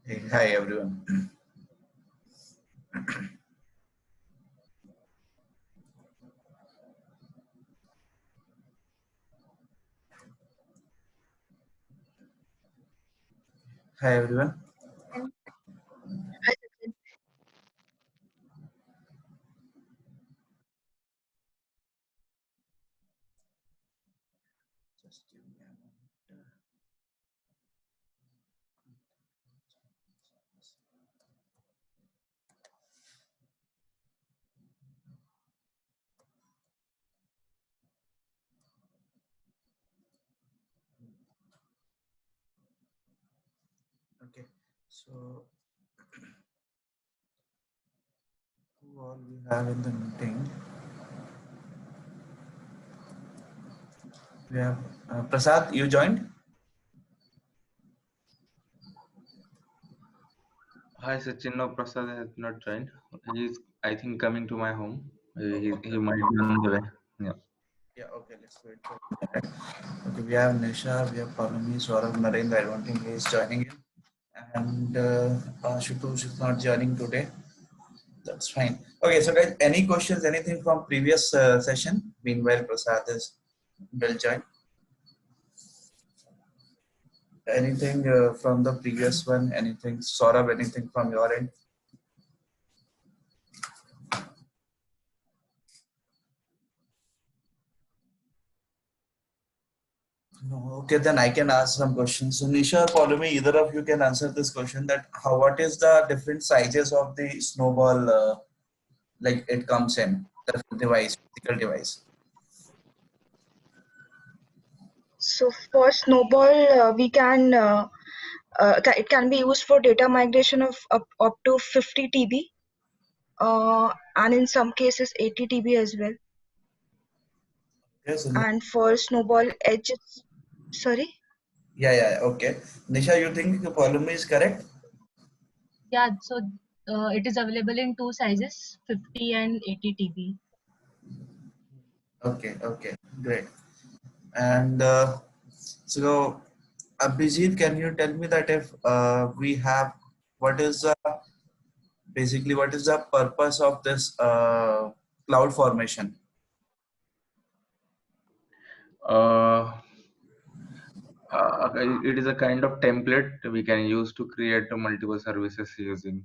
Hey, hi everyone. Hi everyone. Hi, Sachin. Just give me a moment. Okay, so who all we have in the meeting? We have Prasad. You joined? Hi Sachin, no Prasad has not joined. He's, I think, coming to my home. He might be on the way. Yeah. Yeah. Okay. Let's wait for a minute. Okay. We have Nisha. We have Palami, Saurabh, Narendra. I don't think he is joining in, and Ashutosh is not joining today. That's fine. Okay. So guys, any questions? Anything from previous session? Meanwhile, Prasad is will join. Anything from the previous one? Anything, Saurabh? Anything from your end? No. Okay, then I can ask some questions. So Nisha or Paulomi, either of you can answer this question: that what is the different sizes of the snowball? Like it comes in the device, physical device. So for Snowball, it can be used for data migration of up to 50 TB, and in some cases 80 TB as well. Yes. And for Snowball Edge, sorry. Yeah. Okay. Nisha, you think Paulomi is correct? Yeah, so it is available in two sizes, 50 and 80 TB. Okay. Okay. Great. And so, Abhijit, can you tell me that if we have, what is basically what is the purpose of this cloud formation? Uh, it is a kind of template we can use to create multiple services using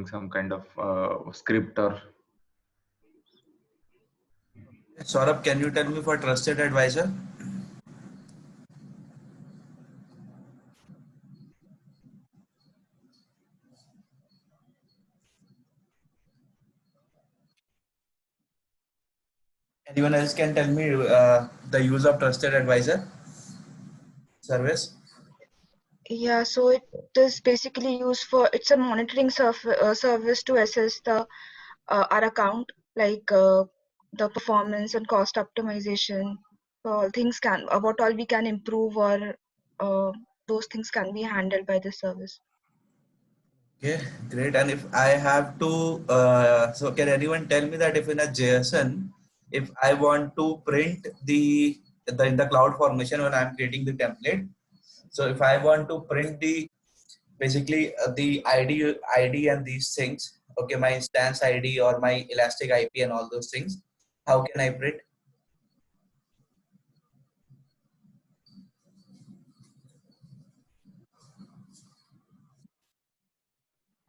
some kind of script or. Saurabh, can you tell me for trusted advisor? Anyone else can tell me the use of trusted advisor service? Yeah, so it is basically used for, it's a monitoring service to assess our account, like the performance and cost optimization. All things what all we can improve, or those things can be handled by the service. Okay, great. And if I have to, so can anyone tell me that if in a JSON, if I want to print the in the cloud formation when I'm creating the template, so if I want to print the basically the ID and these things, okay, my instance ID or my elastic IP and all those things, how can I print?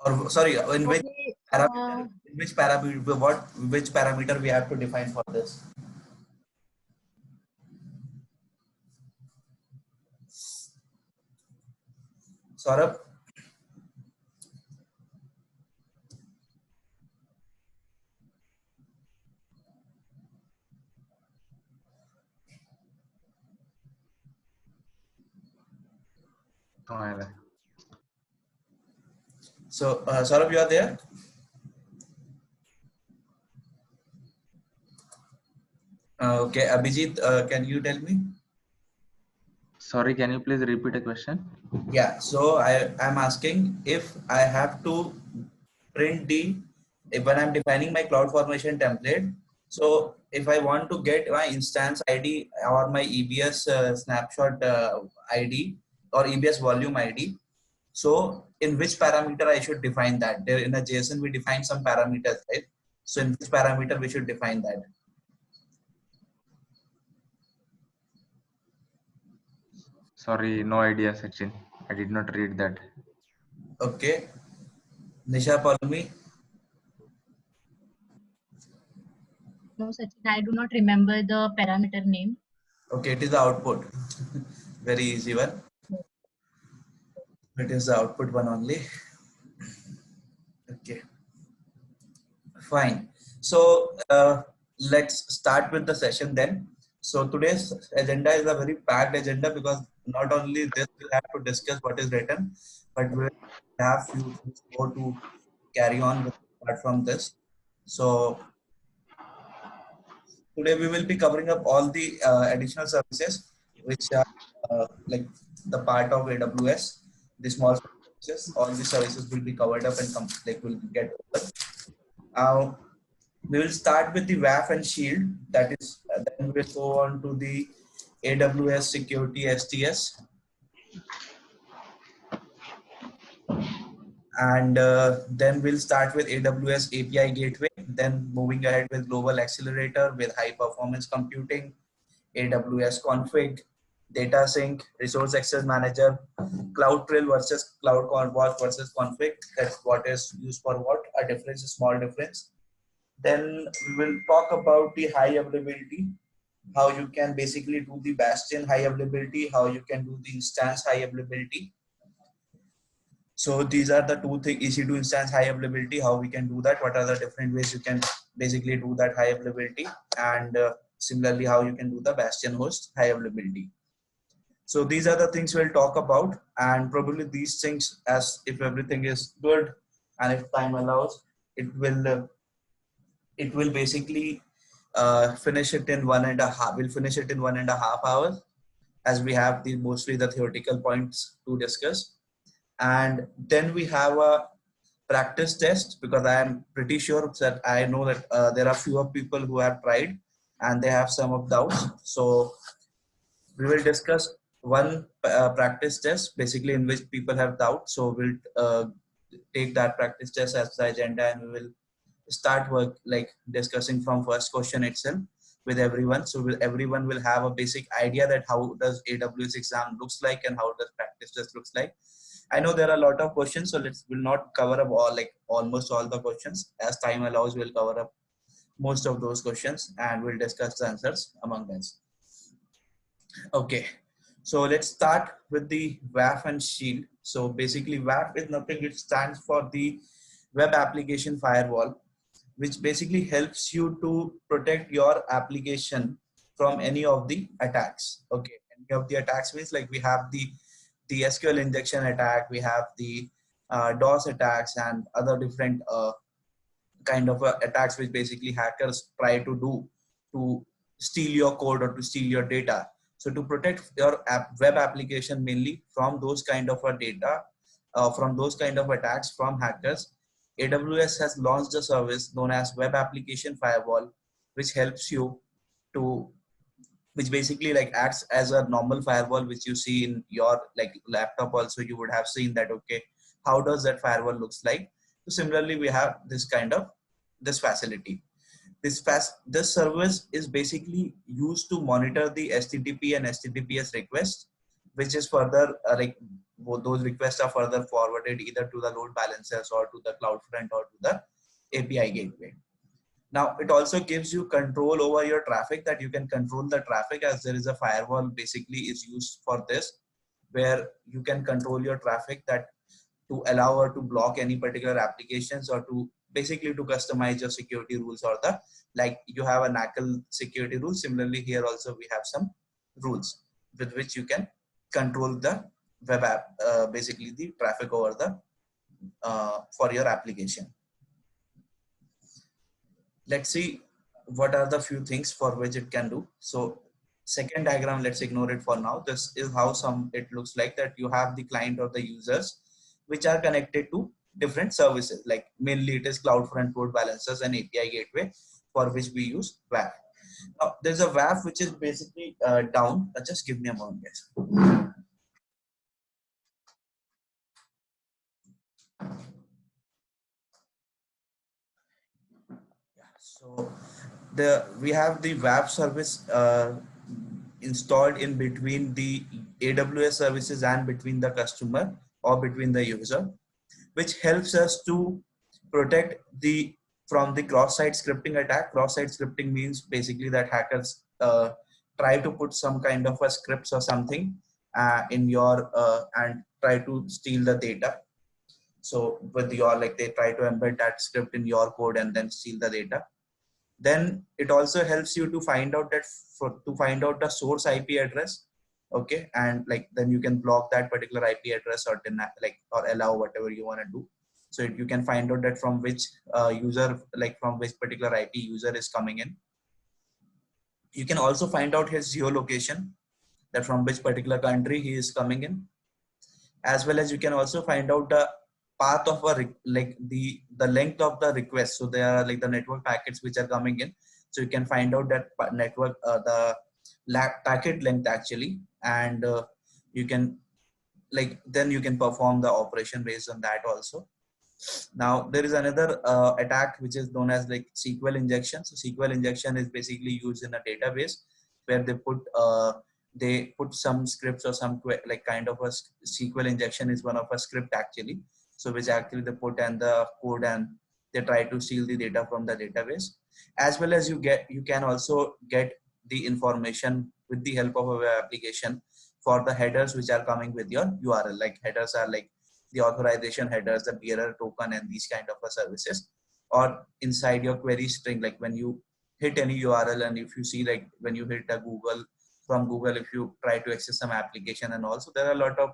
Or sorry, in which Okay, parameter? In which parameter? Which parameter we have to define for this? Saurabh? So Saurabh, you are there? Okay, Abhijit, can you tell me? Sorry, can you please repeat a question? Yeah, so I'm asking if I have to print the when I'm defining my cloud formation template, so if I want to get my instance ID or my EBS snapshot ID or EBS volume ID, so in which parameter I should define that? There in a JSON we define some parameters, right? So in which parameter we should define that? Sorry, no idea, Sachin. I did not read that. Okay, Nisha Palmi. No, Sachin, I do not remember the parameter name. Okay, it is the output. Very easy one. It is the output one only. Okay, fine. So let's start with the session then. So today's agenda is a very packed agenda because not only this we'll have to discuss what is written, but we'll have few things more to carry on with apart from this. So today we will be covering up all the additional services which are like the part of AWS, the small services. All the services will be covered up and like will get over. We will start with the WAF and Shield. That is, then we'll go on to the AWS Security STS, and then we'll start with AWS API Gateway. Then moving ahead with Global Accelerator with high performance computing, AWS Config, Data Sync, Resource Access Manager, CloudTrail versus CloudWatch versus Config. That's what is used for what. A difference, a small difference. Then we will talk about the high availability, how you can basically do the bastion high availability, how you can do the instance high availability. So these are the two things: EC2 instance high availability, how we can do that, what are the different ways you can basically do that high availability, and similarly how you can do the bastion host high availability. So these are the things we'll talk about, and probably these things, as if everything is good and if time allows, it will basically finish it in 1.5. We'll finish it in 1.5 hours, as we have the mostly the theoretical points to discuss, and then we have a practice test, because I am pretty sure that I know that there are fewer people who have tried and they have some of doubts. So we will discuss one practice test basically in which people have doubts. So we'll take that practice test as the agenda, and we will start work like discussing from first question itself with everyone. So everyone will have a basic idea that how does AWS exam looks like and how does practice test looks like. I know there are a lot of questions, so we'll not cover up all, like almost all the questions. As time allows, we'll cover up most of those questions and we'll discuss the answers among them. Okay, so let's start with the WAF and Shield. So basically WAF is nothing, it stands for the Web Application Firewall, which basically helps you to protect your application from any of the attacks. Okay, any of the attacks means like we have the SQL injection attack, we have the DOS attacks and other different kind of attacks which basically hackers try to do to steal your code or to steal your data. So to protect your web application mainly from those kind of data, from those kind of attacks from hackers, AWS has launched a service known as Web Application Firewall, which helps you to, which basically like acts as a normal firewall which you see in your like laptop. Also you would have seen that. Okay, how does that firewall looks like? So similarly we have this kind of this facility. This service is basically used to monitor the HTTP and HTTPS requests, which is further like those requests are further forwarded either to the load balancers or to the CloudFront or to the API gateway. Now it also gives you control over your traffic, that you can control the traffic, as there is a firewall basically is used for this, where you can control your traffic, that to allow or to block any particular applications, or to basically to customize your security rules, or the like you have a NACL security rule. Similarly here also we have some rules with which you can control the web app, basically the traffic over the for your application. Let's see what are the few things for which it can do. So second diagram, let's ignore it for now. This is how it looks like, that you have the client or the users which are connected to different services. Like mainly it is CloudFront load balancers and API gateway, for which we use WAF. Now there's a WAF which is basically down. Just give me a moment, guys. So we have the WAF service installed in between the AWS services and between the customer or between the user, which helps us to protect the from the cross-site scripting attack. Cross-site scripting means basically that hackers try to put some kind of a scripts or something in your and try to steal the data. So with your, like, they try to embed that script in your code and then steal the data. Then it also helps you to find out that to find out the source IP address. Okay, and like then you can block that particular IP address or deny, like, or allow whatever you want to do. So you can find out that from which user, like from which particular IP user is coming in. You can also find out his geolocation, that from which particular country he is coming in, as well as you can also find out the path of a like the length of the request. So there are like the network packets which are coming in, so you can find out that network the packet length actually, and you can, like, then you can perform the operation based on that also. Now there is another attack which is known as like SQL injection. So SQL injection is basically used in a database where they put some scripts or some like kind of a SQL injection is one of a script actually. So which actually they put in the code and they try to steal the data from the database. As well as you can also get the information with the help of a web application for the headers which are coming with your URL. Like headers are like the authorization headers, the bearer token, and these kind of services. Or inside your query string, like when you hit any URL, and if you see, like when you hit a Google, from Google, if you try to access some application, and also there are a lot of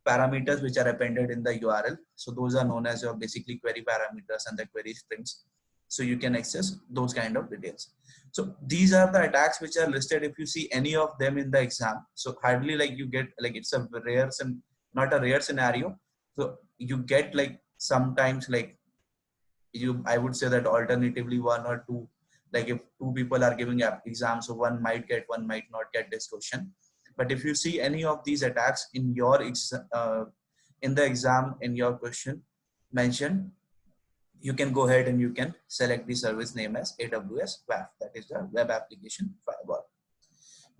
parameters which are appended in the URL. So those are known as your basically query parameters and the query strings. So you can access those kind of details. So these are the attacks which are listed. If you see any of them in the exam, so hardly like you get, like, it's a rare and not a rare scenario. So you get like sometimes like I would say that alternatively one or two, like if two people are giving exams, so one might get, one might not get this question. But if you see any of these attacks in your in the exam, in your question mentioned, you can go ahead and you can select the service name as AWS WAF, that is the web application firewall.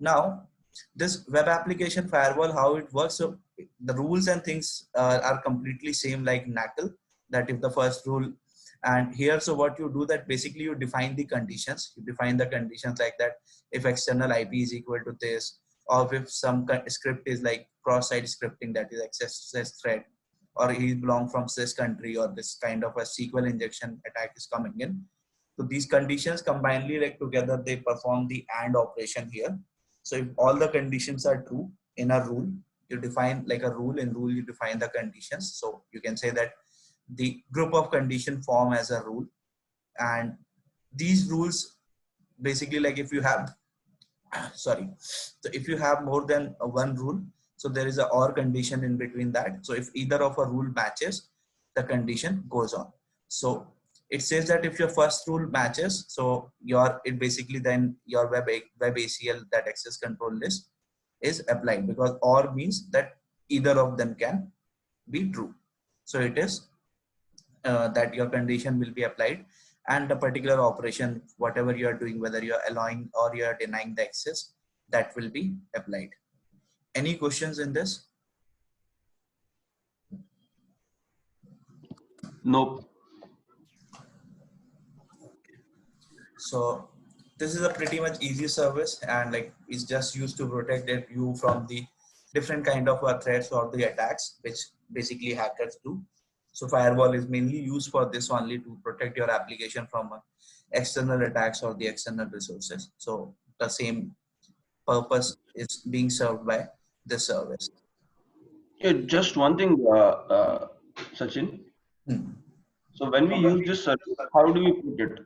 Now this web application firewall, how it works, so the rules and things are completely same like NACL, that if the first rule. And here, so what you do, that basically you define the conditions. You define the conditions like that if external IP is equal to this, or if some script is like cross-site scripting, that is access thread, or he belong from this country, or this kind of a SQL injection attack is coming in. So these conditions combinedly, like together, they perform the AND operation here. So if all the conditions are true in a rule, you define like a rule. In rule, you define the conditions. So you can say that the group of condition form as a rule, and these rules basically, like if you have sorry, so if you have more than one rule, so there is a OR condition in between that. So if either of a rule matches, the condition goes on. So it says that if your first rule matches, so it basically then your web ACL, that access control list, is applied, because OR means that either of them can be true. So it is that your condition will be applied, and the particular operation, whatever you are doing, whether you are allowing or you are denying the access, that will be applied. Any questions in this? Nope. So this is a pretty much easy service, and like it's just used to protect you from the different kind of threats or the attacks which basically hackers do. So firewall is mainly used for this only, to protect your application from external attacks or the external resources. So the same purpose is being served by this service. Yeah, just one thing, Sachin. So when we use this service, how do we put it?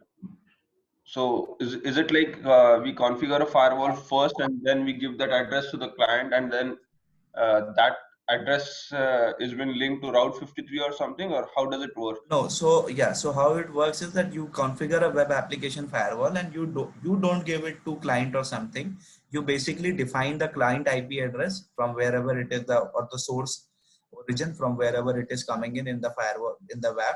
So is it like we configure a firewall first and then we give that address to the client, and then that address is been linked to Route 53 or something, or how does it work? No, so yeah, so how it works is that you configure a web application firewall and you don't give it to client or something. You basically define the client IP address from wherever it is the source origin from wherever it is coming in the firewall in the web,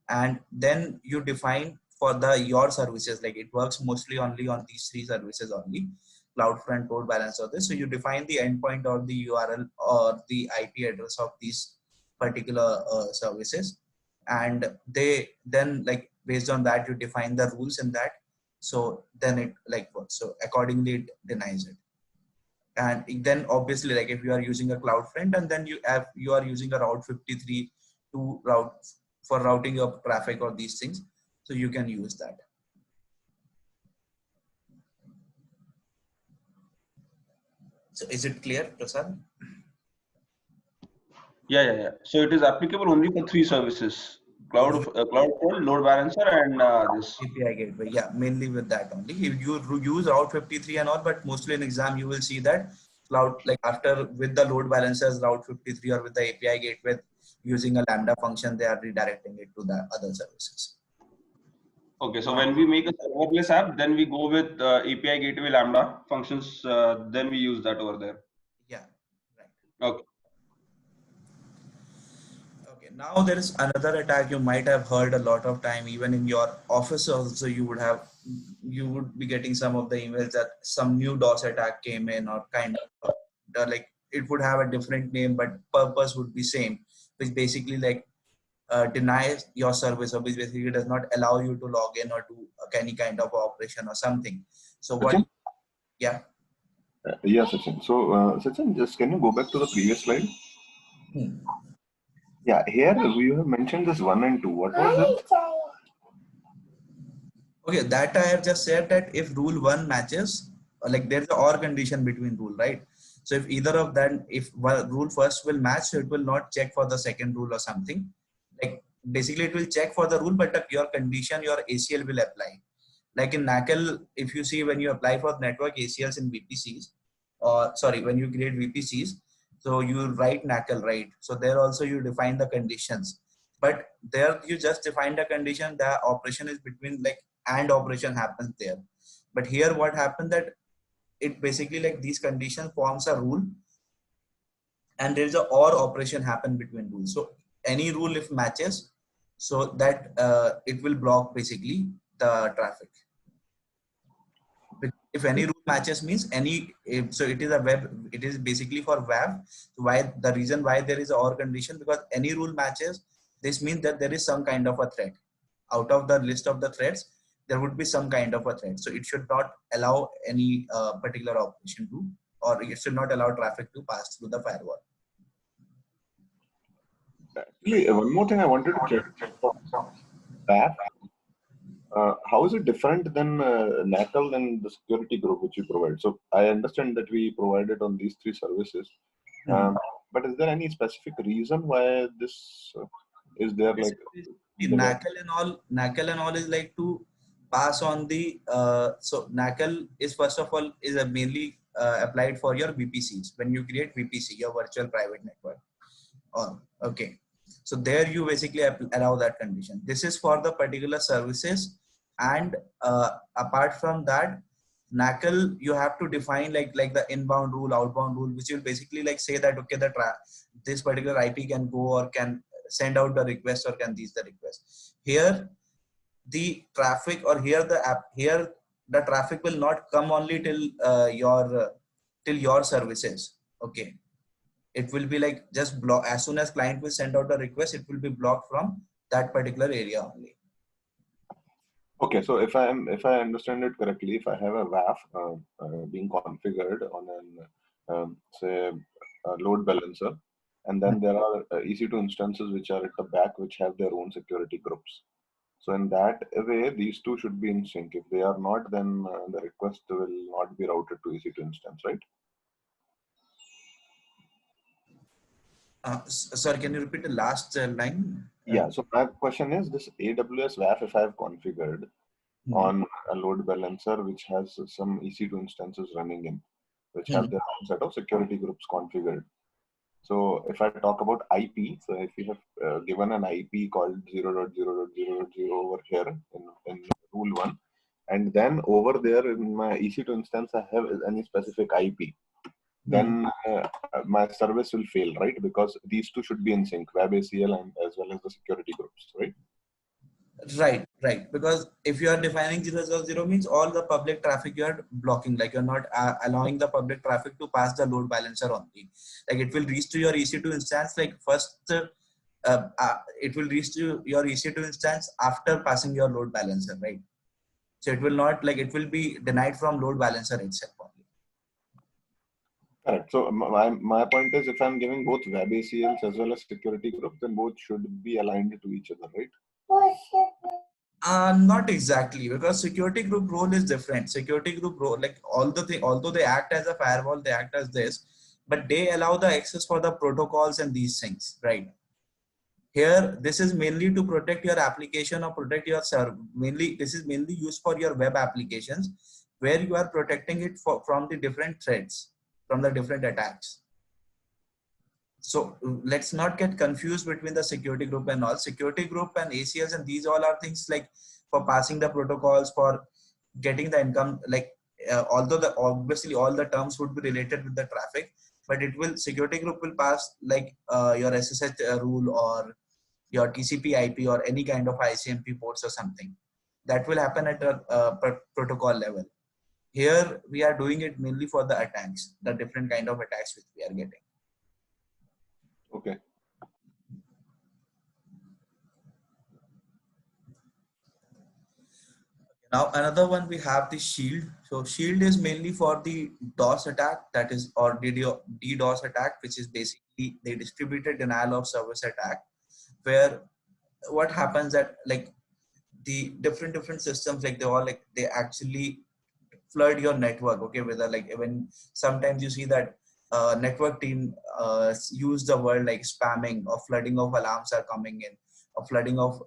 and then you define for the your services, like it works mostly only on these three services only: CloudFront, load balancer, this. So you define the endpoint or the URL or the IP address of these particular services, and they then, like, based on that you define the rules in that. So then it like works. So accordingly it denies it. And then obviously, like, if you are using a CloudFront and then you are using a Route 53 to route for routing your traffic or these things, so you can use that. So is it clear, Prasad? Yeah. So it is applicable only for three services: CloudFront, load balancer, and this. API gateway, yeah, mainly with that only. If you use Route 53 and all, but mostly in exam you will see that cloud, like after with the load balancers Route 53 or with the API gateway using a Lambda function, they are redirecting it to the other services. Okay, so when we make a serverless app, then we go with API gateway Lambda functions. Then we use that over there. Yeah, right. Okay. Okay, now there is another attack you might have heard a lot of time, even in your office also. You would be getting some of the emails that some new DOS attack came in, or kind of like it would have a different name, but purpose would be same, which basically like denies your service, or which basically does not allow you to log in or do any kind of operation or something. So what? Sachin? Yeah. Yeah, Sachin. So Sachin, just can you go back to the previous slide? Yeah, here we have mentioned this 1 and 2. What was it? Okay, that I have just said that if rule 1 matches, like there's a or condition between rule, right? So if either of them, if rule first will match, so it will not check for the second rule or something. Like basically it will check for the rule, but your condition, your ACL will apply. Like in NACL, if you see when you apply for network ACLs in VPCs, or sorry, when you create VPCs, so you write NACL, right? So there also you define the conditions, but there you just define the condition, the operation is between, like, and operation happens there. But here what happened that it basically, like, these conditions forms a rule, and there's a or operation happen between rules. So any rule if matches, so that it will block basically the traffic. If any rule matches means so it is a web, it is basically for web. So why the reason why there is a or condition, because any rule matches, this means that there is some kind of a threat. Out of the list of the threats, there would be some kind of a threat. So it should not allow any particular operation to, or it should not allow traffic to pass through the firewall. Actually, one more thing I wanted to check. That how is it different than NACL and the security group which you provide? So I understand that we provide it on these three services, but is there any specific reason why this is there? Like NACL and all is like to pass on the so NACL is first of all is mainly applied for your VPCs. When you create VPC, your virtual private network, okay, so there you basically allow that condition. This is for the particular services, and apart from that, NACL you have to define like the inbound rule, outbound rule, which will basically like say that okay, this particular IP can go or can send out the request or can these the request. Here the traffic, or here the traffic will not come only till your services. Okay, it will be like just block as soon as client will send out a request, it will be blocked from that particular area only. Okay, so if I understand it correctly, if I have a WAF being configured on an say a load balancer, and then there are EC2 instances which are at the back which have their own security groups. So in that way, these two should be in sync. If they are not, then the request will not be routed to EC2 instance, right? Sorry, can you repeat the last line? Yeah, so my question is this AWS WAF, if I have configured on a load balancer which has some EC2 instances running in, which have their own set of security groups configured. So if I talk about IP, so if you have given an IP called 0.0.0.0 over here in rule 1, and then over there in my EC2 instance I have any specific IP, then my service will fail, right? Because these two should be in sync, WebACL and as well as the security groups, right? Right. Because if you are defining 0.0.0 means all the public traffic you are blocking, like you're not allowing the public traffic to pass the load balancer only. Like it will reach to your EC2 instance, like first it will reach to your EC2 instance after passing your load balancer, right? So it will not, like it will be denied from load balancer itself only. Correct. So my point is, if I'm giving both WebACLs as well as security groups, then both should be aligned to each other, right? Not exactly, because security group role is different. Security group role, like although they act as a firewall, they act as this, but they allow the access for the protocols and these things, right? Here, this is mainly to protect your application or protect your server. This is mainly used for your web applications, where you are protecting it from the different threats, from the different attacks. So let's not get confused between the security group and all. Security group and ACLs and these all are things like for passing the protocols, for getting the income, like although obviously all the terms would be related with the traffic, but security group will pass like your SSH rule or your TCP IP or any kind of ICMP ports or something. That will happen at a protocol level. Here we are doing it mainly for the attacks, the different kind of attacks which we are getting. Okay. Now another one, we have the shield. So shield is mainly for the DOS attack, that is, or DDoS attack, which is basically the distributed denial of service attack, where what happens that like the different systems, like they actually flood your network. Okay, whether like even sometimes you see that network team use the word like spamming or flooding of alarms are coming in, or flooding of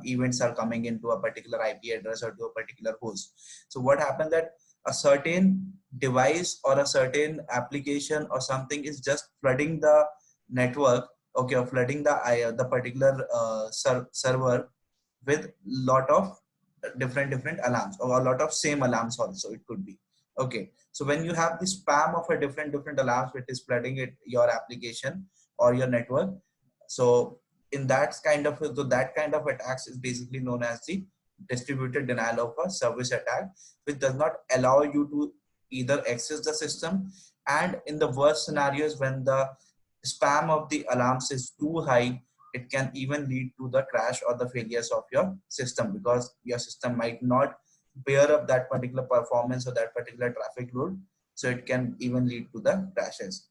events are coming into a particular IP address or to a particular host. So what happened that a certain device or a certain application or something is just flooding the network, okay, or flooding the particular server with lot of different alarms, or a lot of same alarms also it could be. Okay, so when you have the spam of a different alarms which is flooding your application or your network, so in that kind of attacks is basically known as the distributed denial of a service attack, which does not allow you to either access the system, and in the worst scenarios, when the spam of the alarms is too high, it can even lead to the crash or the failures of your system, because your system might not bear up that particular performance or that particular traffic load. So it can even lead to the crashes.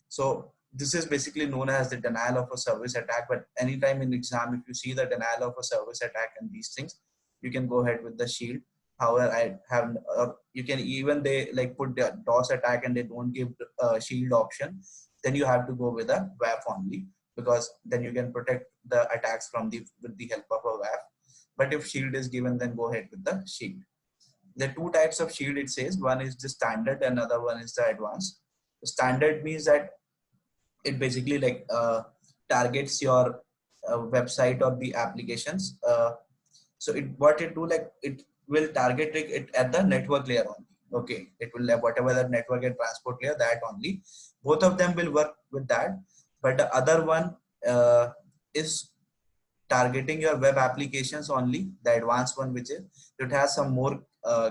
So this is basically known as the denial of a service attack. But anytime in exam, if you see the denial of a service attack and these things, you can go ahead with the shield. However, I have, you can even, they like put the DOS attack and they don't give shield option, then you have to go with a WAF only, because then you can protect the attacks with the help of a WAF. But if shield is given, then go ahead with the shield. There are two types of shield, it says. One is the standard, another one is the advanced. The standard means that it basically like targets your website or the applications. So what it do, like it will target it at the network layer only. Okay, it will have whatever the network and transport layer, that only. Both of them will work with that. But the other one is targeting your web applications only, the advanced one, which is, it has some more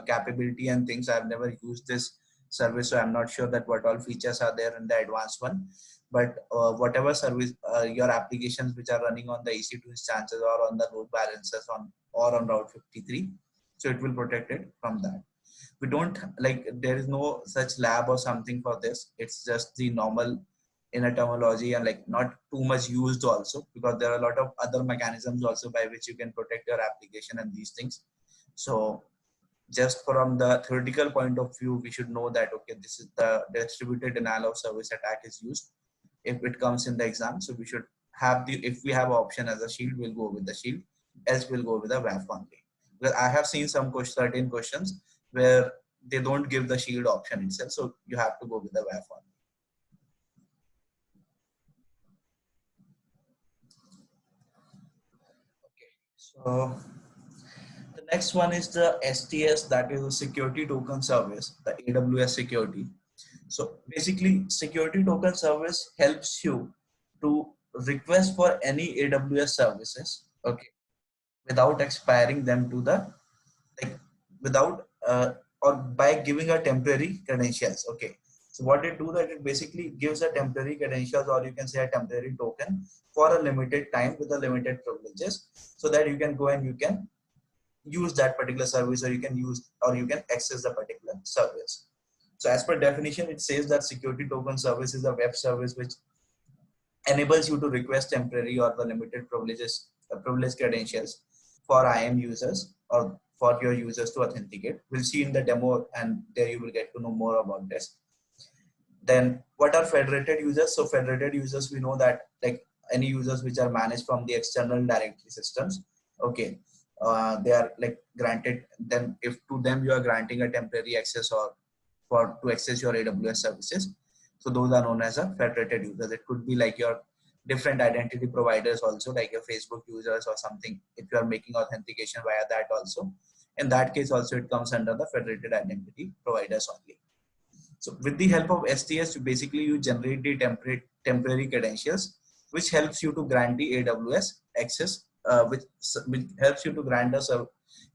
capability and things. I've never used this service, so I'm not sure that what all features are there in the advanced one. But whatever service your applications which are running on the EC2 instances or on the load balancers or on Route 53, so it will protect it from that. We don't, like, there is no such lab or something for this. It's just the normal inner terminology, and like not too much used also, because there are a lot of other mechanisms also by which you can protect your application and these things. So just from the theoretical point of view, we should know that, okay, this is the distributed denial of service attack is used if it comes in the exam. So we should have if we have option as a shield, we'll go with the shield, else we'll go with the WAF only. Because I have seen some certain questions where they don't give the shield option itself, so you have to go with the WAF only. So the next one is the STS, that is the security token service, the AWS security. So basically, security token service helps you to request for any AWS services, okay, without expiring them to the, like, without or by giving a temporary credentials, okay. So what it do, that it basically gives a temporary credentials, or you can say a temporary token for a limited time with a limited privileges, so that you can go and you can use that particular service, or you can use, or you can access the particular service. So as per definition, it says that security token service is a web service which enables you to request temporary or the limited privileges, privileged credentials for IAM users or for your users to authenticate. We'll see in the demo, and there you will get to know more about this. Then what are federated users? So federated users, we know that, like, any users which are managed from the external directory systems, okay, they are like granted, then if to them you are granting a temporary access or for to access your AWS services, so those are known as a federated users. It could be like your different identity providers also, like your Facebook users or something, if you are making authentication via that also. In that case also, it comes under the federated identity providers only. So with the help of STS, you generate the temporary credentials, which helps you to grant the AWS access, which helps you to grant us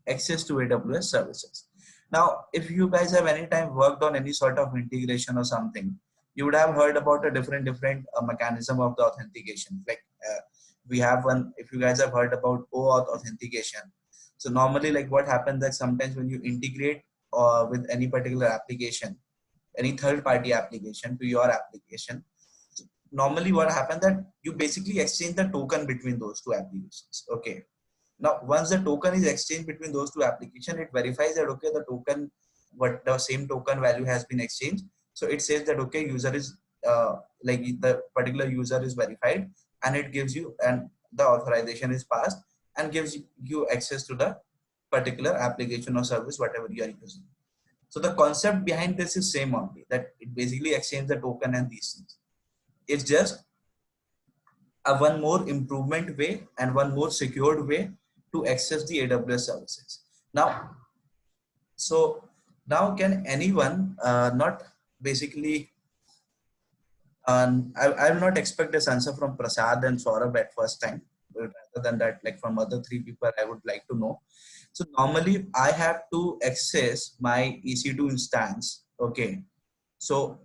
access to AWS services. Now, if you guys have any time worked on any sort of integration or something, you would have heard about a different mechanism of the authentication. Like we have one, if you guys have heard about OAuth authentication. So normally, like what happens that sometimes when you integrate with any particular application, any third-party application to your application, so normally what happens that you basically exchange the token between those two applications. Okay. Now, once the token is exchanged between those two applications, it verifies that okay, the token, what the same token value has been exchanged. So it says that okay, user is like the particular user is verified, and it gives you, and the authorization is passed, and gives you access to the particular application or service whatever you are using. So the concept behind this is same only, that it basically exchanges the token and these things. It's just a one more improvement way and one more secured way to access the AWS services. Now, so now can anyone not basically, I will not expect this answer from Prasad and Saurabh at first time, but rather than that, like from other three people, I would like to know. So normally I have to access my EC2 instance, okay. So,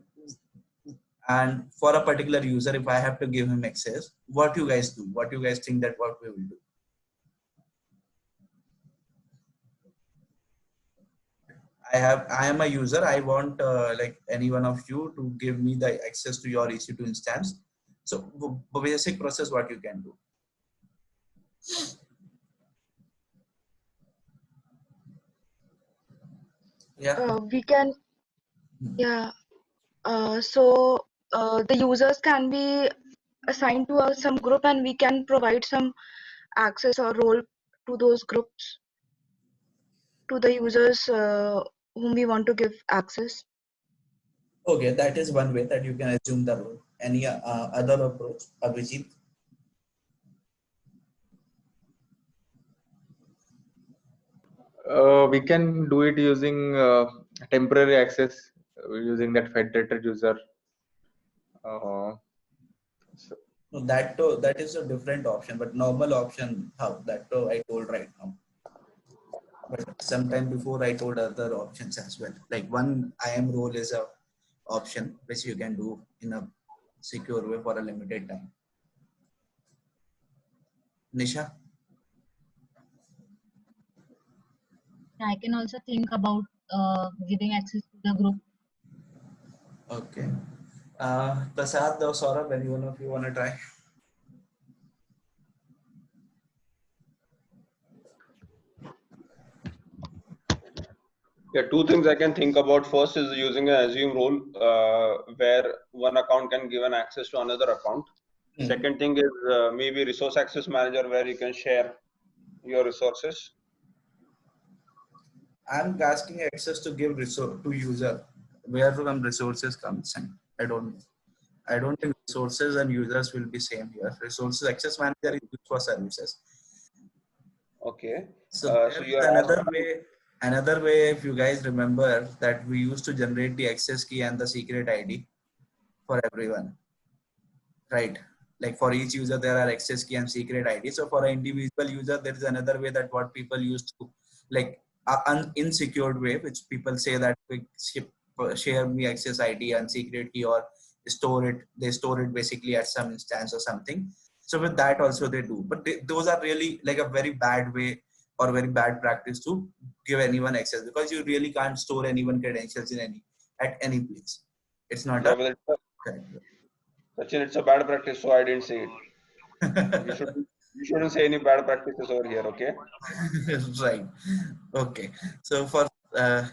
and for a particular user, if I have to give him access, what you guys do? What you guys think that what we will do? I am a user. I want like any one of you to give me the access to your EC2 instance. So basic process, what you can do. Yeah. We can, yeah. So the users can be assigned to some group, and we can provide some access or role to those groups, to the users whom we want to give access. Okay, that is one way that you can assume the role. Any other approach, Abhijit? We can do it using temporary access, using that federated user. So No, that is a different option, but normal option, how that I told right now. But sometime before I told other options as well. Like one IAM role is a option which you can do in a secure way for a limited time. Nisha? I can also think about giving access to the group. Okay. Prasad or Saurabh, anyone of you want to try? Yeah, two things I can think about. First is using an assume role where one account can give an access to another account. Second thing is maybe resource access manager where you can share your resources. I'm asking access to give resource to user. Where from resources comes in? I don't think resources and users will be same here. Resources access manager is used for services. Okay. So So there you was are another asking. way. Another way, if you guys remember, that we used to generate the access key and the secret ID for everyone, right? Like for each user, there are access key and secret ID. So for an individual user, there is another way that what people used to, like an insecure way, which people say that we share me access ID and secret key or store it. They store it basically at some instance or something. So with that also they do, but those are really like a very bad way or very bad practice to give anyone access, because you really can't store anyone credentials in at any place. It's not Yeah, a well, correct way. Sachin, it's a bad practice, so I didn't say it. You shouldn't say any bad practices over here, okay? Right. Okay. So for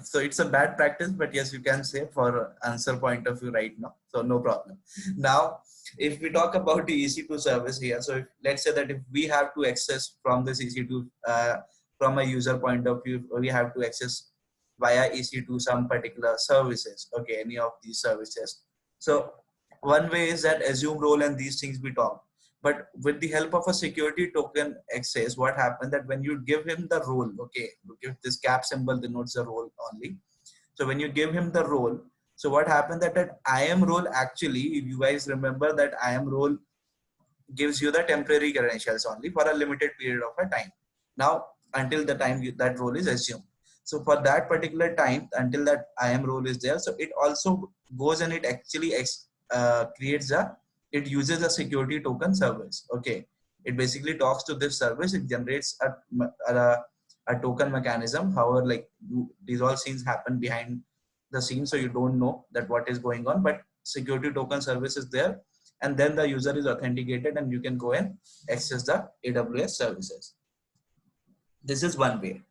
so it's a bad practice, but yes, you can say for answer point of view right now. So no problem. Now, if we talk about the EC2 service here, so let's say that if we have to access from this EC2 from a user point of view, we have to access via EC2 some particular services. Okay, any of these services. So one way is that assume role and these things we talk. But with the help of a security token access, what happened that when you give him the role, okay, if this cap symbol denotes the role only. So when you give him the role, so what happened that IAM role actually, if you guys remember that IAM role gives you the temporary credentials only for a limited period of a time. Now, until the time that role is assumed. So for that particular time, until that IAM role is there, so it also goes and it actually creates it uses a security token service. Okay, it basically talks to this service. It generates a token mechanism. However, like these all scenes happen behind the scene, so you don't know that what is going on. But security token service is there, and then the user is authenticated, and you can go and access the AWS services. This is one way.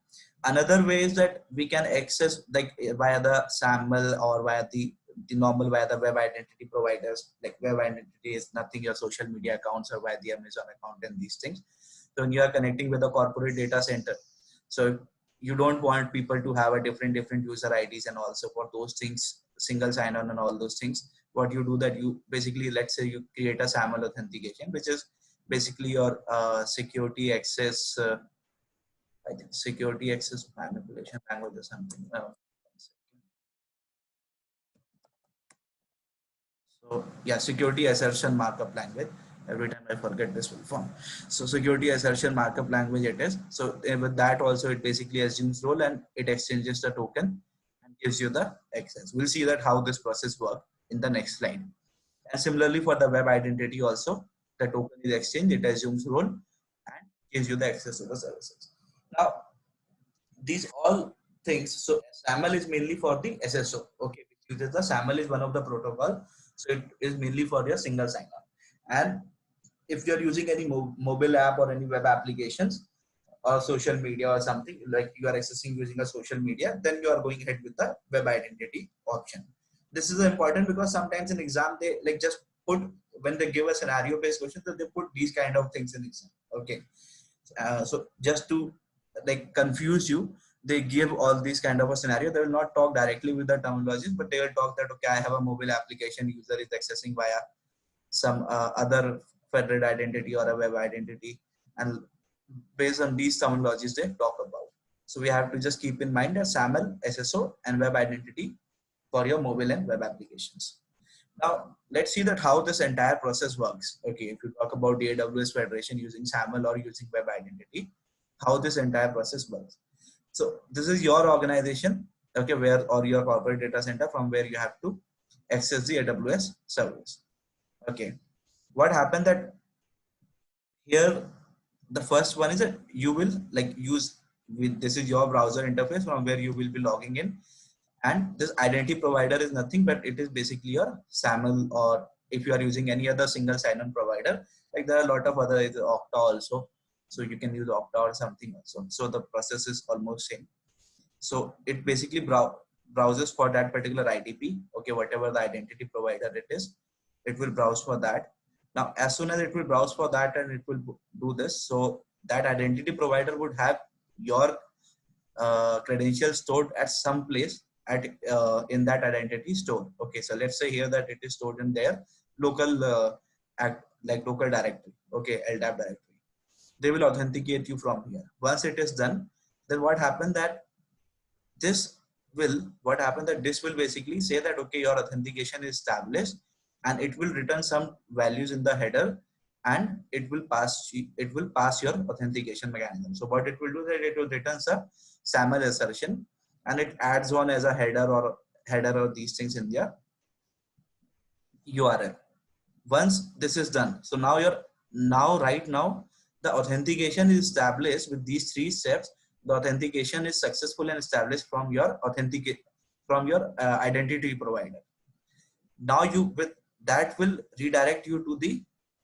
Another way is that we can access like via the SAML or via the normal via the web identity providers. Like web identity is nothing your social media accounts or via the Amazon account and these things. So when you are connecting with a corporate data center, so you don't want people to have a different user IDs, and also for those things, single sign-on and all those things. What you do that you basically, let's say you create a SAML authentication, which is basically your security access. I think security access manipulation language or something. So yeah, security assertion markup language. Every time I forget this full form. So security assertion markup language it is. So with that also it basically assumes role and it exchanges the token and gives you the access. We'll see that how this process works in the next slide. And similarly for the web identity also, the token is exchanged, it assumes role and gives you the access to the services. Now these all things. So SAML is mainly for the SSO. Okay, which uses the SAML is one of the protocol. So it is mainly for your single sign-on. And if you're using any mobile app or any web applications or social media or something, like you are accessing using a social media, then you are going ahead with the web identity option. This is important because sometimes in exam they like just put, when they give a scenario based question, that they put these kind of things in exam. Okay, so just to like confuse you, they give all these kind of a scenario. They will not talk directly with the terminologies, but they will talk that okay, I have a mobile application, user is accessing via some other federated identity or a web identity, and based on these terminologies they talk about. So we have to just keep in mind that SAML, SSO and web identity for your mobile and web applications. Now let's see that how this entire process works. Okay, if you talk about the AWS Federation using SAML or using web identity, how this entire process works. So this is your organization, okay, where or your corporate data center from where you have to access the AWS service. Okay, what happened that here the first one is that you will like use with, this is your browser interface from where you will be logging in, and this identity provider is nothing but it is basically your SAML, or if you are using any other single sign-on provider, like there are a lot of other, Okta also, so you can use Okta or something also. So the process is almost same. So it basically browses for that particular IDP, okay, whatever the identity provider it is, it will browse for that. Now as soon as it will browse for that and it will do this, so that identity provider would have your credentials stored at some place at in that identity store. Okay, so let's say here that it is stored in their local like local directory, okay, LDAP directory. they will authenticate you from here. Once it is done, then what happened that this will basically say that, okay, your authentication is established, and it will return some values in the header, and it will pass your authentication mechanism. So what it will do that it will return some SAML assertion, and it adds on as a header or these things in their URL. Once this is done, so right now the authentication is established with these 3 steps. The authentication is successful and established from your identity provider. Now that will redirect you to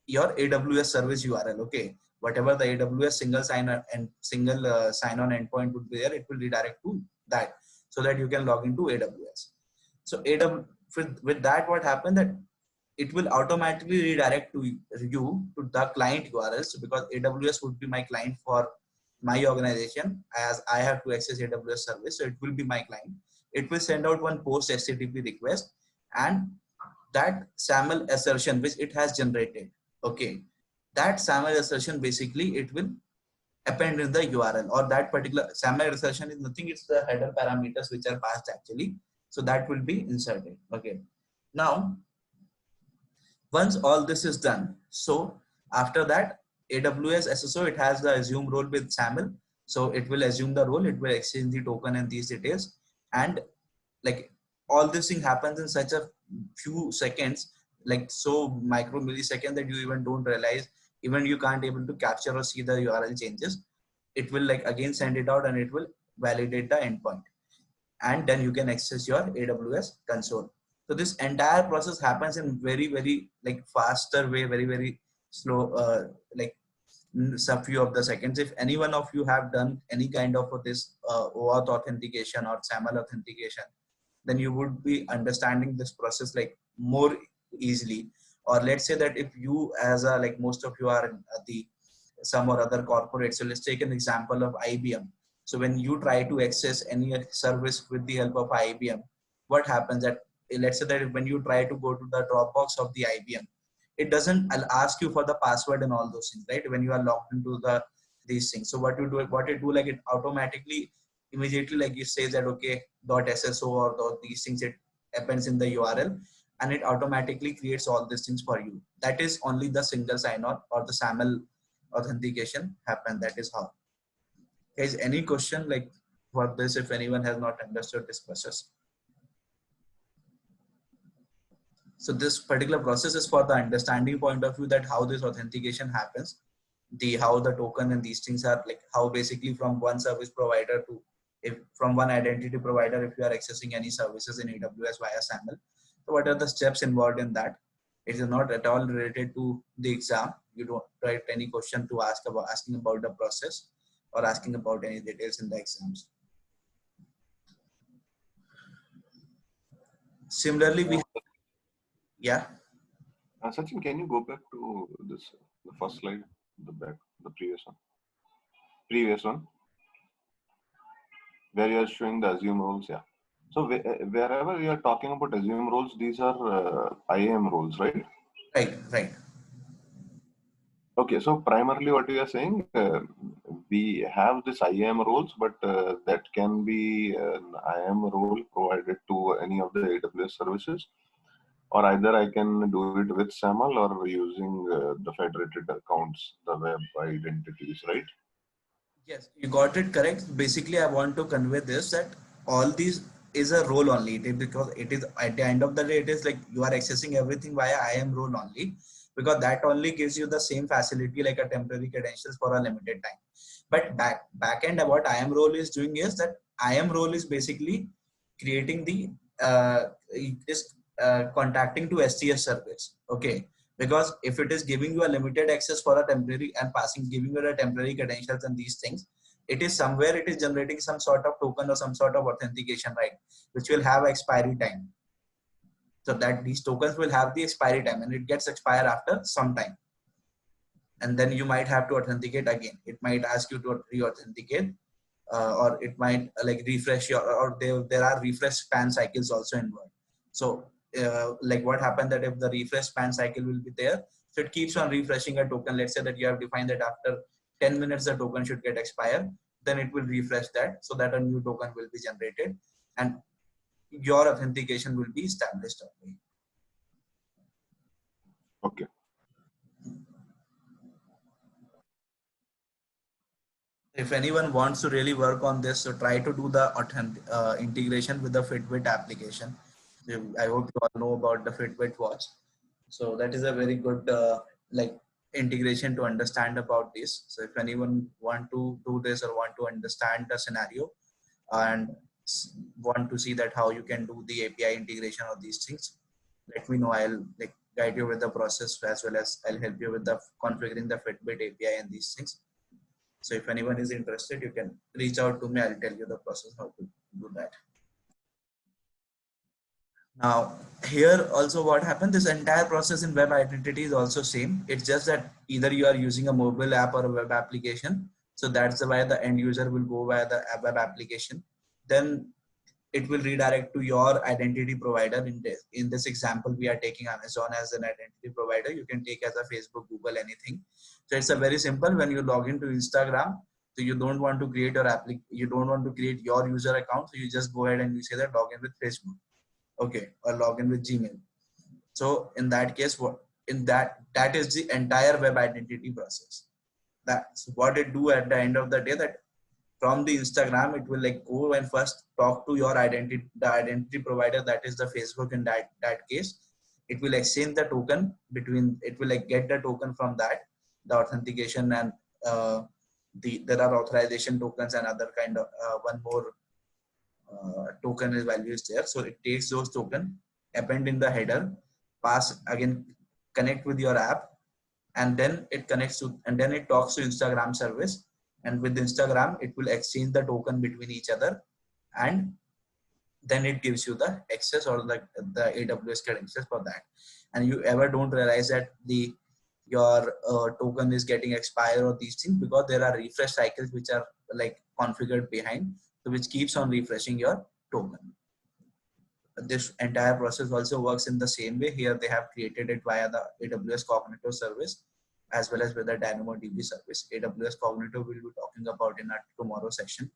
your AWS service URL. Okay, whatever the AWS single sign-on and single sign-on endpoint would be there, it will redirect to that, so that you can log into AWS. So with that, what happened that it will automatically redirect to you to the client URLs, because AWS would be my client for my organization, as I have to access AWS service. So it will be my client. It will send out one post HTTP request, and that SAML assertion which it has generated, okay, that SAML assertion basically it will append in the URL, or that particular SAML assertion is nothing, it's the header parameters which are passed actually. So that will be inserted. Okay, now once all this is done, so after that AWS SSO, it has the assume role with SAML. So it will assume the role, it will exchange the token and these details, and like all this thing happens in such a few seconds, like so micro millisecond, that you even don't realize, even you can't able to capture or see the URL changes. It will like again send it out, and it will validate the endpoint, and then you can access your AWS console. So this entire process happens in very like faster way, very slow, like some few of the seconds. If any one of you have done any kind of this OAuth authentication or SAML authentication, then you would be understanding this process like more easily. Or let's say that if you as a, like most of you are in the some or other corporate, so let's take an example of IBM. So when you try to access any service with the help of IBM, what happens that, let's say that when you try to go to the Dropbox of the IBM, it doesn't ask you for the password and all those things, right? When you are logged into these things. So what it do, like it automatically immediately, like you say that, okay, .sso or these things, it appends in the URL, and it automatically creates all these things for you. That is only the single sign-on or the SAML authentication happen. That is how. Guys, any question like for this, if anyone has not understood this process? So this particular process is for the understanding point of view, that how this authentication happens, how the token and these things are, like how basically from one service provider to, if from one identity provider, if you are accessing any services in AWS via SAML, so what are the steps involved in that? It is not at all related to the exam. You don't write any question to asking about the process or asking about any details in the exams. Similarly, we yeah. Sachin, can you go back to this, the first slide, the previous one, where you are showing the assume roles? Yeah. So wherever you are talking about assume roles, these are IAM roles, right? Right. Okay, so primarily what you are saying, we have this IAM roles, but that can be an IAM role provided to any of the AWS services, or either I can do it with SAML or using the federated accounts, the web identities, right? Yes, you got it correct. Basically, I want to convey this, that all these is a role only. Because it is at the end of the day, it is like you are accessing everything via IAM role only, because that only gives you the same facility like a temporary credentials for a limited time. But backend, what IAM role is doing is that IAM role is basically creating the contacting to STS service. Okay. Because if it is giving you a limited access for a temporary and giving you a temporary credentials and these things, it is somewhere it is generating some sort of token or some sort of authentication, right? Which will have expiry time. So that these tokens will have the expiry time, and it gets expired after some time. And then you might have to authenticate again. It might ask you to re-authenticate, or it might like refresh your, or there are refresh span cycles also involved. So like what happened that if the refresh span cycle will be there, so it keeps on refreshing a token. Let's say that you have defined that after 10 minutes the token should get expired. Then it will refresh that so that a new token will be generated and your authentication will be established. Okay. If anyone wants to really work on this, so try to do the integration with the Fitbit application. I hope you all know about the Fitbit watch. So that is a very good like integration to understand about this. So if anyone want to do this or want to understand the scenario and want to see that how you can do the API integration of these things, let me know. I'll like guide you with the process as well as I'll help you with the configuring the Fitbit API and these things. So if anyone is interested, you can reach out to me. I'll tell you the process how to do that. Now here also what happened, this entire process in web identity is also same. It's just that either you are using a mobile app or a web application. So that's why the end user will go via the web application. Then it will redirect to your identity provider. In this example, we are taking Amazon as an identity provider. You can take as a Facebook, Google, anything. So it's a very simple. When you log into Instagram, so you don't want to create your you don't want to create your user account. So you just go ahead and you say that log in with Facebook, okay, or log in with Gmail. So in that case, that is the entire web identity process. That's what it do at the end of the day. That from the Instagram, it will like go and first talk to your the identity provider, that is the Facebook. In that case, it will exchange the token between, it will like get the token from that, the authentication, and there are authorization tokens and other kind of one more token is values there. So it takes those token, append in the header, pass again, connect with your app, and then it connects to, and then it talks to Instagram service. And with Instagram, it will exchange the token between each other, and then it gives you the access, or the AWS can access for that. And you ever don't realize that your token is getting expired or these things, because there are refresh cycles which are like configured behind, so which keeps on refreshing your token. This entire process also works in the same way. Here they have created it via the AWS Cognitive service, as well as with the DynamoDB service. AWS Cognitive we'll be talking about in our tomorrow session.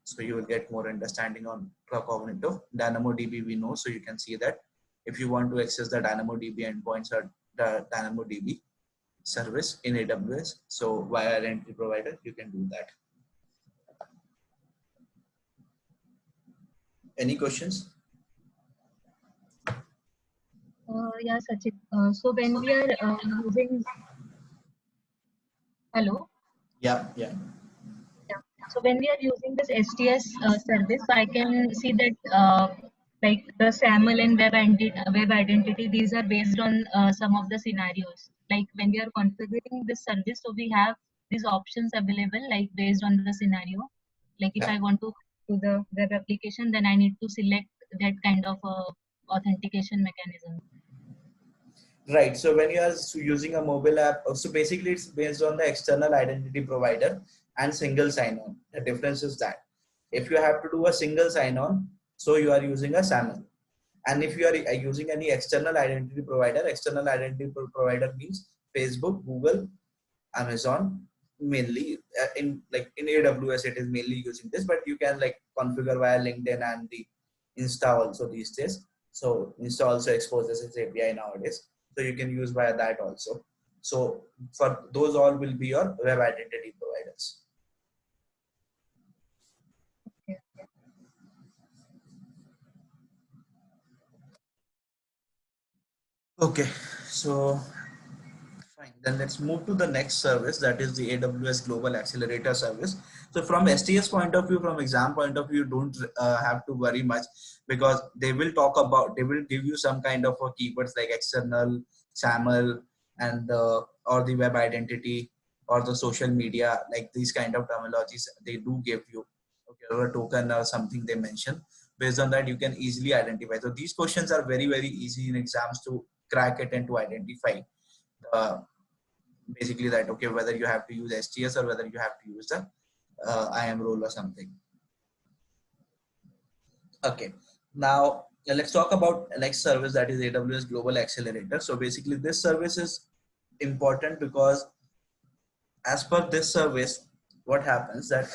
So you will get more understanding on Cognitive. DynamoDB we know, so you can see that if you want to access the DynamoDB endpoints or the DynamoDB service in AWS, so via identity provider, you can do that. Any questions? Yeah, Sachin. So when we are using, hello. Yeah. Yeah. So when we are using this STS service, I can see that like the SAML and web identity, these are based on some of the scenarios. Like when we are configuring this service, so we have these options available, like based on the scenario. Like if I want to do the web application, then I need to select that kind of authentication mechanism. Right. So when you are using a mobile app, so basically it's based on the external identity provider and single sign-on. The difference is that if you have to do a single sign-on, so you are using a SAML. And if you are using any external identity provider means Facebook, Google, Amazon, mainly in AWS, it is mainly using this, but you can like configure via LinkedIn and the Insta also these days. So Insta also exposes its API nowadays. So you can use via that also. So for those all will be your web identity providers. Okay, so fine. Then let's move to the next service, that is the AWS Global Accelerator service. So from STS point of view, from exam point of view, don't have to worry much, because they will give you some kind of keywords like external, SAML, and or the web identity or the social media, like these kind of terminologies they do give you, okay, or a token or something they mention. Based on that, you can easily identify. So these questions are very, very easy in exams to crack it and to identify basically that, okay, whether you have to use STS or whether you have to use the IAM role or something. Okay, now let's talk about next service, that is AWS Global Accelerator. So basically this service is important because as per this service, what happens that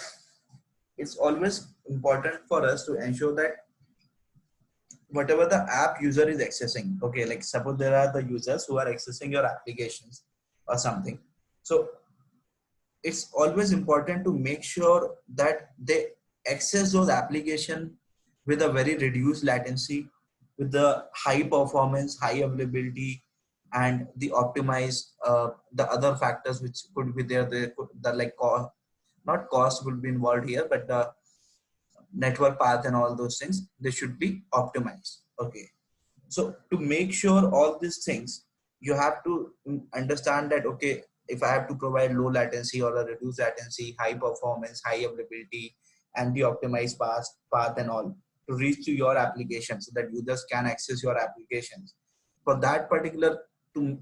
it's always important for us to ensure that whatever the app user is accessing, okay, like suppose there are the users who are accessing your applications or something. So it's always important to make sure that they access those applications with a very reduced latency, with the high performance, high availability, and the optimized the other factors which could be there. The like cost, not cost will be involved here, but the network path and all those things, they should be optimized. Okay, so to make sure all these things, you have to understand that, okay, if I have to provide low latency or a reduced latency, high performance, high availability, and the optimized path and all to reach to your application so that users can access your applications. For that particular, to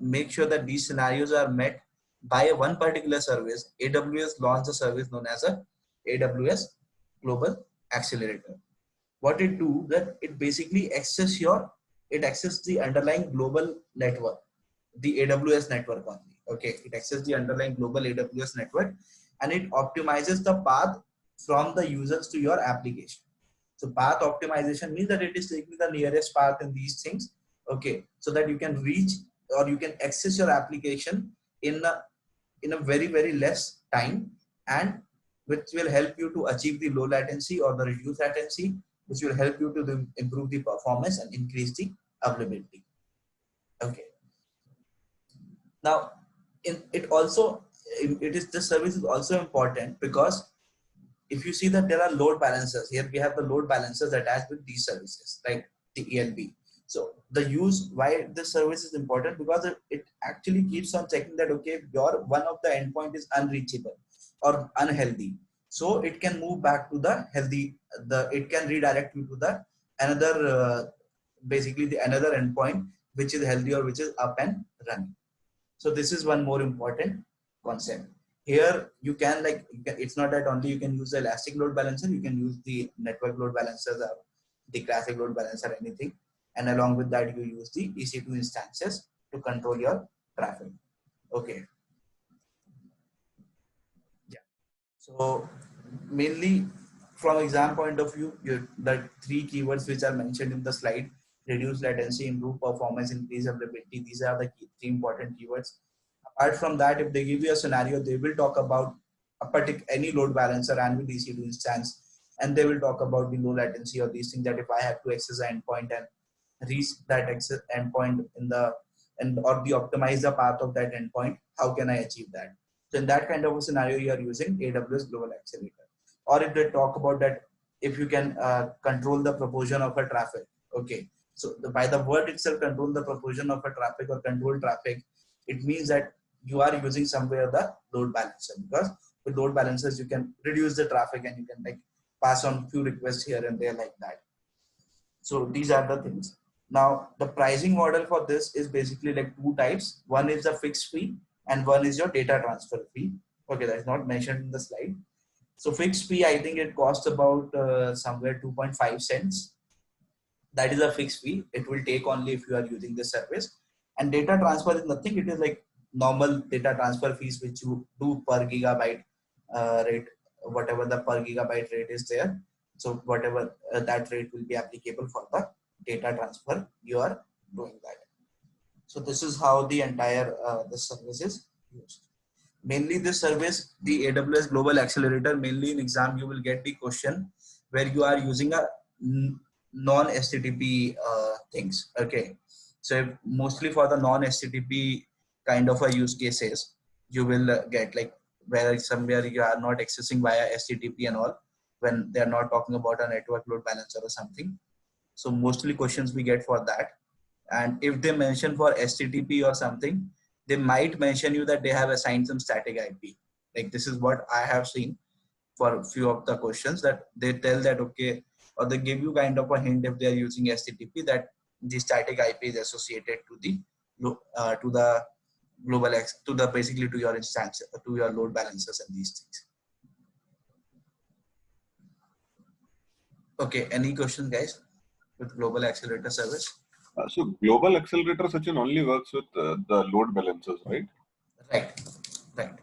make sure that these scenarios are met by one particular service, AWS launched a service known as a AWS Global Accelerator. What it do, that it basically access the underlying global network, the AWS network only. Okay, it accesses the underlying global AWS network, and it optimizes the path from the users to your application. So path optimization means that it is taking the nearest path in these things. Okay, so that you can reach or you can access your application in a very, very less time, and which will help you to achieve the low latency or the reduced latency, which will help you to improve the performance and increase the availability. Okay. Now, this service is also important because if you see that there are load balancers, here we have the load balancers attached with these services, like the ELB. So why this service is important, because it actually keeps on checking that, okay, one of the endpoint is unreachable or unhealthy. So it can move back to the healthy, it can redirect you to the another endpoint, which is healthy or which is up and running. So this is one more important concept. Here you can it's not that only you can use the elastic load balancer, you can use the network load balancers or the classic load balancer, anything. And along with that, you use the EC2 instances to control your traffic. Okay. Yeah. So mainly from exam point of view, the three keywords which are mentioned in the slide: reduce latency, improve performance, increase availability. These are the three important keywords. Apart from that, if they give you a scenario, they will talk about any load balancer and with EC2 instance, and they will talk about the low latency or these things, that if I have to access an endpoint and reach that access endpoint or the optimize the path of that endpoint, how can I achieve that? So in that kind of a scenario, you are using AWS Global Accelerator. Or if they talk about that, if you can control the proportion of a traffic. Okay, so by the word itself, control the proportion of a traffic or control traffic, it means that you are using somewhere the load balancer, because with load balancers you can reduce the traffic and you can pass on few requests here and there like that. So these are the things. Now the pricing model for this is basically two types. One is the fixed fee and one is your data transfer fee. Okay, that's not mentioned in the slide. So fixed fee, I think it costs about somewhere 2.5 cents. That is a fixed fee. It will take only if you are using the service. And data transfer is nothing. It is like normal data transfer fees which you do per gigabyte rate, whatever the per gigabyte rate is there. So whatever that rate will be applicable for the data transfer you are doing that. So this is how the entire the service is used. Mainly this service, the AWS Global Accelerator, mainly in exam you will get the question where you are using a non-HTTP things. Okay, so mostly for the non-HTTP kind of a use cases, you will get where somewhere you are not accessing via HTTP and all, when they are not talking about a network load balancer or something. So mostly questions we get for that. And if they mention for HTTP or something, they might mention you that they have assigned some static IP. Like this is what I have seen for a few of the questions, that they tell that, okay, or they give you kind of a hint if they are using HTTP that the static IP is associated to the global X, to the basically to your instance, to your load balancers and these things. Okay, any questions guys with Global Accelerator service? So Global Accelerator, Sachin, only works with the load balancers, right? Right, right.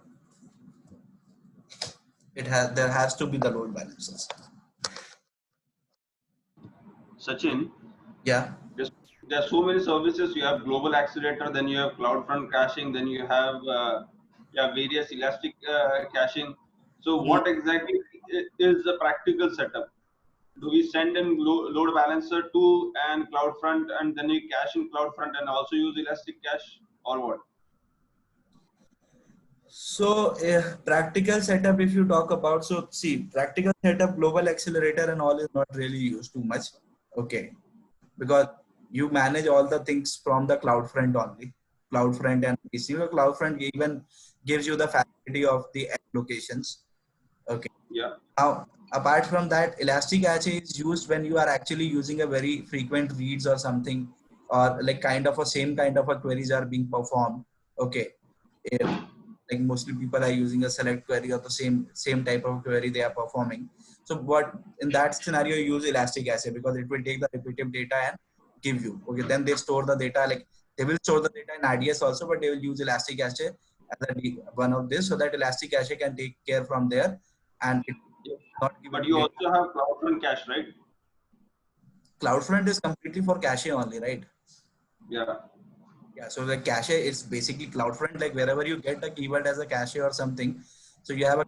there has to be the load balancers. Sachin, Yeah. there are so many services. You have global accelerator, then you have CloudFront caching, then you have various elastic caching. So what exactly is the practical setup? Do we send in load balancer to and CloudFront, and then we cache in CloudFront and also use elastic cache, or what? So practical setup, if you talk about, so see, practical setup, global accelerator and all is not really used too much. Okay. Because you manage all the things from the CloudFront only. CloudFront and receiver CloudFront even gives you the facility of the edge locations. Okay. Yeah. Now, apart from that, Elastic Cache is used when you are actually using a very frequent reads or something, or like kind of a same kind of a queries are being performed. Okay. Like mostly people are using a select query or the same type of query they are performing. So what in that scenario you use Elastic Cache because it will take the repetitive data and give you. Okay, then they store the data, like they will store the data in IDS also, but they will use Elastic Cache as one of this so that Elastic Cache can take care from there and it not give But any you data. also have CloudFront cache, right? CloudFront is completely for cache only, right? Yeah. Yeah, so the cache is basically CloudFront, like wherever you get a keyword as a cache or something. So you have a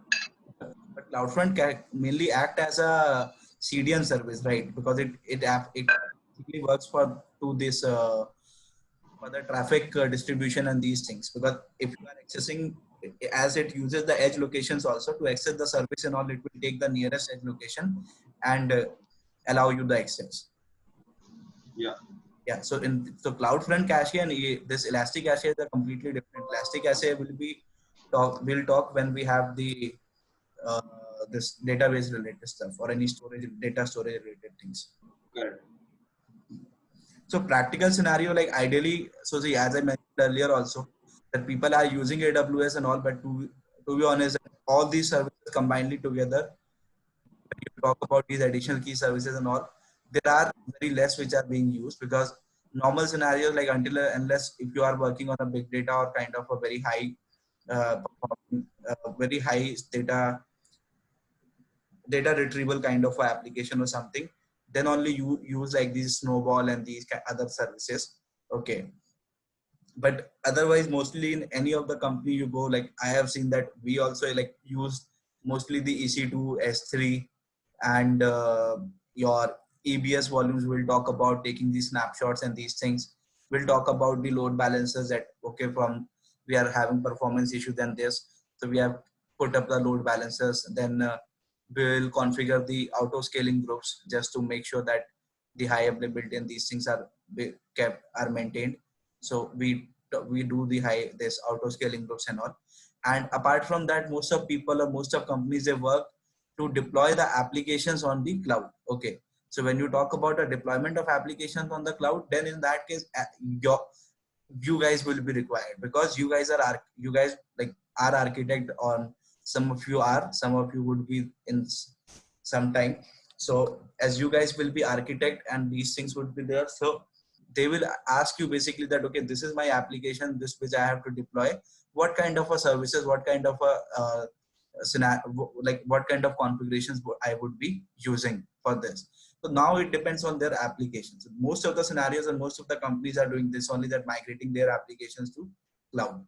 but CloudFront can mainly act as a CDN service, right? Because it basically works for to this for the traffic distribution and these things. Because if you are accessing, as it uses the edge locations also to access the service and all, it will take the nearest edge location and allow you the access. Yeah. Yeah, so CloudFront cache and this Elastic Cache is a completely different. Elastic Cache we'll talk when we have the uh, this database related stuff or any data storage related things. Correct. So practical scenario, like ideally, so see, as I mentioned earlier also, that people are using AWS and all, but to be honest, all these services combinedly together, when you talk about these additional key services and all, there are very less which are being used because normal scenarios, like unless if you are working on a big data or kind of a very high very high data retrieval kind of application or something, then only you use like these snowball and these other services. Okay, but otherwise mostly in any of the company you go, like I have seen that we also like use mostly the EC2 S3 and your EBS volumes. Will talk about taking these snapshots and these things. We'll talk about the load balancers that okay, from we are having performance issue, then this, so we have put up the load balancers. Then we'll configure the auto scaling groups just to make sure that the high availability and these things are kept are maintained. So we do the high this auto scaling groups and all. And apart from that, most of people or most of companies, they work to deploy the applications on the cloud. Okay, so when you talk about a deployment of applications on the cloud, then in that case you guys will be required because you guys like are architect on, some of you would be in some time. So as you guys will be architect and these things would be there, so they will ask you basically that okay, this is my application, this which I have to deploy, what kind of a services, what kind of a scenario, like what kind of configurations I would be using for this. So now it depends on their applications. Most of the scenarios and most of the companies are doing this only, that migrating their applications to cloud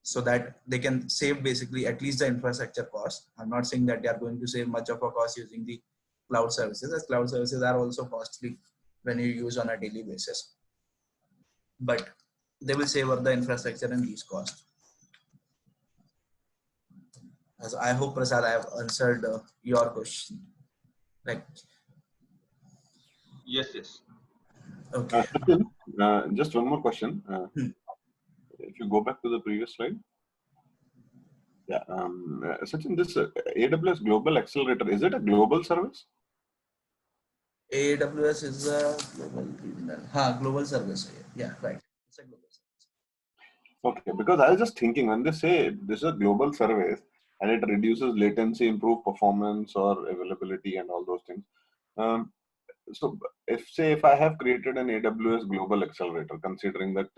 so that they can save basically at least the infrastructure cost. I'm not saying that they are going to save much of a cost using the cloud services, as cloud services are also costly when you use on a daily basis, but they will save up the infrastructure and these costs. As I hope, Prasad, I have answered your question. Like, Yes. okay. Just one more question. If you go back to the previous slide. Yeah. Sachin, this AWS Global Accelerator, is it a global service? AWS is a global service. Yeah, right. It's a global service. Okay, because I was just thinking when they say this is a global service and it reduces latency, improve performance or availability and all those things. So if I have created an AWS Global Accelerator, considering that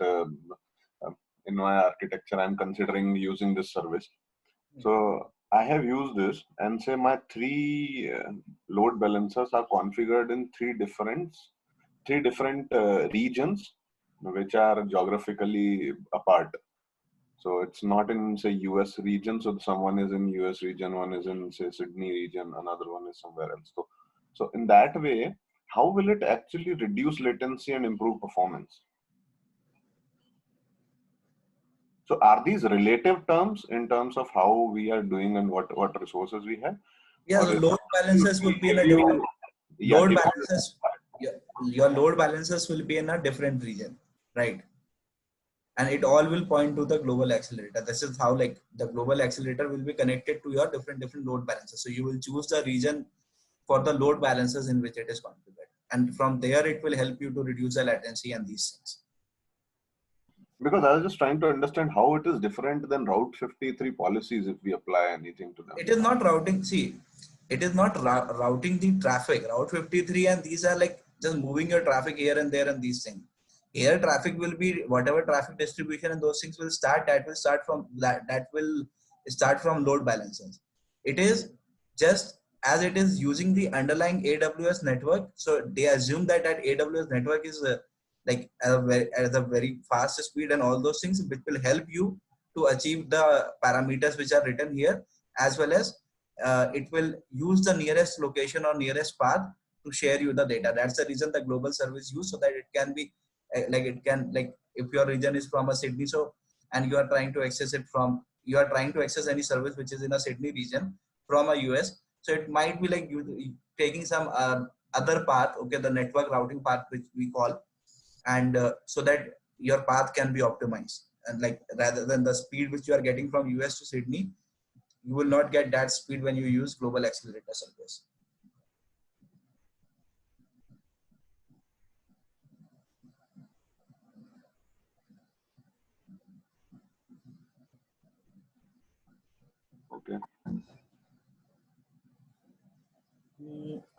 in my architecture I'm considering using this service. So I have used this and say my three load balancers are configured in three different regions which are geographically apart. So it's not in say US region. So someone is in US region, one is in say Sydney region, another one is somewhere else. So in that way, how will it actually reduce latency and improve performance? So are these relative terms in terms of how we are doing and what resources we have? Yeah, the load balancers will be in a different load balancers. Your load balancers will be in a different region, right? And it all will point to the global accelerator. This is how like the global accelerator will be connected to your different load balancers. So you will choose the region for the load balancers in which it is configured, and from there it will help you to reduce the latency and these things. Because I was just trying to understand how it is different than Route 53 policies if we apply anything to them. It is not routing. See, it is not routing the traffic. Route 53 and these are like just moving your traffic here and there and these things. Here traffic will be whatever traffic distribution and those things will start. That will start from that will start from load balancers. It is just as it is using the underlying AWS network. So they assume that AWS network is like at a very fast speed and all those things, which will help you to achieve the parameters which are written here, as well as it will use the nearest location or nearest path to share you the data. That's the reason the global service used, so that it can be like if your region is from a Sydney, so and you are trying to access any service which is in a Sydney region from a US, so it might be like you taking some other path, okay, the network routing path which we call, and so that your path can be optimized, and like rather than the speed which you are getting from US to Sydney, you will not get that speed when you use global accelerator service. Okay.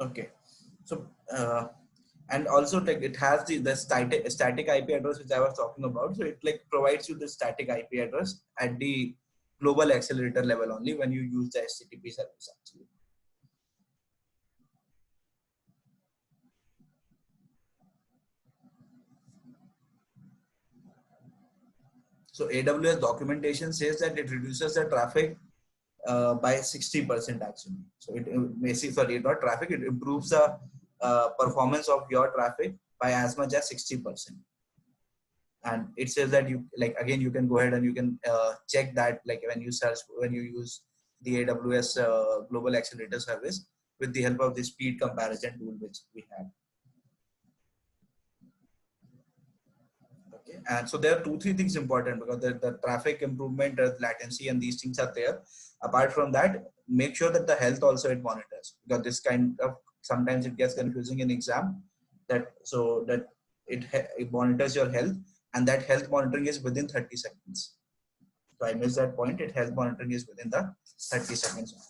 Okay. So and also like it has the static IP address which I was talking about. So it like provides you the static IP address at the global accelerator level only when you use the HTTP service actually. So AWS documentation says that it reduces the traffic by 60% actually. So it basically, sorry, not traffic, it improves the performance of your traffic by as much as 60%. And it says that you like, again, you can go ahead and you can check that like when you use the AWS global accelerator service with the help of the speed comparison tool which we have. Okay, and so there are 2-3 things important, because the traffic improvement, latency, and these things are there. Apart from that, make sure that the health also it monitors, because this kind of sometimes it gets confusing in exam, that so that it monitors your health, and that health monitoring is within 30 seconds. So I missed that point. Health monitoring is within the 30 seconds only.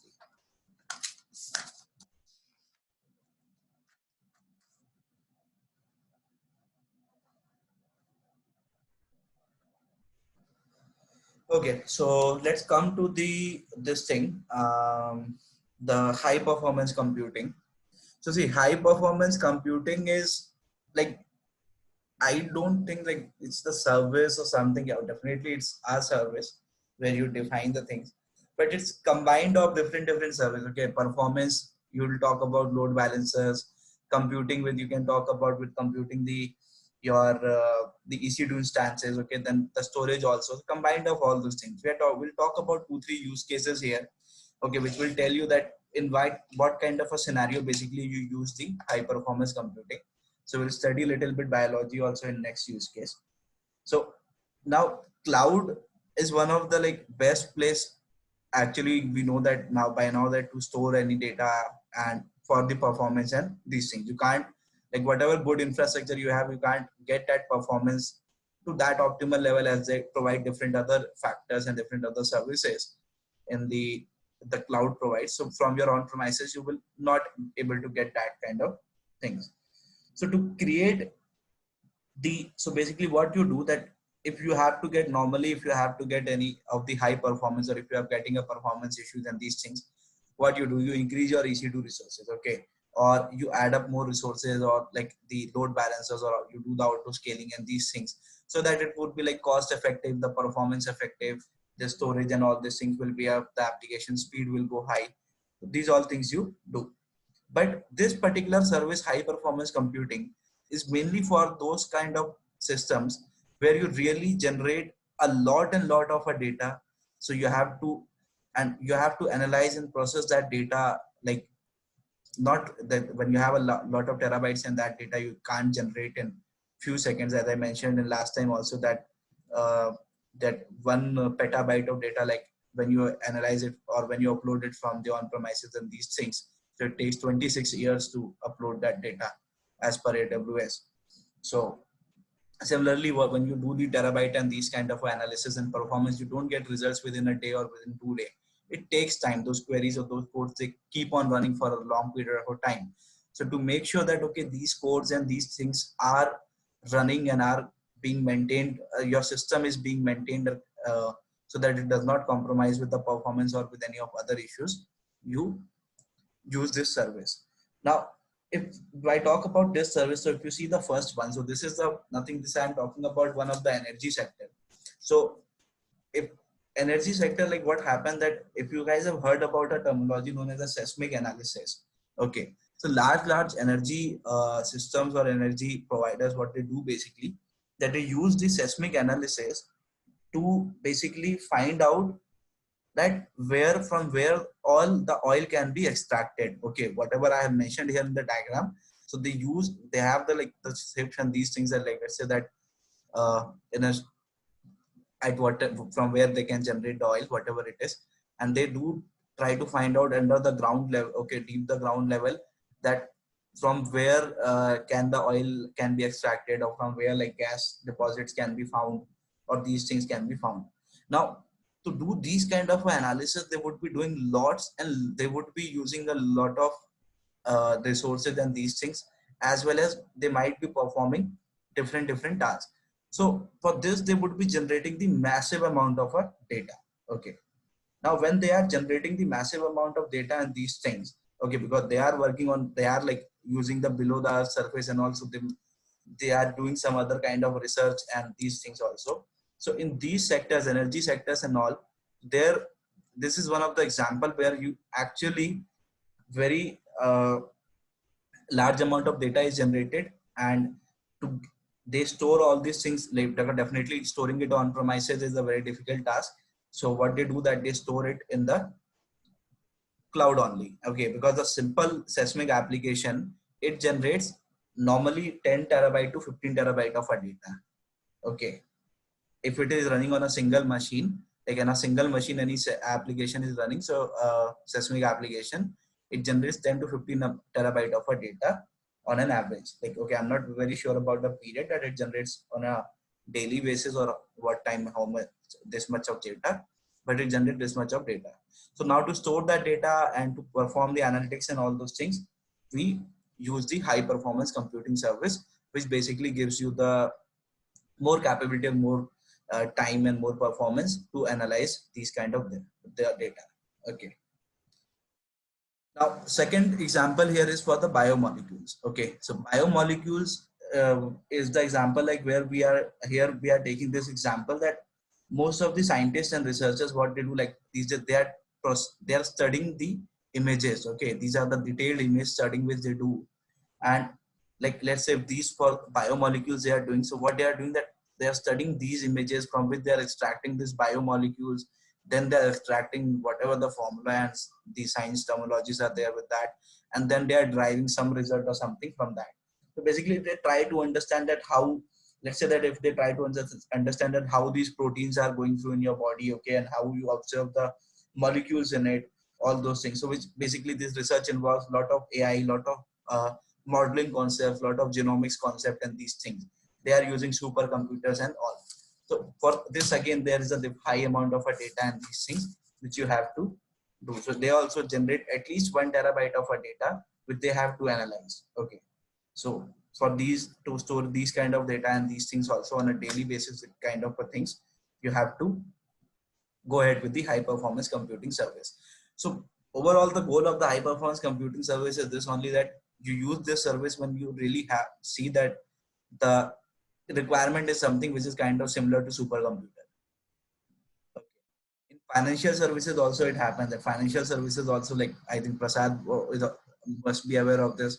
Okay, so let's come to this thing, the high performance computing. So see, high performance computing is like, I don't think like it's the service or something. Yeah, definitely it's a service where you define the things, but it's combined of different services. Okay, performance, you will talk about load balancers. Computing with, you can talk about with computing your the EC2 instances. Okay, then the storage also, combined of all those things. We'll talk about 2-3 use cases here. Okay, which will tell you that in what kind of a scenario basically you use the high performance computing. So we'll study a little bit biology also in next use case. So now cloud is one of the like best place. Actually, we know that by now that to store any data and for the performance and these things, you can't, like whatever good infrastructure you have, you can't get that performance to that optimal level, as they provide different other factors and different other services in the cloud provides. So from your on premises, you will not able to get that kind of things. So to create so basically what you do, that if you have to get normally, if you have to get any of the high performance, or if you are getting a performance issues and these things, what you do, you increase your EC2 resources, okay, or you add up more resources, or like the load balancers, or you do the auto scaling and these things, so that it would be like cost effective, the performance effective, the storage and all these things will be up, the application speed will go high. These all things you do. But this particular service, high performance computing, is mainly for those kind of systems where you really generate a lot and lot of a data. So you have to, and you have to analyze and process that data, like not that when you have a lot of terabytes, and that data you can't generate in few seconds, as I mentioned in last time also, that uh, that 1 petabyte of data, like when you analyze it or when you upload it from the on premises and these things, so it takes 26 years to upload that data as per AWS. So similarly, when you do the terabyte and these kind of analysis and performance, you don't get results within a day or within 2 days. It takes time. Those queries or those codes, they keep on running for a long period of time. So to make sure that, okay, these codes and these things are running and are being maintained, your system is being maintained, so that it does not compromise with the performance or with any of other issues, you use this service. Now, if I talk about this service, so if you see the first one, so this is the nothing, this I'm talking about one of the energy sector. So if energy sector, like what happened, that if you guys have heard about a terminology known as a seismic analysis, okay, so large energy systems or energy providers, what they do basically, that they use the seismic analysis to basically find out that where all the oil can be extracted, okay, whatever I have mentioned here in the diagram. So they have the like the ships and these things, that like, let's say that in a at what from where they can generate the oil, whatever it is, and they do try to find out under the ground level, okay, deep the ground level, that from where can the oil can be extracted, or from where like gas deposits can be found, or these things can be found. Now, to do these kind of analysis, they would be doing lots, and they would be using a lot of resources and these things, as well as they might be performing different tasks. So for this, they would be generating the massive amount of data. Okay. Now, when they are generating the massive amount of data and these things, okay, because they are working on, they are like using the below the earth surface, and also they are doing some other kind of research and these things also. So in these sectors, energy sectors and all, there, this is one of the example where you actually very large amount of data is generated, and to they store all these things, like definitely storing it on premises is a very difficult task. So what they do, that they store it in the cloud only, okay, because the simple seismic application, it generates normally 10 terabyte to 15 terabyte of a data, okay. If it is running on a single machine, like in a single machine, any application is running, so seismic application, it generates 10 to 15 terabyte of a data on an average. Like, okay, I'm not very sure about the period that it generates on a daily basis, or what time, how much, this much of data, but it generates this much of data. So now to store that data and to perform the analytics and all those things, we use the high performance computing service, which basically gives you the more capability and more time and more performance to analyze these kind of their data. Okay. Now, second example here is for the biomolecules. Okay, so biomolecules is the example, like where we are here. We are taking this example that most of the scientists and researchers, what they do, like these, they are studying the images. Okay, these are the detailed image studying which they do, and like let's say these for biomolecules they are doing. So what they are doing, that they are studying these images from which they are extracting these biomolecules, then they're extracting whatever the formula and the science terminologies are there with that, and then they are deriving some result or something from that. So basically they try to understand that how, let's say that if they try to understand that how these proteins are going through in your body, okay, and how you observe the molecules in it, all those things. So which basically this research involves a lot of AI, lot of modeling concepts, lot of genomics concept and these things. They are using supercomputers and all. So for this, again, there is a high amount of a data and these things which you have to do. So they also generate at least 1 terabyte of a data which they have to analyze. Okay. So for these to store these kind of data and these things also on a daily basis kind of things, you have to go ahead with the high performance computing service. So overall, the goal of the high performance computing service is this only, that you use this service when you really have see that the requirement is something which is kind of similar to supercomputer. Okay. In financial services also it happens that financial services also, like I think Prasad must be aware of this,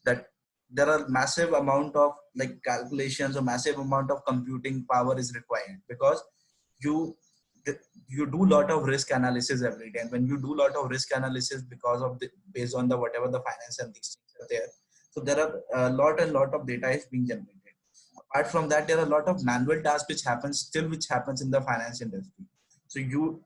that there are massive amount of like calculations or massive amount of computing power is required, because you you do lot of risk analysis every day, and when you do lot of risk analysis because of the based on the whatever the finance and these things are there, so there are a lot of data is being generated. Apart from that, there are a lot of manual tasks which happens in the finance industry. So you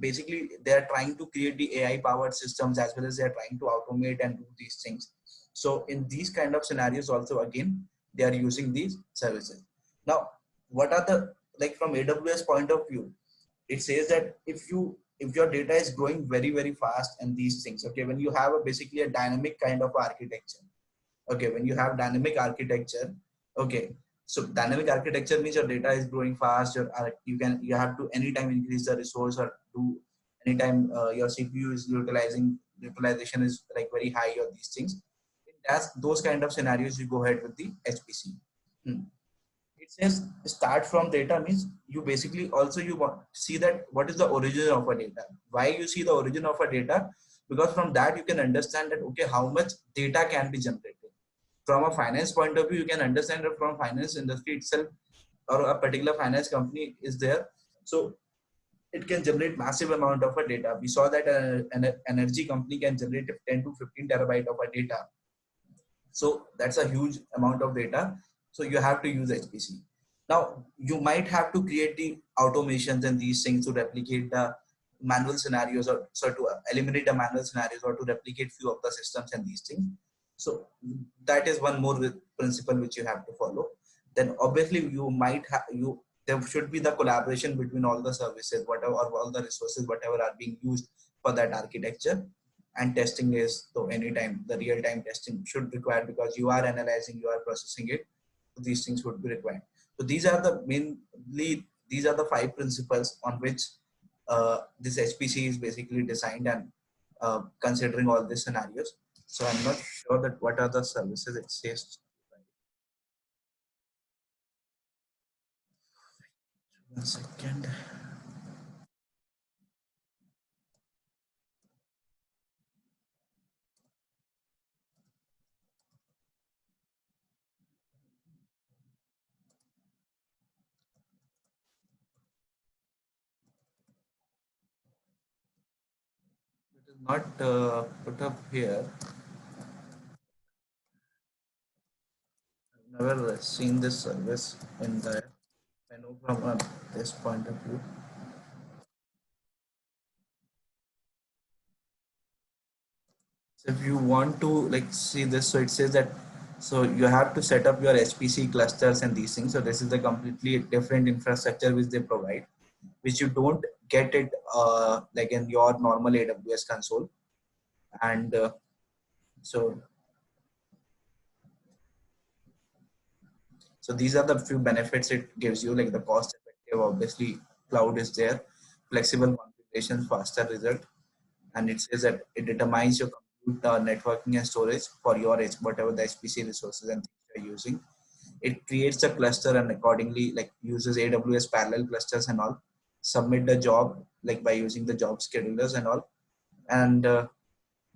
basically, they are trying to create the AI powered systems, as well as they are trying to automate and do these things. So in these kind of scenarios also, again, they are using these services. Now, what are the, like from AWS point of view, it says that if your data is growing very fast and these things, okay, when you have basically a dynamic kind of architecture, okay, when you have dynamic architecture, okay, so dynamic architecture means your data is growing fast, you have to anytime increase the resource, or do anytime your CPU is utilization is like very high, or these things. That's those kind of scenarios, you go ahead with the HPC. It says start from data means you basically also you want see that what is the origin of a data. Why you see the origin of a data? Because from that you can understand that, okay, how much data can be generated. From a finance point of view, you can understand that from finance industry itself, or a particular finance company is there, so it can generate massive amount of a data. We saw that an energy company can generate 10 to 15 terabyte of a data. So that's a huge amount of data. So you have to use HPC. Now you might have to create the automations and these things to replicate the manual scenarios, or so to eliminate the manual scenarios, or to replicate few of the systems and these things. So that is one more principle which you have to follow. Then obviously you might have there should be the collaboration between all the services, whatever, or all the resources, whatever are being used for that architecture. And testing is, so anytime the real-time testing should require, because you are analyzing, you are processing it. So these things would be required. So these are the mainly, these are the 5 principles on which this HPC is basically designed, and considering all these scenarios. So I'm not sure that what are the services it says. 1 second. It is not put up here. I've never seen this service in the, I know from this point of view. So if you want to like see this, so it says that, so you have to set up your HPC clusters and these things. So this is a completely different infrastructure which they provide, which you don't get it like in your normal AWS console. And so these are the few benefits it gives you, like the cost effective, obviously cloud is there, flexible configurations, faster result. And it says that it determines your compute networking and storage for your whatever the HPC resources and things you're using. It creates a cluster and accordingly like uses AWS parallel clusters and all. Submit the job like by using the job schedulers and all, and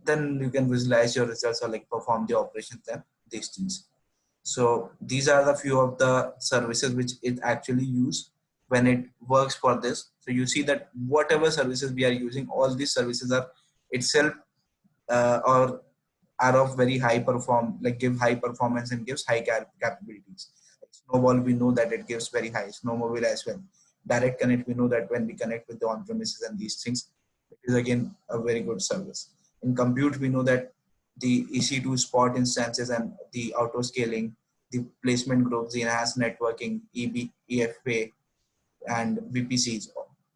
then you can visualize your results or like perform the operations and these things. So these are the few of the services which it actually use when it works for this. So you see that whatever services we are using, all these services are itself or are of very high perform, like give high performance and gives high capabilities. Like Snowball, we know that it gives very high. Snowmobile as well. Direct Connect, we know that when we connect with the on-premises and these things, it is again a very good service. In compute, we know that the EC2 spot instances and the auto scaling, the placement groups, the enhanced networking, EFA, and VPCs.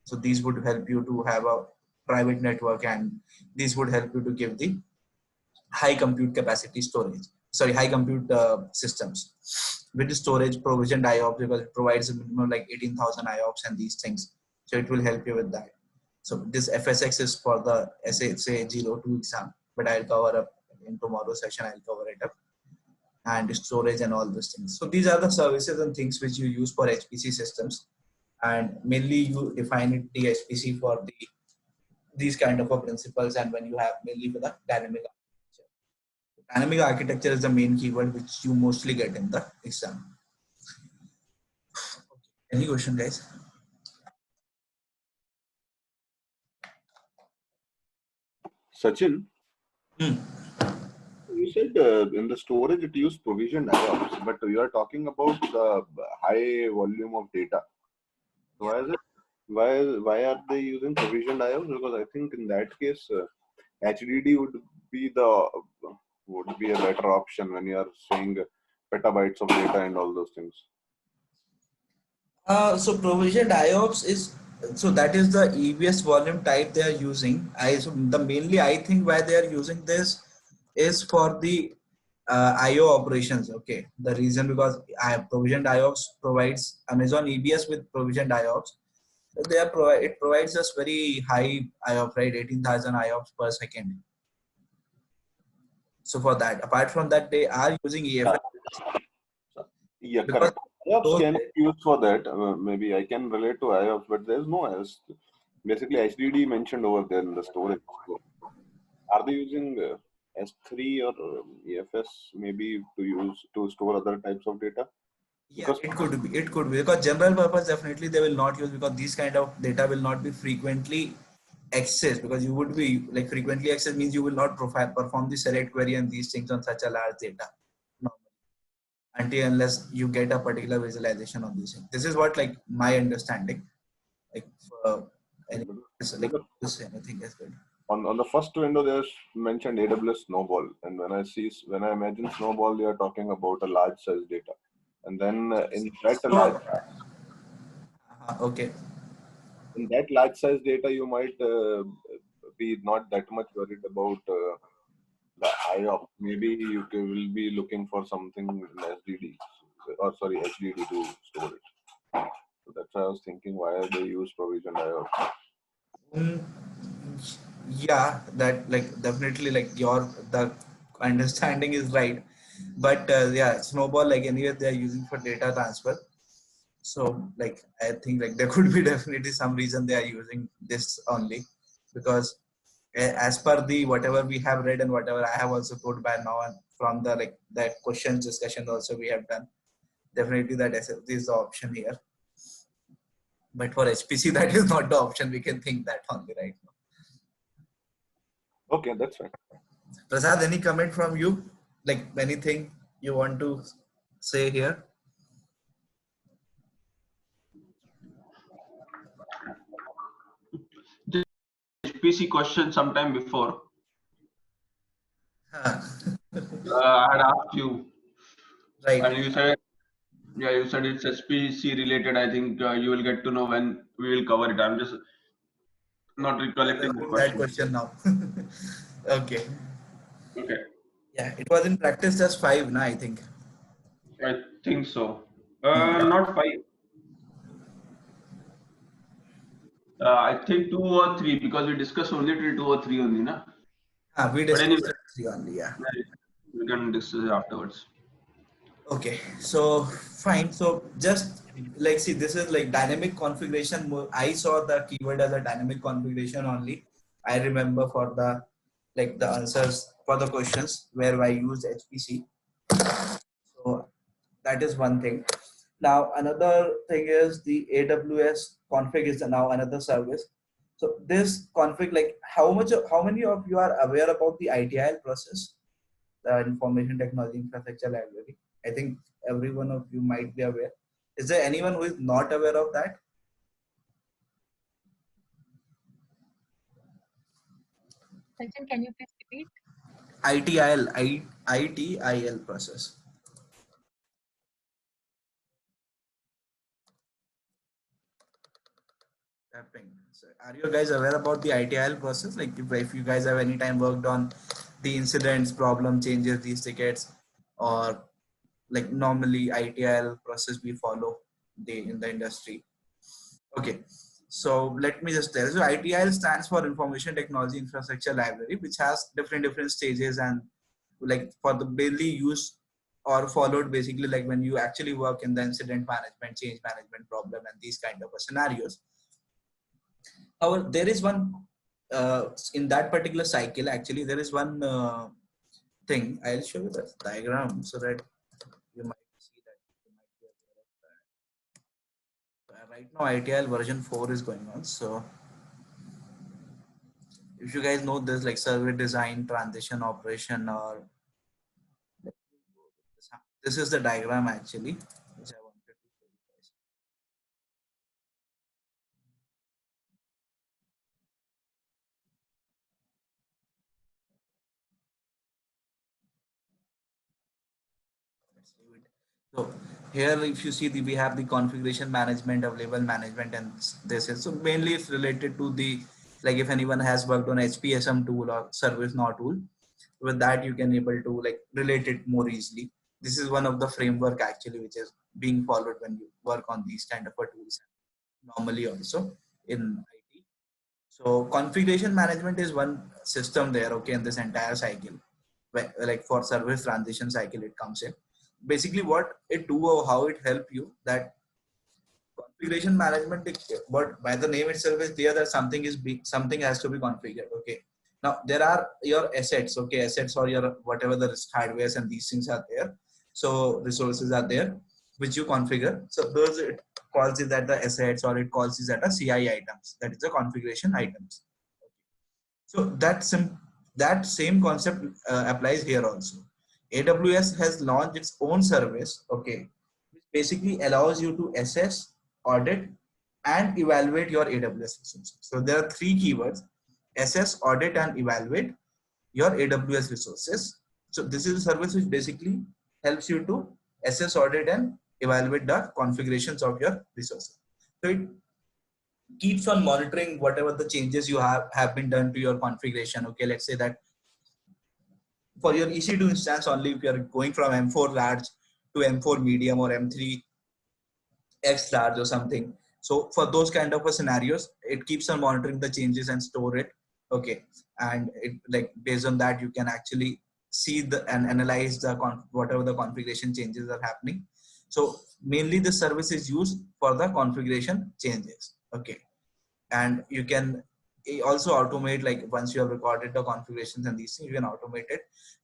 So these would help you to have a private network, and these would help you to give the high compute capacity storage. high compute systems with storage provisioned IOPS, because it provides a minimum like 18,000 IOPS and these things. So it will help you with that. So this FSX is for the SA 02 exam, but I'll cover up in tomorrow's session. I'll cover it up, and storage and all these things. So these are the services and things which you use for HPC systems, and mainly you define it the HPC for these kind of principles, and when you have mainly for the dynamic architecture. Dynamic architecture is the main keyword which you mostly get in the exam. Any question, guys? Sachin, Hmm. you said in the storage it used provisioned IOPS, but you are talking about the high volume of data. So why is it? Why are they using provisioned IOPS? Because I think in that case, HDD would be a better option when you are saying petabytes of data and all those things. So provisioned IOPS is, so that is the EBS volume type they are using. Mainly I think why they are using this is for the IO operations. Okay, the reason because provisioned IOPS provides Amazon EBS with provisioned IOPS. It provides us very high IOPS, right? 18,000 IOPS per second. So for that, apart from that, they are using EFS. Yeah, correct. IOPS can be used for that. Maybe I can relate to IOPS, but there's no else. Basically, HDD mentioned over there in the storage. So are they using S3 or EFS maybe to store other types of data? Yeah, it could be. It could be because general purpose definitely they will not use, because these kind of data will not be frequently accessed, because you would be like frequently accessed means you will not perform the select query and these things on such a large data normally, until unless you get a particular visualization of these things. This is what like my understanding. Like anything is good. On the first window, there's mentioned AWS Snowball, and when I imagine Snowball, they are talking about a large size data, and then okay. In that large size data, you might be not that much worried about the IOPS. Maybe you will be looking for something in HDD to store it. So that's why I was thinking, why they use provisioned IOPS. Yeah, that like definitely like the understanding is right, but yeah, Snowball like anyway they are using for data transfer. So like I think like there could be definitely some reason they are using this only, because as per the whatever we have read and whatever I have also put by now, and from the like that questions discussion also we have done, definitely that SSD is the option here. But for HPC that is not the option. We can think that only right now. Okay, that's fine. Prasad, any comment from you? Like anything you want to say here? The HPC question sometime before. I had asked you, Right. and you said, yeah, you said it's HPC related. I think you will get to know when we will cover it. I'm just not recollecting the That question. question now. Okay. Okay. Yeah, it was in practice just 5, I think. I think so. Not 5. I think 2 or 3, because we discussed only till 2 or 3 only, na? We But anyway, discussed 3 only, yeah. we can discuss it afterwards. Okay, so fine. So just like see, this is like dynamic configuration. I saw the keyword as a dynamic configuration only. I remember for the like the answers for the questions where I used HPC. So that is one thing. Now another thing is the AWS config is now another service. So this config, like how many of you are aware about the ITIL process, the Information Technology Infrastructure Library? I think every one of you might be aware. Is there anyone who is not aware of that? Sachin, can you please repeat? ITIL process. So are you guys aware about the ITIL process? Like if you guys have any time worked on the incidents, problem changes, these tickets, or like normally ITIL process we follow in the industry. Okay, so let me just tell you. So ITIL stands for Information Technology Infrastructure Library, which has different stages, and like for the daily use or followed basically like when you actually work in the incident management, change management, problem, and these kind of scenarios. However, there is one in that particular cycle. Actually, there is one thing. I'll show you the diagram so that you might see that. You might be aware of that. Right now, ITIL version 4 is going on. So if you guys know this, like server design, transition, operation, or this is the diagram actually, which I wanted to show you guys. Let's leave it. So here, if you see, we have the configuration management, available management, and this is so mainly it's related to the like if anyone has worked on HPSM tool or ServiceNow tool, with that you can able to like relate it more easily. This is one of the framework actually which is being followed when you work on these kind of tools normally also in IT. So configuration management is one system there, okay, in this entire cycle. Like for service transition cycle, it comes in. Basically, what it do or how it help you that configuration management. What by the name itself is clear that something has to be configured. Okay. Now there are your assets. Okay, assets or your whatever the hardwares and these things are there. So resources are there which you configure. So those it calls it that the assets or it calls it that the CI items. That is the configuration items. So that same concept applies here also. AWS has launched its own service, okay, which basically allows you to assess, audit, and evaluate your AWS resources. So there are three keywords: assess, audit, and evaluate your AWS resources. So this is a service which basically helps you to assess, audit, and evaluate the configurations of your resources. So it keeps on monitoring whatever the changes you have been done to your configuration. Okay, let's say that for your EC2 instance only, if you are going from M4 large to M4 medium or M3 X large or something. So for those kind of scenarios, it keeps on monitoring the changes and store it. Okay, and it like based on that you can actually see the and analyze the whatever the configuration changes are happening. So mainly the service is used for the configuration changes. Okay, and you can also automate, like once you have recorded the configurations and these things, you can automate it,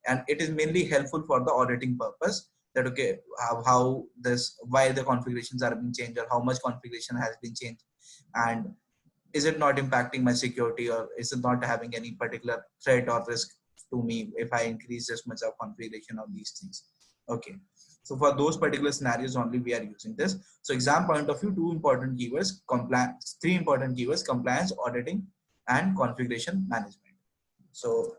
and it is mainly helpful for the auditing purpose that okay how this why the configurations are being changed or how much configuration has been changed, and is it not impacting my security or is it not having any particular threat or risk to me if I increase this much of configuration of these things. Okay, so for those particular scenarios only we are using this. So exam point of view, two important keywords, compliance, three important keywords: compliance, auditing, and configuration management. So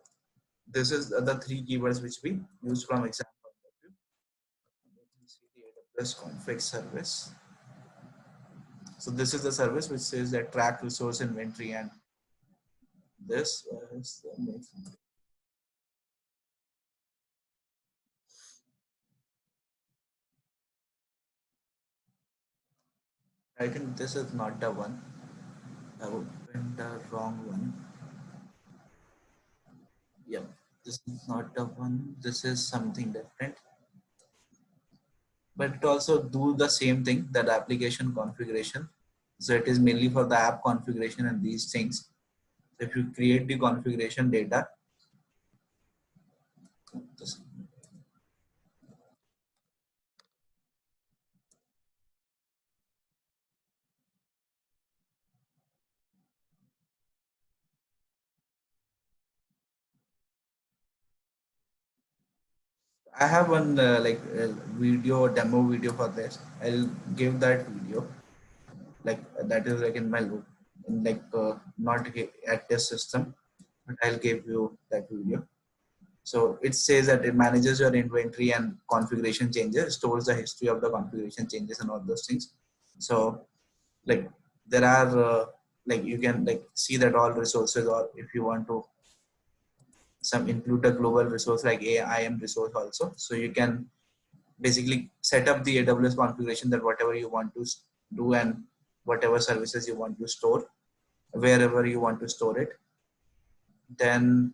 this is the three keywords which we use from exam point of view. Let me see the AWS config service. So this is the service which says that track resource inventory, and this is the next. I think this is not the one. I opened the wrong one. Yep, this is not the one. This is something different. But it also do the same thing, that application configuration. So it is mainly for the app configuration and these things. So if you create the configuration data, I have one video demo video for this. I'll give that video. Like that is like in my loop, like not at this system, but I'll give you that video. So it says that it manages your inventory and configuration changes, stores the history of the configuration changes and all those things. So like there are like you can like see that all resources, or if you want to some include a global resource like IAM resource also. So you can basically set up the AWS configuration that whatever you want to do and whatever services you want to store, wherever you want to store it. Then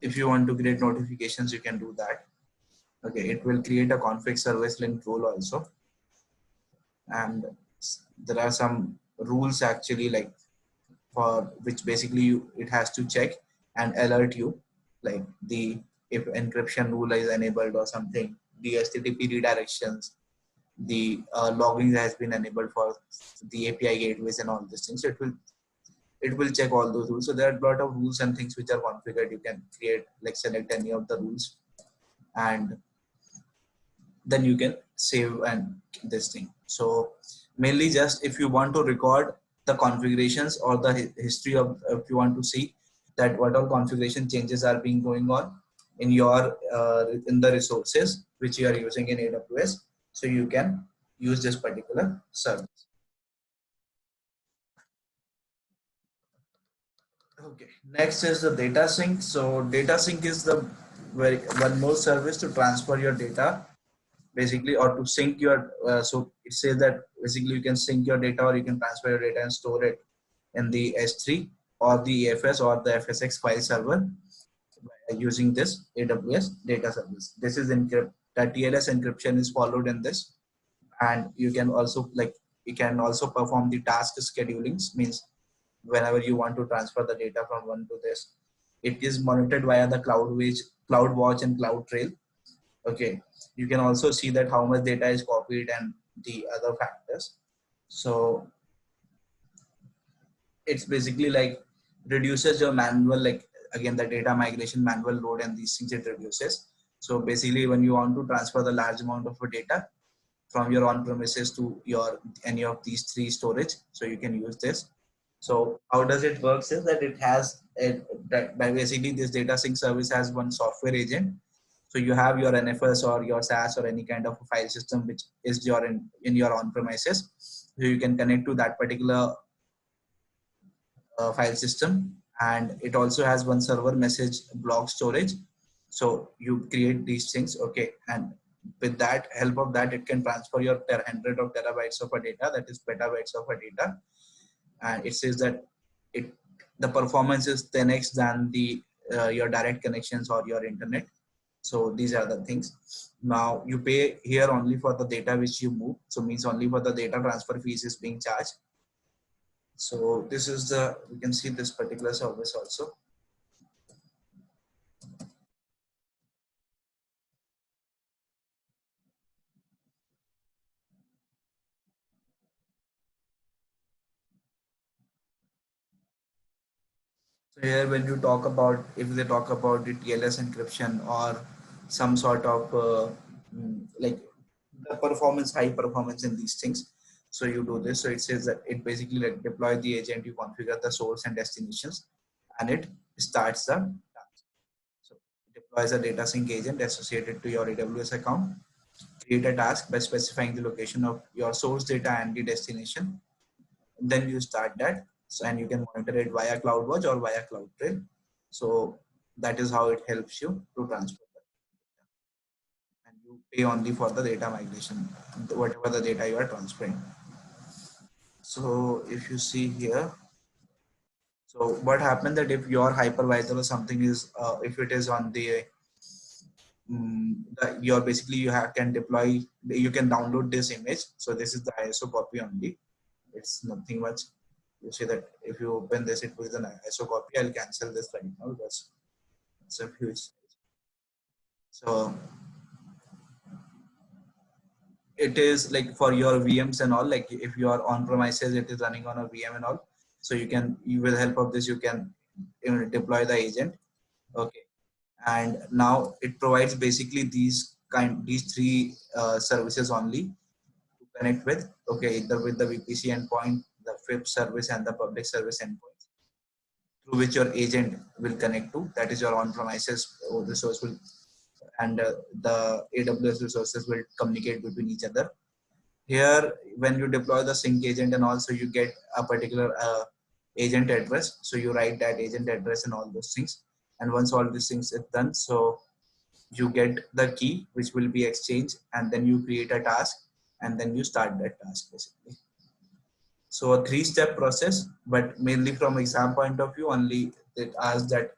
if you want to create notifications, you can do that. Okay, it will create a config service link rule also. And there are some rules actually, like for which basically it has to check and alert you, like the if encryption rule is enabled or something, the HTTP redirections, the logging has been enabled for the API gateways and all these things. So it will check all those rules. So there are a lot of rules and things which are configured. You can create, like select any of the rules, and then you can save and this thing. So mainly just if you want to record the configurations or the history of, if you want to see that what all configuration changes are being going on in your in the resources which you are using in AWS, so you can use this particular service. Okay, next is the data sync. So data sync is the one more service to transfer your data basically, or to sync your so it says that basically you can sync your data or you can transfer your data and store it in the S3 or the EFS or the FSX file server using this AWS data service. This is encrypt, the TLS encryption is followed in this, and you can also perform the task schedulings, means whenever you want to transfer the data from one to this, it is monitored via the CloudWatch and CloudTrail. Okay, you can also see that how much data is copied and the other factors. So it's basically like reduces your manual, like again the data migration manual load and these things it reduces. So basically when you want to transfer the large amount of data from your on-premises to your any of these three storage, so you can use this. So how does it work is that it has basically this data sync service has one software agent. So you have your NFS or your SaaS or any kind of file system which is your in your on-premises. So you can connect to that particular file system, and it also has one server message block storage. So you create these things, okay, and with that help of that it can transfer your hundred of terabytes of a data, that is petabytes of a data, and it says that the performance is 10x than the your direct connections or your internet. So these are the things. Now you pay here only for the data which you move, so means only for the data transfer fees is being charged. So this is the, we can see this particular service also. So here when you talk about, if they talk about the TLS encryption or some sort of like the performance, high performance in these things. So you do this. So it says that it basically like deploy the agent, you configure the source and destinations, and it starts the task. So it deploys a data sync agent associated to your AWS account. Create a task by specifying the location of your source data and the destination. And then you start that. So, and you can monitor it via CloudWatch or via CloudTrail. So that is how it helps you to transfer that. And you pay only for the data migration, whatever the data you are transferring. So if you see here, so what happened that if your hypervisor or something is, if it is on the, you're basically can deploy, you can download this image. So this is the ISO copy only. It's nothing much. You see that if you open this, it was an ISO copy. I'll cancel this right now because it's a huge size. So it is like for your VMs and all, like if you are on premises, it is running on a VM and all. So you with help of this, you can deploy the agent. Okay. And now it provides basically these three services only to connect with. Okay. Either with the VPC endpoint, the FIP service and the public service endpoint, through which your agent will connect to. That is your on-premises resource will, and the AWS resources will communicate between each other. here when you deploy the sync agent and also you get a particular agent address, so you write that agent address and all those things, and once all these things is done, so you get the key which will be exchanged, and then you create a task and then you start that task basically. So a 3-step process, but mainly from exam point of view only, it asks that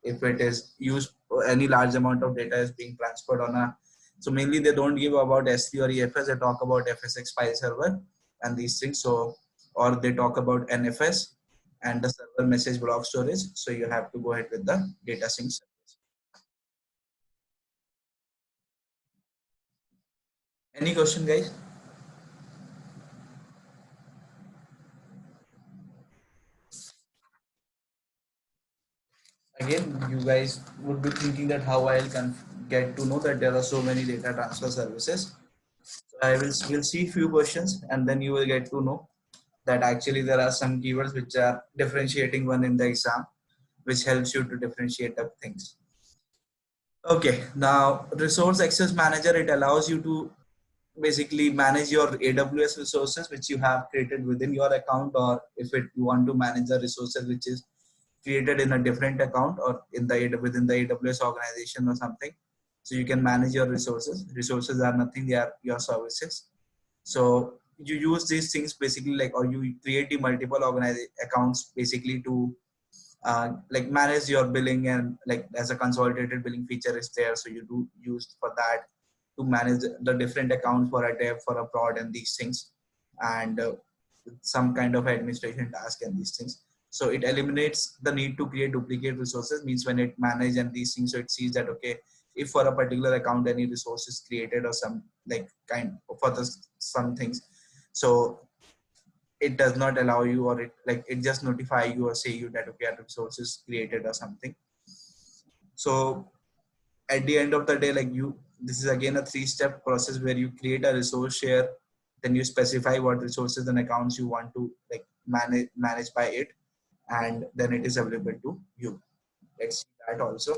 if it is used, any large amount of data is being transferred on a, so mainly they don't give about S3 or EFS, they talk about FSX file server and these things. So, or they talk about NFS and the server message block storage. So you have to go ahead with the data sync service. Any question, guys? Again, you guys would be thinking that how I'll get to know that there are so many data transfer services. So I will see few questions and then you will get to know that actually there are some keywords which are differentiating one in the exam, which helps you to differentiate the things. Okay, now resource access manager, it allows you to basically manage your AWS resources which you have created within your account, or if you want to manage the resources which is created in a different account or in the within the AWS organization or something. So you can manage your resources. Resources are nothing, they are your services. So you use these things basically like, or you create the multiple accounts basically to like manage your billing, and like as a consolidated billing feature is there. So you do use for that to manage the different accounts for a dev, for a prod and these things, and some kind of administration task and these things. So it eliminates the need to create duplicate resources, means when it manage and these things, so it sees that, okay, if for a particular account any resource is created or some like kind for the some things, so it does not allow you, or it like it just notify you or say you that, okay, a resource is created or something. So at the end of the day, like this is again a 3-step process where you create a resource share, then you specify what resources and accounts you want to like manage by it, and then it is available to you. Let's see that also.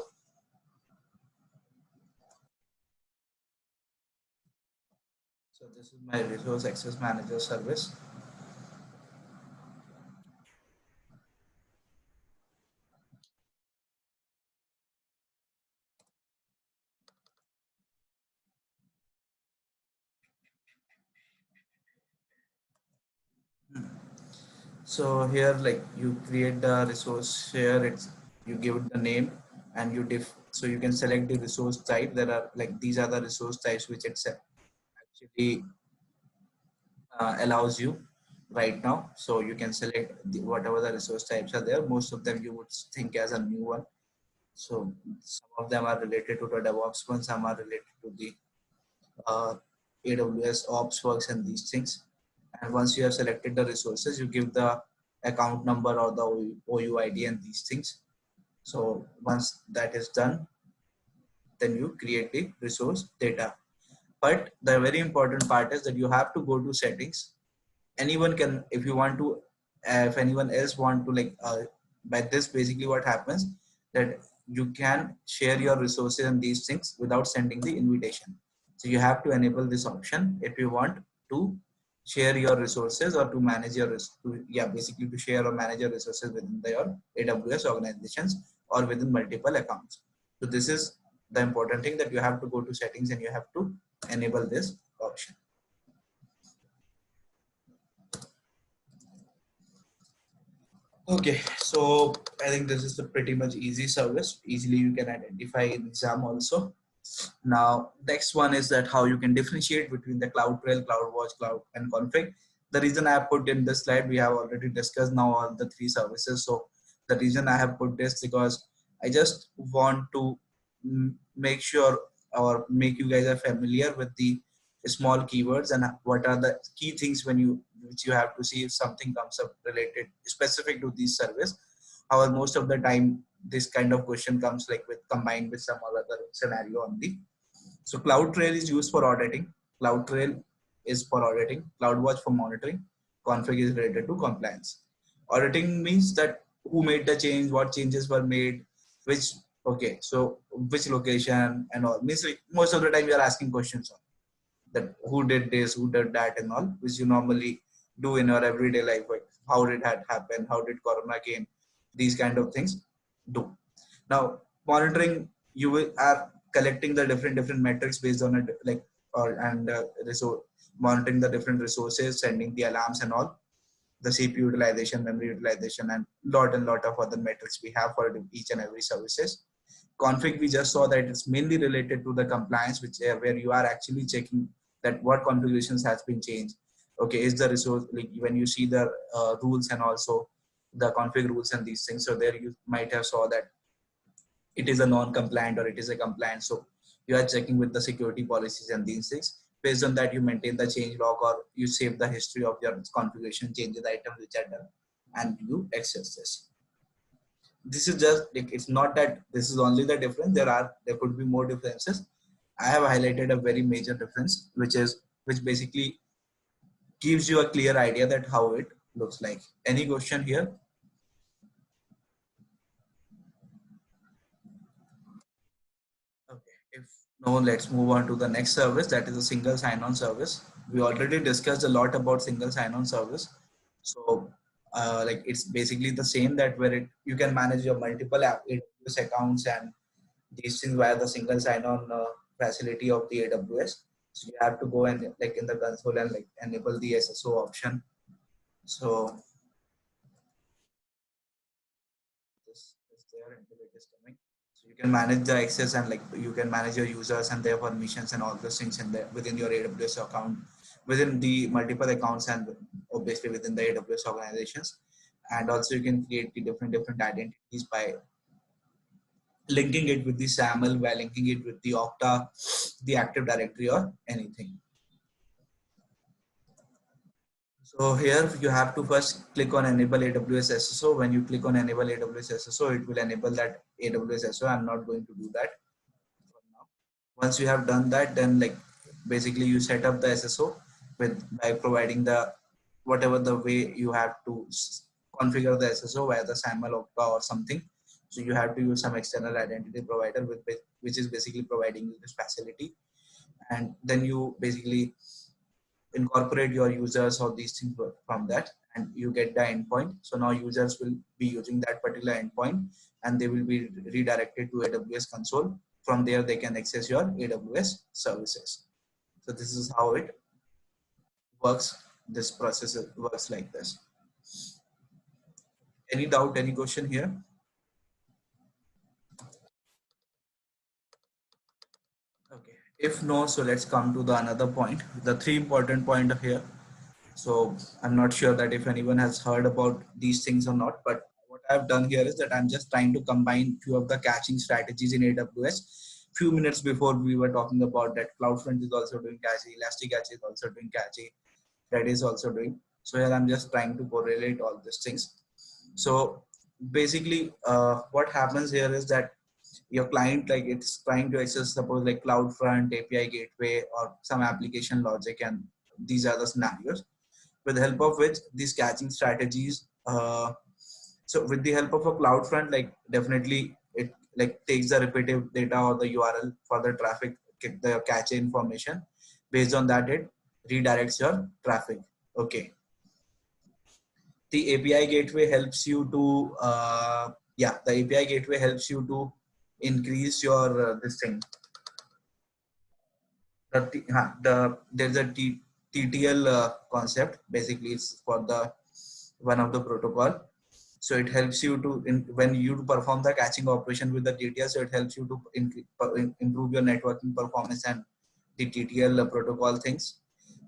So this is my resource access manager service. So here, like you create the resource share, you give it the name, and so you can select the resource type. There are like, these are the resource types which it actually allows you right now. So you can select whatever the resource types are there. Most of them you would think as a new one. So some of them are related to the DevOps one, some are related to the AWS Ops works and these things. And once you have selected the resources, you give the account number or the OUID and these things. So once that is done, then you create the resource data. But the very important part is that you have to go to settings. Anyone can, if you want to, if anyone else want to like, by this basically what happens, that you can share your resources and these things without sending the invitation. So you have to enable this option if you want to share your resources or to manage your basically to share or manage your resources within your AWS organizations or within multiple accounts. So this is the important thing, that you have to go to settings and you have to enable this option. Okay, so I think this is a pretty much easy service. Easily you can identify in exam also. Now, next one is that how you can differentiate between the CloudTrail, CloudWatch, Cloud and Config. The reason I have put in this slide, we have already discussed now all the 3 services. So the reason I have put this because I just want to make sure or make you guys are familiar with the small keywords and what are the key things which you have to see if something comes up related specific to this service. However, most of the time this kind of question comes like combined with some other scenario only. So CloudTrail is used for auditing. CloudTrail is for auditing. CloudWatch for monitoring. Config is related to compliance. Auditing means that who made the change, what changes were made, which location and all. Means like most of the time we are asking questions on. that who did this, who did that, and all, which you normally do in your everyday life. Like how did that happen? How did Corona came? These kind of things do. Now, monitoring, you will are collecting the different metrics based on it, like resource monitoring the different resources, sending the alarms and all, the CPU utilization, memory utilization, and lot of other metrics we have for each and every services. Config, we just saw that it's mainly related to the compliance, which where you are actually checking that what configurations has been changed. Okay, is the resource, like when you see the rules and also the config rules and these things, so there you might have saw that it is a non-compliant or it is a compliant. So you are checking with the security policies and these things. Based on that, you maintain the change log or you save the history of your configuration changes items which are done, and you access this. This is just like, it's not that this is only the difference. There could be more differences. I have highlighted a very major difference, which basically gives you a clear idea that how it looks like. Any question here? Okay, if no, let's move on to the next service, that is a single sign-on service. We already discussed a lot about single sign-on service. So like it's basically the same, that where you can manage your multiple AWS accounts and these things via the single sign-on facility of the AWS. So you have to go and like in the console and like enable the SSO option. So this is there until it is coming. So you can manage the access and like you can manage your users and their permissions and all those things in there within your AWS account, within the multiple accounts, and obviously within the AWS organizations. And also you can create the different identities by linking it with the SAML, by linking it with the Okta, the Active Directory, or anything. So here you have to first click on enable AWS SSO. When you click on enable AWS SSO, it will enable that AWS SSO. I'm not going to do that for now. Once you have done that, then like basically you set up the SSO by providing the whatever the way you have to configure the SSO via the SAML, Okta, or something. So you have to use some external identity provider which is basically providing you this facility, and then you basically incorporate your users or these things from that, and you get the endpoint. So now users will be using that particular endpoint and they will be redirected to AWS console. From there they can access your AWS services. So this is how it works. This process works like this. Any doubt, any question here? Okay, if no, so let's come to the another point, the three important point here. So I'm not sure that if anyone has heard about these things or not, but what I've done here is that I'm just trying to combine few of the caching strategies in AWS. Few minutes before we were talking about that CloudFront is also doing caching, Elasticcache is also doing caching, Redis is also doing. So here I'm just trying to correlate all these things. So basically what happens here is that your client, like it's trying to access suppose like CloudFront, API gateway, or some application logic, and these are the scenarios with the help of which these caching strategies. So with the help of a CloudFront, like definitely it like takes the repetitive data or the URL for the traffic, the cache information. Based on that, it redirects your traffic. Okay. The API gateway helps you to, the API gateway helps you to increase your this thing. There's a TTL concept. Basically, it's for the one of the protocol. So it helps you to when you perform the caching operation with the TTL. So it helps you to improve your networking performance and the TTL protocol things.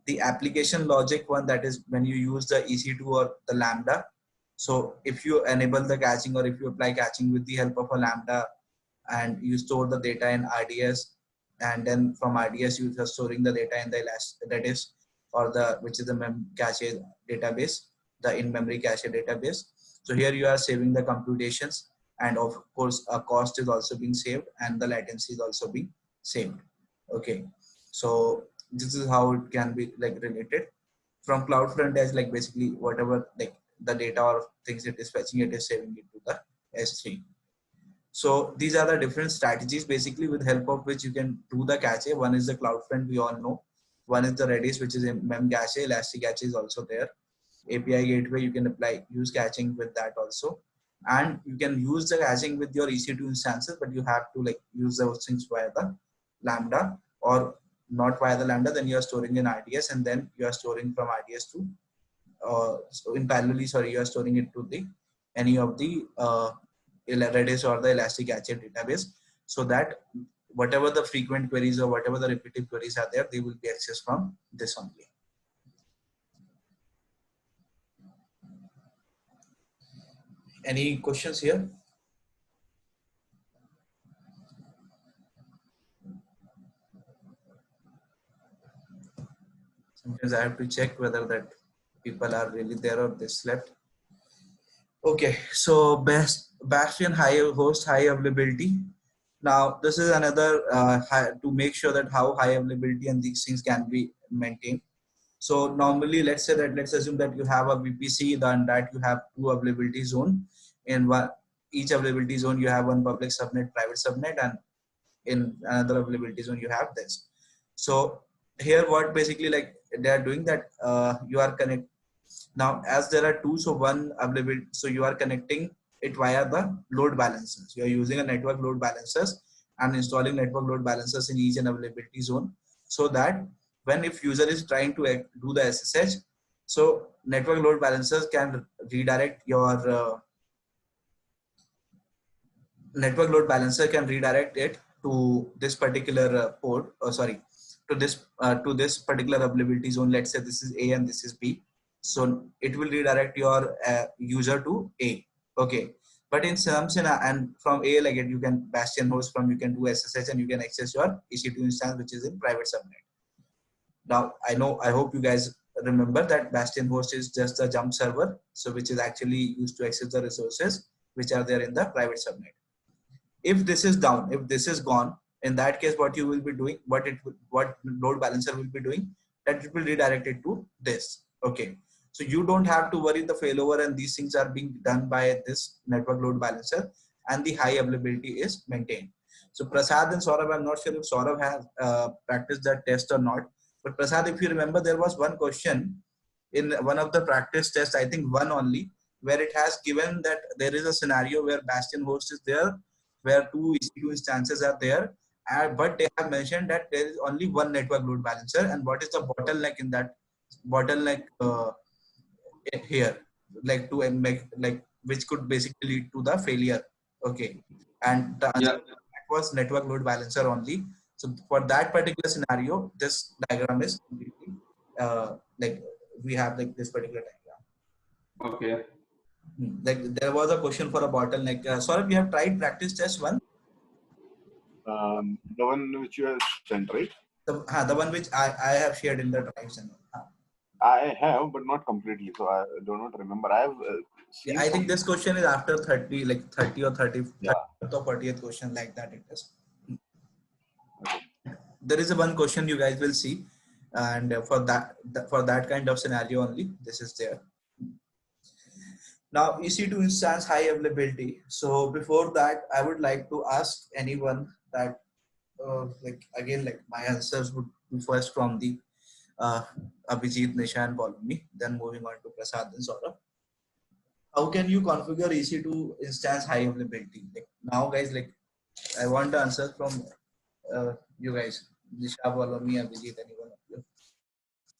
The application logic one, that is when you use the EC2 or the Lambda. So if you enable the caching or if you apply caching with the help of a Lambda and you store the data in RDS, and then from RDS you are storing the data in the Redis or the which is the cache database, the in-memory cache database. So here you are saving the computations, and of course a cost is also being saved and the latency is also being saved. Okay, so this is how it can be like related from CloudFront as like basically whatever like the data or things it is fetching, it is saving it to the S3. So these are the different strategies basically with help of which you can do the cache. One is the CloudFront, we all know. One is the Redis, which is in memcache. Elastic Cache is also there. API gateway, you can use caching with that also. And you can use the caching with your EC2 instances, but you have to use those things via the Lambda, or not via the Lambda. Then you are storing in RDS, and then you are storing from RDS to so in parallelly, sorry, you are storing it to the any of the Redis or the Elastic Cache database, so that whatever the frequent queries or whatever the repetitive queries are there, they will be accessed from this only. Any questions here? Sometimes I have to check whether that people are really there or they slept. Okay, so Bastion high host high availability. Now this is another to make sure that how high availability and these things can be maintained. So normally, let's assume that you have a VPC, then that you have two availability zone. In each availability zone, you have one public subnet, private subnet, and in another availability zone, you have this. So here, what basically they are doing that you are connect now, as there are two, so one available, so you are connecting it via the load balancers. You are using a network load balancers and installing network load balancers in each and availability zone, so that when if user is trying to do the SSH, so network load balancers can redirect your network load balancer can redirect it to this particular port, to this particular availability zone. Let's say this is A and this is B, so it will redirect your user to A. Okay, but in some scenario, and from A, you can Bastion host from, you can do SSH and you can access your EC2 instance, which is in private subnet. Now I hope you guys remember that Bastion host is just a jump server, so which is actually used to access the resources which are there in the private subnet. If this is down, if this is gone, in that case, what you will be doing, what load balancer will be doing, that it will redirect it to this. Okay, so you don't have to worry the failover, and these things are being done by this network load balancer, and the high availability is maintained. So Prasad and Saurabh, I'm not sure if Saurabh has practiced that test or not, but Prasad, if you remember, there was one question in one of the practice tests, I think one only, where it has given that there is a scenario where Bastion host is there, where two EC2 instances are there, but they have mentioned that there is only one network load balancer, and what is the bottleneck in that bottleneck here, to make which could basically lead to the failure. Okay, and the answer was network load balancer only. So for that particular scenario, this diagram is completely we have this particular diagram. Okay. There was a question for a bottleneck. Saurabh, you have tried practice test one? The one which you have sent, right? The one which I have shared in the drive channel. I have, but not completely. So I do not remember. I have seen. I think this question is after 30, 30 or 30, yeah. 30th or 40th question, like that it is. There is a one question you guys will see, and for that kind of scenario only, this is there. Now EC2 instance high availability. So before that, I would like to ask anyone that again, my answers would be first from the Abhijit, Nisha, and Palumi, then moving on to Prasad and Saurabh. How can you configure EC2 instance high availability? Now, guys, I want the answer from you guys, Nisha, Palumi, Abhijit, anyone of you.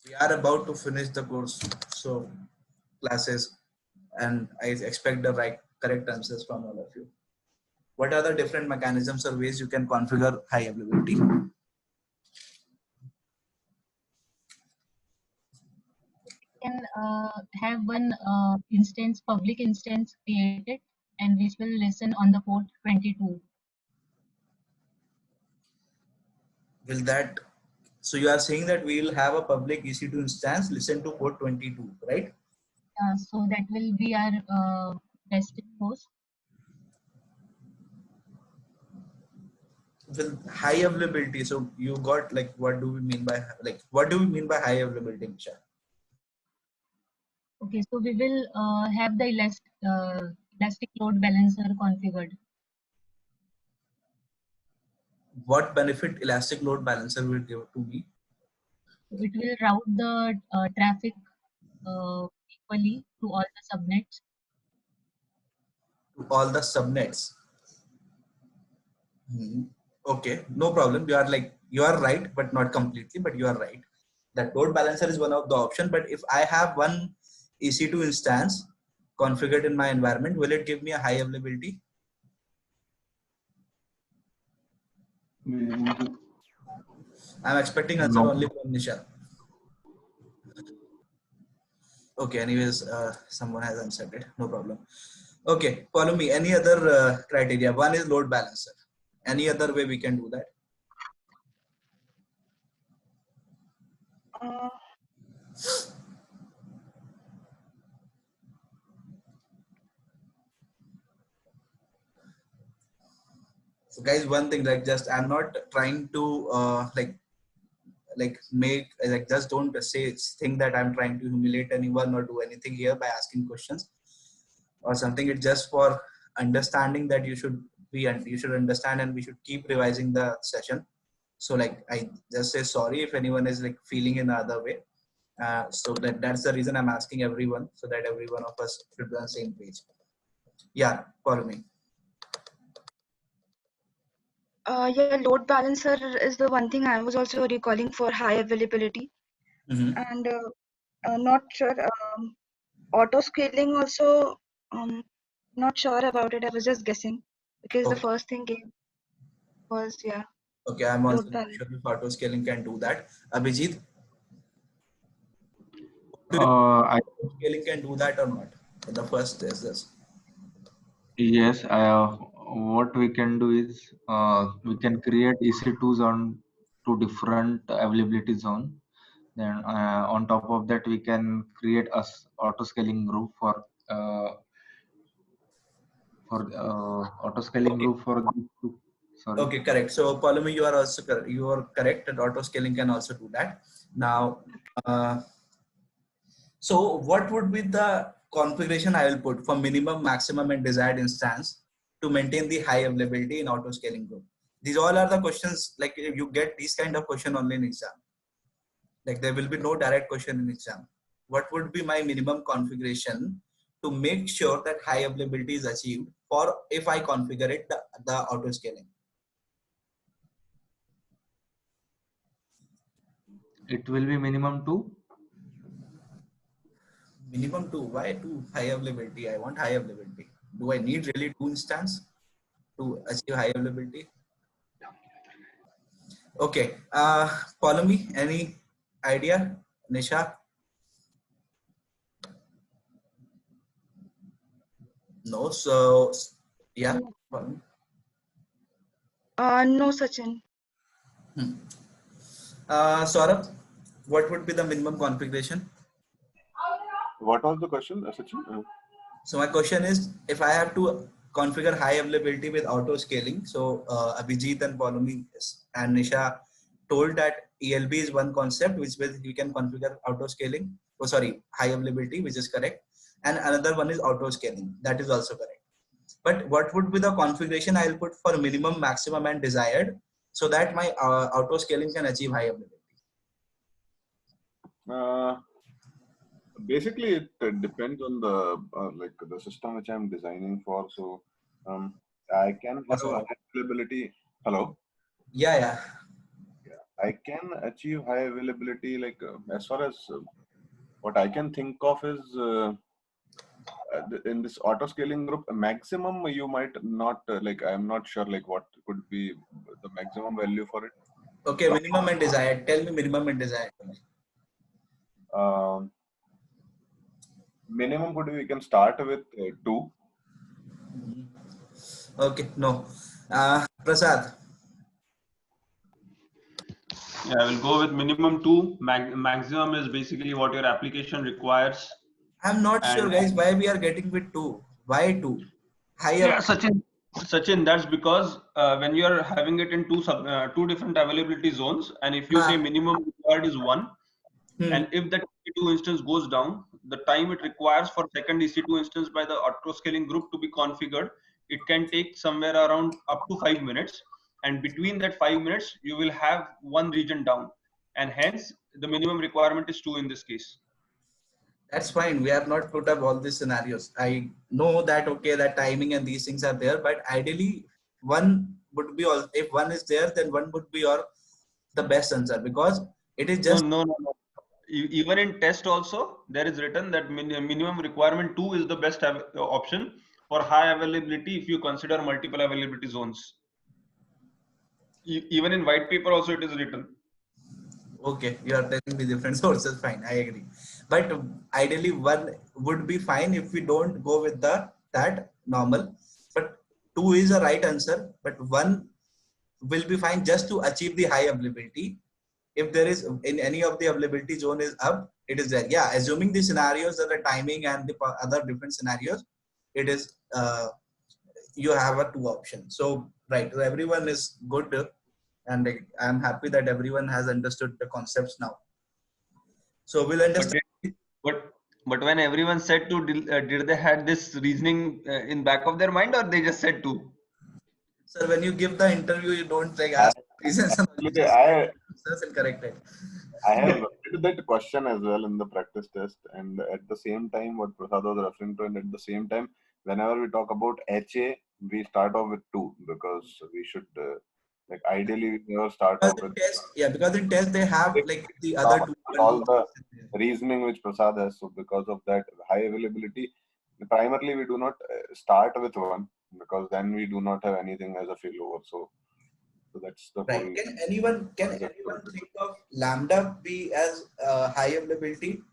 We are about to finish the course, so classes, and I expect the correct answers from all of you. What are the different mechanisms or ways you can configure high availability? Can have one public instance created, and which will listen on the port 22. Will that, so you are saying that we will have a public EC2 instance listen to port 22, right? So that will be our testing host. With high availability, so you got what do we mean by high availability, Nisha? Okay, so we will have the elastic load balancer configured. What benefit elastic load balancer will give to me? It will route the traffic equally to all the subnets. To all the subnets. Okay, no problem. You are right, but not completely, but you are right. That load balancer is one of the option. But if I have one EC2 instance configured in my environment, will it give me a high availability? I'm expecting answer No. only from Nisha. Okay, anyways, someone has answered it. No problem. Okay, follow me. Any other criteria? One is load balancer. Any other way we can do that? Uh, So guys, one thing, like, just I'm not trying to make, like, just don't think that I'm trying to humiliate anyone or do anything here by asking questions or something. It's just for understanding that you should understand, and we should keep revising the session. So like, I just say sorry if anyone is like feeling in the other way. So that's the reason I'm asking everyone, so that every one of us should be on the same page. Yeah, follow me. yeah, load balancer is the one thing I was also recalling for high availability, and not sure. Auto scaling also, not sure about it. I was just guessing because the Okay. first thing came was Okay, I'm also load not balance. sure if auto scaling can do that. Abhijit, I scaling can do that or not? The first is this. Yes, what we can do is we can create EC2s on two different availability zone. Then on top of that, we can create a auto scaling group for auto scaling Okay. group for these two. Sorry. Okay, correct. So Palumi, you are also correct. You are correct that auto scaling can also do that. Now, so what would be the configuration I will put for minimum, maximum, and desired instance to maintain the high availability in auto scaling group? These all are the questions, like you get these kind of question only in exam. Like there will be no direct question in exam. What would be my minimum configuration to make sure that high availability is achieved for if I configure it the auto scaling? It will be minimum 2. Minimum 2. Why 2? High availability. I want high availability. Do I need really 2 instance to achieve high availability? Okay. Follow me. Any idea, Nisha? No. So yeah. Follow me. No, Sachin. Saurabh, what would be the minimum configuration? What was the question, Sachin? So my question is, if I have to configure high availability with auto scaling, so Abhijit and Palumi and Nisha told that ELB is one concept which with you can configure auto scaling. Oh, sorry, high availability, which is correct. And another one is auto scaling. That is also correct. But what would be the configuration I'll put for minimum, maximum, and desired so that my auto scaling can achieve high availability? Basically, it depends on the like the system which I'm designing for. So I can have high availability. Hello. Yeah. I can achieve high availability. Like as far as what I can think of is in this auto scaling group, maximum you might not like. I'm not sure like what could be the maximum value for it. Okay, minimum and desired. Tell me minimum and desired. Minimum could we can start with 2. Okay, no. Prasad. Yeah, I will go with minimum 2. Maximum is basically what your application requires. I'm not sure, And guys, why we are getting with 2. Why 2? Higher. yeah, Sachin, that's because when you are having it in two different availability zones, and if you say minimum required is 1, and if that EC2 instance goes down, the time it requires for second EC2 instance by the auto scaling group to be configured, it can take somewhere around up to 5 minutes. And between that 5 minutes, you will have one region down. And hence, the minimum requirement is 2 in this case. That's fine. We have not put up all these scenarios. I know that, okay, that timing and these things are there, but ideally one would be all, if one is there, then one would be the best answer, because it is just No. Even in test also, there is written that minimum requirement 2 is the best option for high availability if you consider multiple availability zones. Even in white paper also it is written. okay. You are telling me different sources. Fine, I agree. But ideally, one would be fine if we don't go with that normal. But 2 is a right answer. But 1 will be fine just to achieve the high availability. If there is in any of the availability zone is up, it is there. Yeah, assuming the scenarios that the timing and the other different scenarios, it is you have a 2 option. So right, so everyone is good, and I'm happy that everyone has understood the concepts now. So we'll understand. But when everyone said 2, did they had this reasoning in back of their mind, or they just said 2? Sir, when you give the interview, you don't ask reasons. You just answers and correct it. I have did that question as well in the practice test, and at the same time, what Prasad was referring to, and at the same time, whenever we talk about HA, we start off with 2 because we should like ideally we never start off with because in test they have like the other 2 all the reasoning which Prasad has. So because of that high availability, primarily we do not start with 1 because then we do not have anything as a failover. So that's the right. whole. Can anyone think of lambda be as high availability?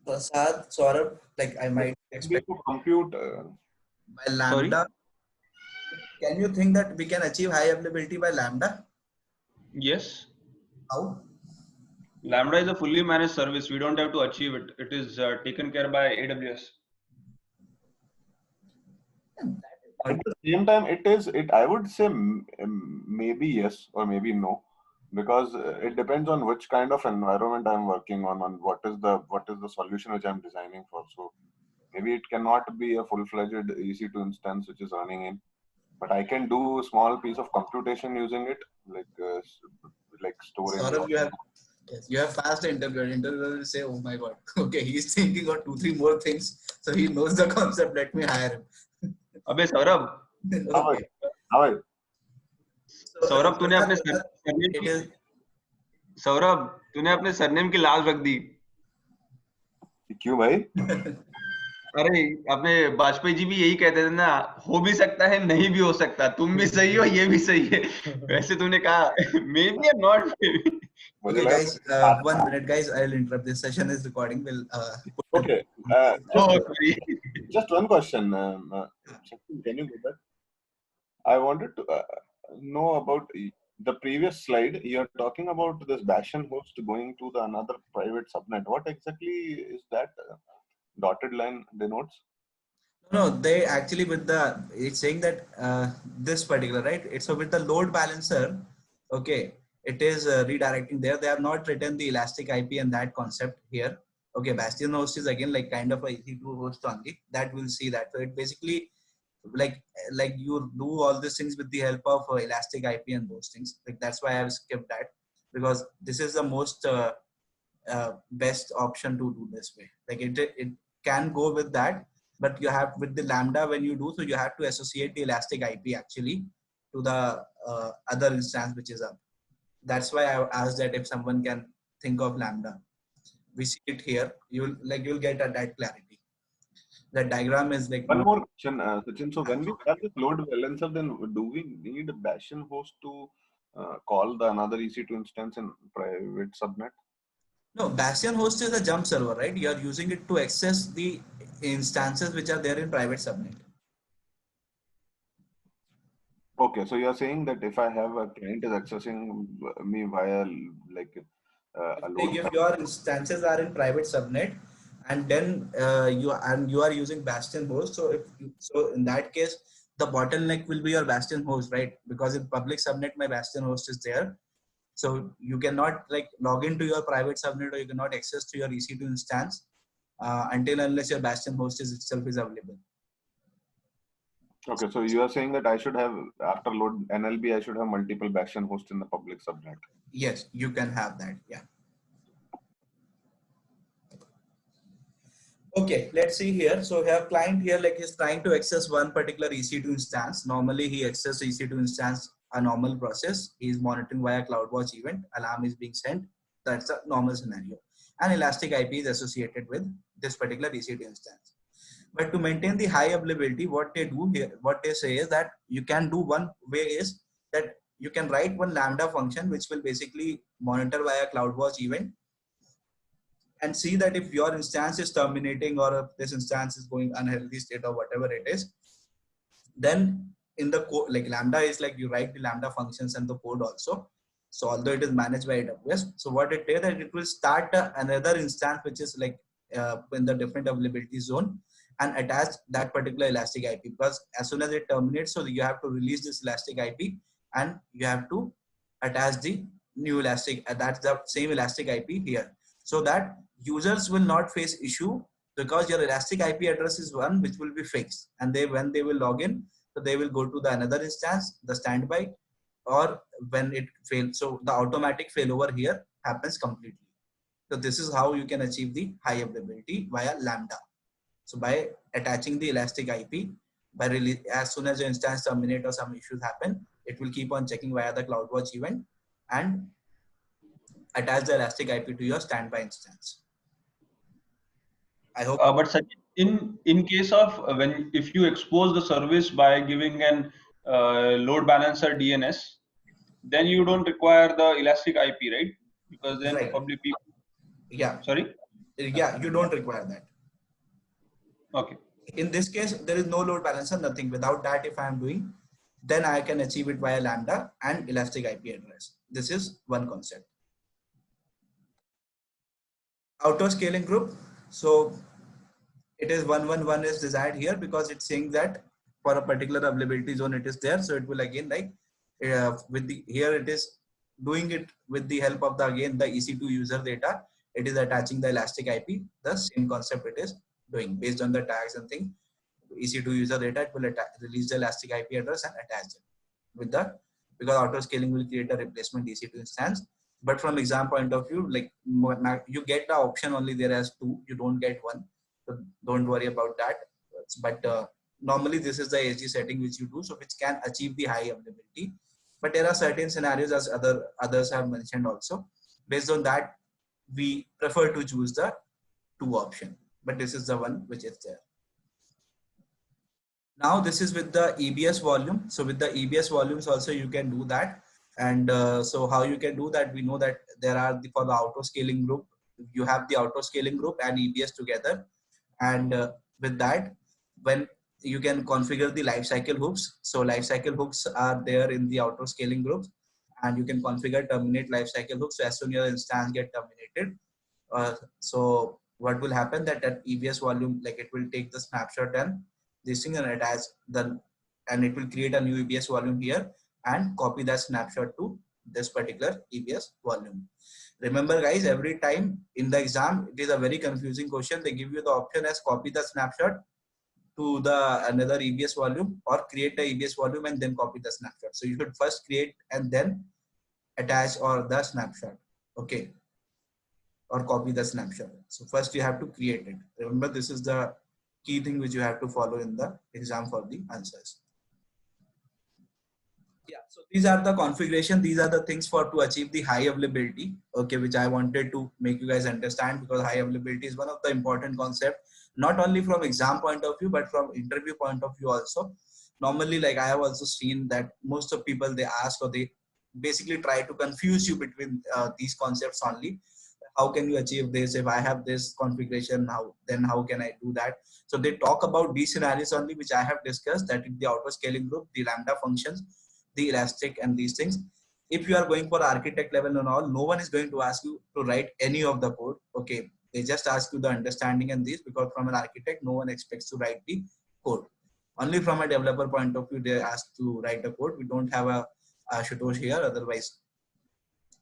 Prasad, Saurabh, like I might expect to compute by lambda. Can you think that we can achieve high availability by lambda? Yes. How? Lambda is a fully managed service. We don't have to achieve it. It is taken care by AWS. At the same time, I would say maybe yes or maybe no, because it depends on which kind of environment I'm working on what is the solution which I'm designing for. So maybe it cannot be a full-fledged EC2 instance which is running in, but I can do a small piece of computation using it, like storing. Saurabh, you have passed the interview. The interviewer will say, "Oh my God, okay, he's thinking of 2-3 more things, so he knows the concept. Let me hire him." अबे सौरभ सौरभ तूने अपने surname की सौरभ तूने अपने surname की लाल रख दी क्यों भाई? अरे अपने वाजपेयी जी भी यही कहते थे ना, हो भी सकता है नहीं भी हो सकता, तुम भी सही हो ये भी सही है, वैसे तूने कहा मे बी और not may Okay, guys, 1 minute, guys. I'll interrupt. This session is recording. We'll okay. Just one question. Can you go back? I wanted to know about the previous slide. You're talking about this Bastion host going to another private subnet. What exactly is that? Dotted line denotes? No, they actually it's saying that this particular, right? It's so with the load balancer. Okay. It is redirecting there. They have not written the elastic IP and that concept here. Okay, Bastion host is again like kind of a EC2 host only. That we'll see that. So it basically like you do all these things with the help of elastic IP and those things. Like that's why I've skipped that, because this is the most best option to do this way. Like it can go with that, but you have with the lambda when you do so, you have to associate the elastic IP actually to the other instance which is up. That's why I asked that if someone can think of lambda. We see it here. You'll get that clarity. The diagram is like one more question, Sachin. So when we have this load balancer, then do we need a Bastion host to call the another EC2 instance in private subnet? No, Bastion host is a jump server, right? You are using it to access the instances which are there in private subnet. Okay, so you are saying that if I have a client is accessing me via like a load. If your instances are in private subnet, and then you are using Bastion host, so in that case, the bottleneck will be your Bastion host, right? Because in public subnet, my Bastion host is there, so you cannot like log into your private subnet, or you cannot access to your EC2 instance until unless your Bastion host itself is available. Okay, so you are saying that I should have, after load NLB, I should have multiple bastion hosts in the public subnet. Yes, you can have that. Yeah. Okay, let's see here. So we have client here, like he's trying to access one particular EC2 instance. Normally he accesses EC2 instance, a normal process. He is monitoring via CloudWatch event. Alarm is being sent. That's a normal scenario. And Elastic IP is associated with this particular EC2 instance. But to maintain the high availability, what they do here, what they say is that you can do one way is that you can write one Lambda function, which will basically monitor via CloudWatch event and see that if your instance is terminating or if this instance is going unhealthy state or whatever it is, then in the code, like Lambda is like you write the Lambda functions and the code also. So although it is managed by AWS, so what it does that it will start another instance which is like in the different availability zone and attach that particular Elastic IP, because as soon as it terminates, so you have to release this Elastic IP and you have to attach the new Elastic, that's the same Elastic IP here, so that users will not face issue, because your Elastic IP address is one which will be fixed, and when they will log in, so they will go to the another instance, the standby, or when it fails, so the automatic failover here happens completely. So this is how you can achieve the high availability via Lambda. So by attaching the Elastic IP, by as soon as your instance terminate or some issues happen, it will keep on checking via the CloudWatch event and attach the Elastic IP to your standby instance. I hope. But Sachin, in case of if you expose the service by giving an load balancer DNS, then you don't require the Elastic IP, right? Because then Right. probably people. Yeah. Sorry. Yeah, you don't require that. Okay. In this case, there is no load balancer, nothing. Without that, if I am doing, then I can achieve it via Lambda and Elastic IP address. This is one concept. Auto scaling group. So it is 111 is desired here because it's saying that for a particular availability zone it is there. So it will again like with the here it is doing it with the help of the again the EC2 user data. It is attaching the Elastic IP. The same concept it is doing based on the tags and thing. EC2 user data, it will release the Elastic IP address and attach it with the, because auto scaling will create a replacement EC2 instance. But from exam point of view, like you get the option only there as 2, you don't get 1. So don't worry about that. But normally this is the ASG setting which you do, so which can achieve the high availability. But there are certain scenarios as others have mentioned also. Based on that, we prefer to choose the 2 option. But this is the one which is there. Now this is with the EBS volume. So with the EBS volumes also you can do that. And so how you can do that, we know that there are for the auto scaling group, you have the auto scaling group and EBS together. And with that, when you can configure the lifecycle hooks. So lifecycle hooks are there in the auto scaling groups, and you can configure terminate lifecycle hooks. So as soon as your instance get terminated, so what will happen that EBS volume, like it will take the snapshot and this thing and attach the, and it will create a new EBS volume here and copy that snapshot to this particular EBS volume. Remember guys, every time in the exam, it is a very confusing question. They give you the option as copy the snapshot to the another EBS volume or create a EBS volume and then copy the snapshot. So you should first create and then attach or the snapshot. Okay. Or copy the snapshot. So first you have to create it. Remember, this is the key thing which you have to follow in the exam for the answers. Yeah, so these are the configuration. These are the things for to achieve the high availability. Okay, which I wanted to make you guys understand, because high availability is one of the important concept, not only from exam point of view, but from interview point of view also. Normally, like I have also seen that most of people, they ask or they basically try to confuse you between these concepts only. How can you achieve this? If I have this configuration, how can I do that? So they talk about these scenarios only, which I have discussed, that in the auto scaling group, the Lambda functions, the Elastic and these things. If you are going for architect level and all, no one is going to ask you to write any of the code. Okay, they just ask you the understanding and this, because from an architect, no one expects to write the code. Only from a developer point of view, they ask to write the code. We don't have a Ashutosh here, otherwise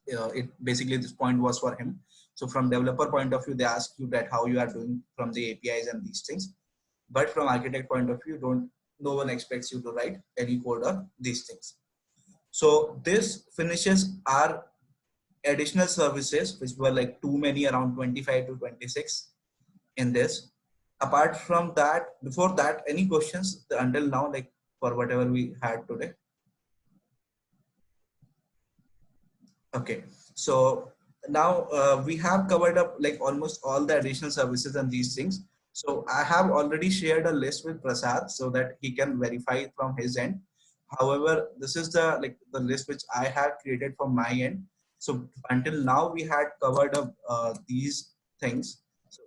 it basically this point was for him. So from developer point of view, they ask you that how you are doing from the APIs and these things. But from architect point of view, no one expects you to write any code or these things. So this finishes our additional services, which were like too many, around 25 to 26 in this. Apart from that, before that, any questions until now, like for whatever we had today? Okay, so now we have covered up like almost all the additional services and these things. So I have already shared a list with Prasad so that he can verify it from his end. However, this is the list which I have created from my end. So until now we had covered up these things. So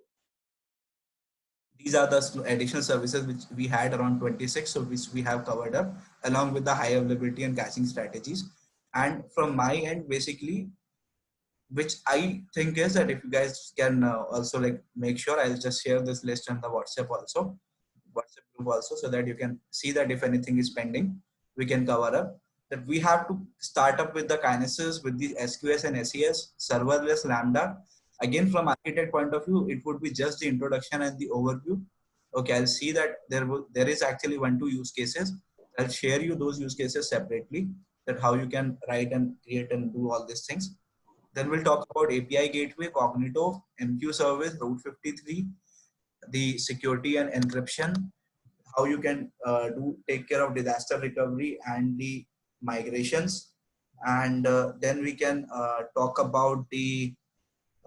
these are the additional services which we had around 26, so which we have covered up along with the high availability and caching strategies. And from my end, basically, which I think is that if you guys can also like make sure, I'll just share this list on the WhatsApp group also, so that you can see that if anything is pending, we can cover up. That we have to start up with the kinesis, with the SQS and SES, serverless Lambda. Again, from architect point of view, it would be just the introduction and the overview. Okay, I'll see that there is actually 1-2 use cases. I'll share you those use cases separately, that how you can write and create and do all these things. Then we'll talk about API gateway, Cognito, MQ service, Route 53, the security and encryption, how you can take care of disaster recovery and the migrations. And then we can talk about the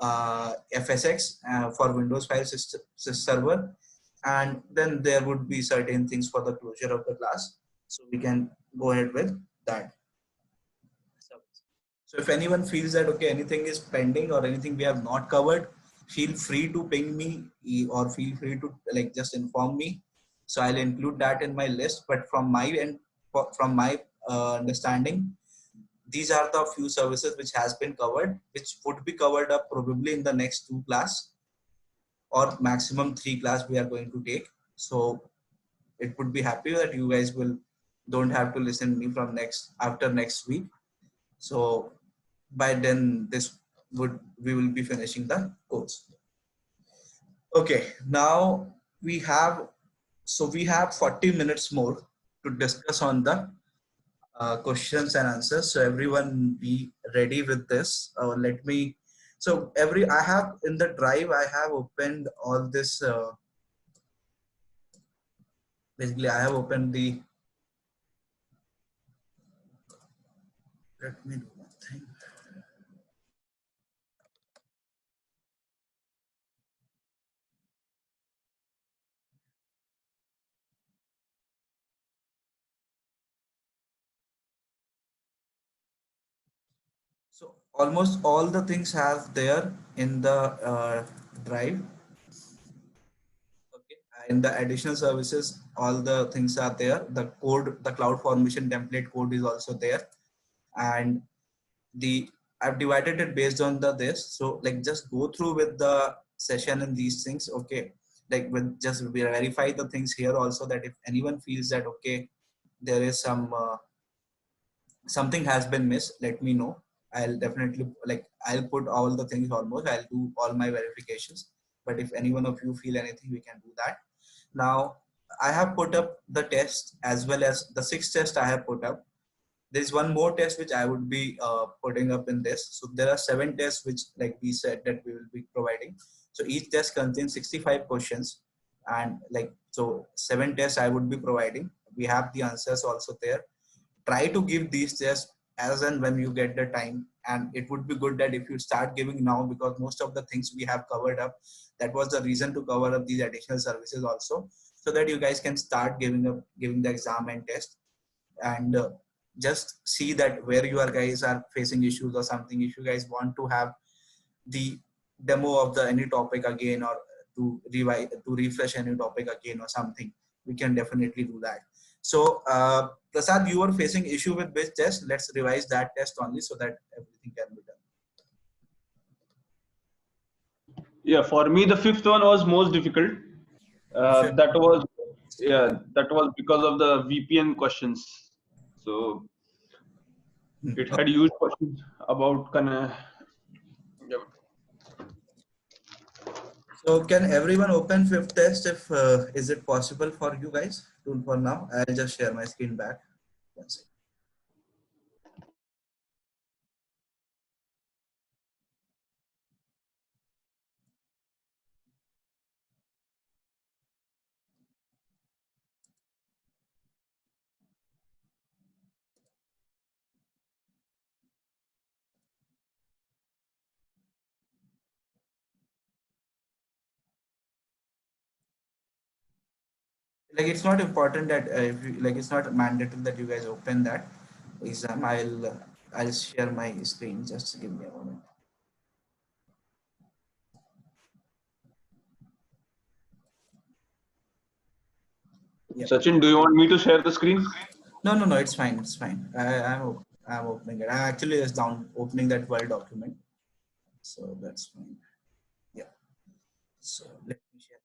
FSX for Windows file system server. And then there would be certain things for the closure of the class. So we can go ahead with that. So if anyone feels that, okay, anything is pending or anything we have not covered, feel free to ping me or feel free to like just inform me. So I'll include that in my list. But from my end, from my understanding, these are the few services which has been covered, which would be covered up probably in the next 2 class or maximum 3 class we are going to take. So it would be happy that you guys don't have to listen to me from after next week. So by then we will be finishing the course. Okay, now we have 40 minutes more to discuss on the questions and answers. So everyone be ready with this. I have in the drive, I have opened all this. Basically, I have opened let me do one thing. So almost all the things have there in the drive. Okay. In the additional services, all the things are there. The code, the cloud formation template code is also there. And I've divided it based on this. So like just go through with the session and these things. Okay. Like with just verify the things here also, that if anyone feels that, okay, there is something has been missed, let me know. I'll definitely I'll put all the things almost. I'll do all my verifications. But if any one of you feel anything, we can do that. Now, I have put up the test as well as the 6 test I have put up. There's one more test which I would be putting up in this. So there are 7 tests which, like we said, that we will be providing. So each test contains 65 questions, and so 7 tests I would be providing. We have the answers also there. Try to give these tests as and when you get the time, and it would be good that if you start giving now, because most of the things we have covered up. That was the reason to cover up these additional services also, so that you guys can start giving the exam and test, and just see that where you guys are facing issues or something. If you guys want to have the demo of any topic again, or to refresh any topic again or something, we can definitely do that. So Prasad, you were facing issue with which test? Let's revise that test only so that everything can be done. Yeah, for me, the 5th one was most difficult. That was because of the VPN questions. So it had huge questions about So can everyone open fifth test if is it possible for you guys to for now? I'll just share my screen back. One second. Like it's not important that if you, like it's not mandatory that you guys open that exam. I'll share my screen. Just give me a moment. Yeah. Sachin, do you want me to share the screen? No. It's fine. It's fine. I'm opening it. I actually is down opening that Word document. So that's fine. Yeah. So let me share.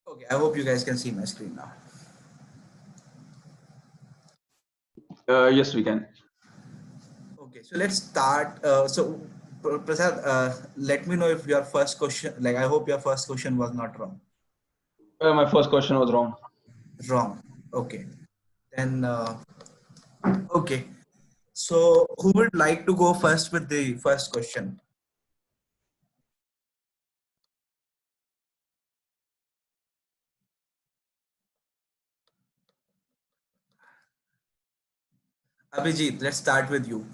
Okay. I hope you guys can see my screen now. Yes, we can. Okay. So let's start. Prasad, let me know if your first question. Like I hope your first question was not wrong. My first question was wrong. Wrong. Okay. Then okay. So who would like to go first with the first question? Abhijit, let's start with you.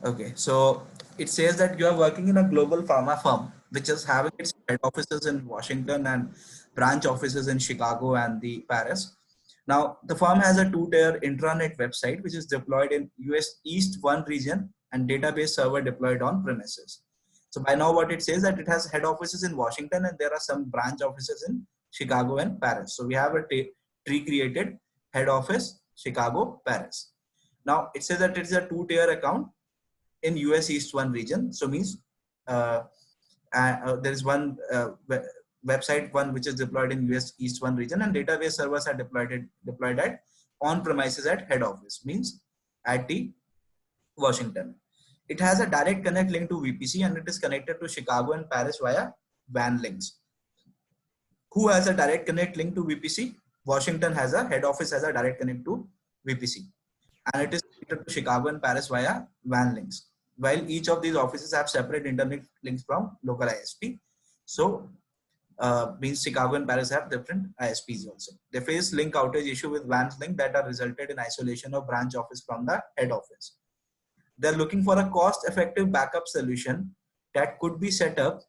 Okay, so it says that you are working in a global pharma firm, which is having its head offices in Washington and branch offices in Chicago and the Paris. Now, the firm has a two-tier intranet website, which is deployed in US East 1 region and database server deployed on premises. So by now what it says that it has head offices in Washington and there are some branch offices in Chicago and Paris. So we have a tree created: head office, Chicago, Paris. Now it says that it is a two-tier account in US East 1 region. So means uh, there is one website one which is deployed in US East 1 region and database servers are deployed at on premises at head office, means at the Washington. It has a direct connect link to VPC and it is connected to Chicago and Paris via WAN links. Who has a direct connect link to VPC? Washington has a head office has a direct connect to VPC. And it is connected to Chicago and Paris via WAN links. While each of these offices have separate internet links from local ISP. So means Chicago and Paris have different ISPs also. They face link outage issue with WAN link that are resulted in isolation of branch office from the head office. They're looking for a cost-effective backup solution that could be set up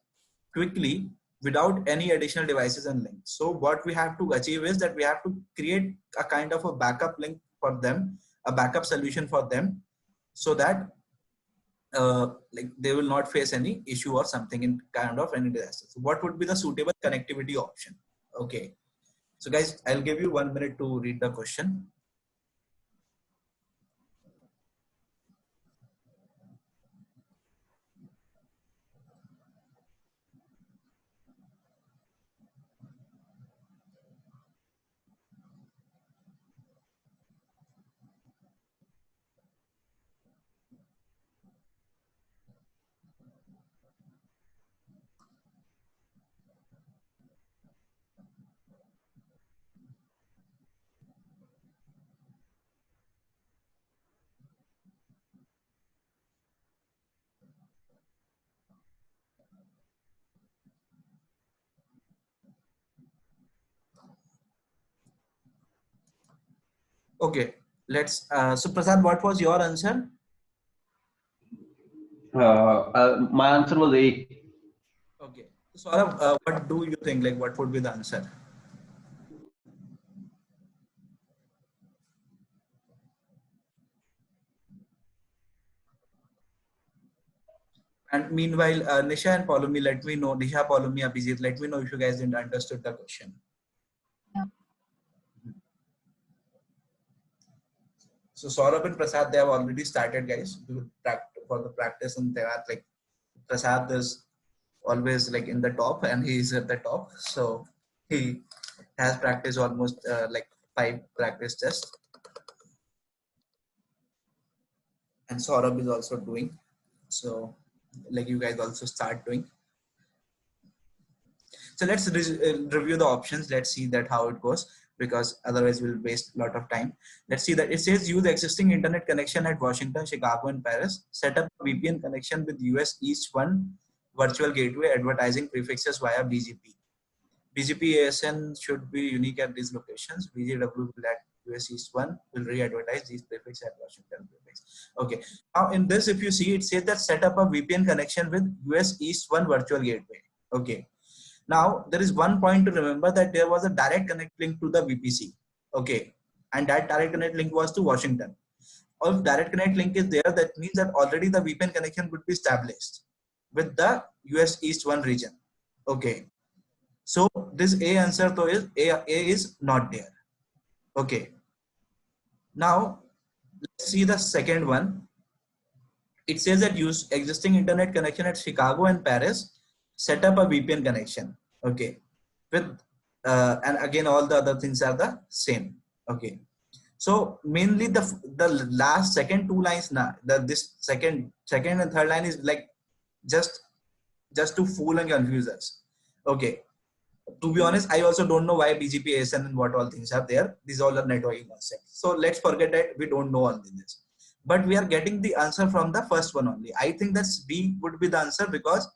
quickly without any additional devices and links. So what we have to achieve is that we have to create a kind of a backup link for them, a backup solution for them, so that like they will not face any issue or something in kind of any disaster. So what would be the suitable connectivity option? Okay. So guys, I'll give you 1 minute to read the question. Okay, let's so Prasad, what was your answer? My answer was A. Okay, so Saurabh, what do you think, like what would be the answer? And meanwhile, Nisha and Paulomi, let me know, Nisha, Paulomi, Abhijit, let me know if you guys didn't understood the question. Yeah. So Saurabh and Prasad, they have already started, guys, for the practice, and they are like Prasad is always like in the top, and he is at the top. So he has practiced almost like 5 practice tests. and Saurabh is also doing. So like you guys also start doing. So let's review the options. Let's see that how it goes, because otherwise we'll waste a lot of time. Let's see that it says use existing internet connection at Washington, Chicago, and Paris. Set up a VPN connection with US East 1 virtual gateway advertising prefixes via BGP. BGP ASN should be unique at these locations. BGW will at US East 1 will re-advertise these prefixes at Washington prefix. Okay. Now in this, if you see, it says that set up a VPN connection with US East 1 virtual gateway. Okay. Now there is one point to remember, that there was a direct connect link to the VPC. Okay. And that direct connect link was to Washington. If direct connect link is there, that means that already the VPN connection would be established with the US East 1 region. Okay. So this A answer though is A is not there. Okay. Now let's see the second one. It says that use existing internet connection at Chicago and Paris, set up a VPN connection. Okay. With and again all the other things are the same. Okay. So mainly the last second two lines now, this second and third line is like just to fool and confuse us. Okay. To be honest, I also don't know why BGP, ASN, and what all things are there. These all are networking concepts. So let's forget that we don't know all this. But we are getting the answer from the first one only. I think that B would be the answer, because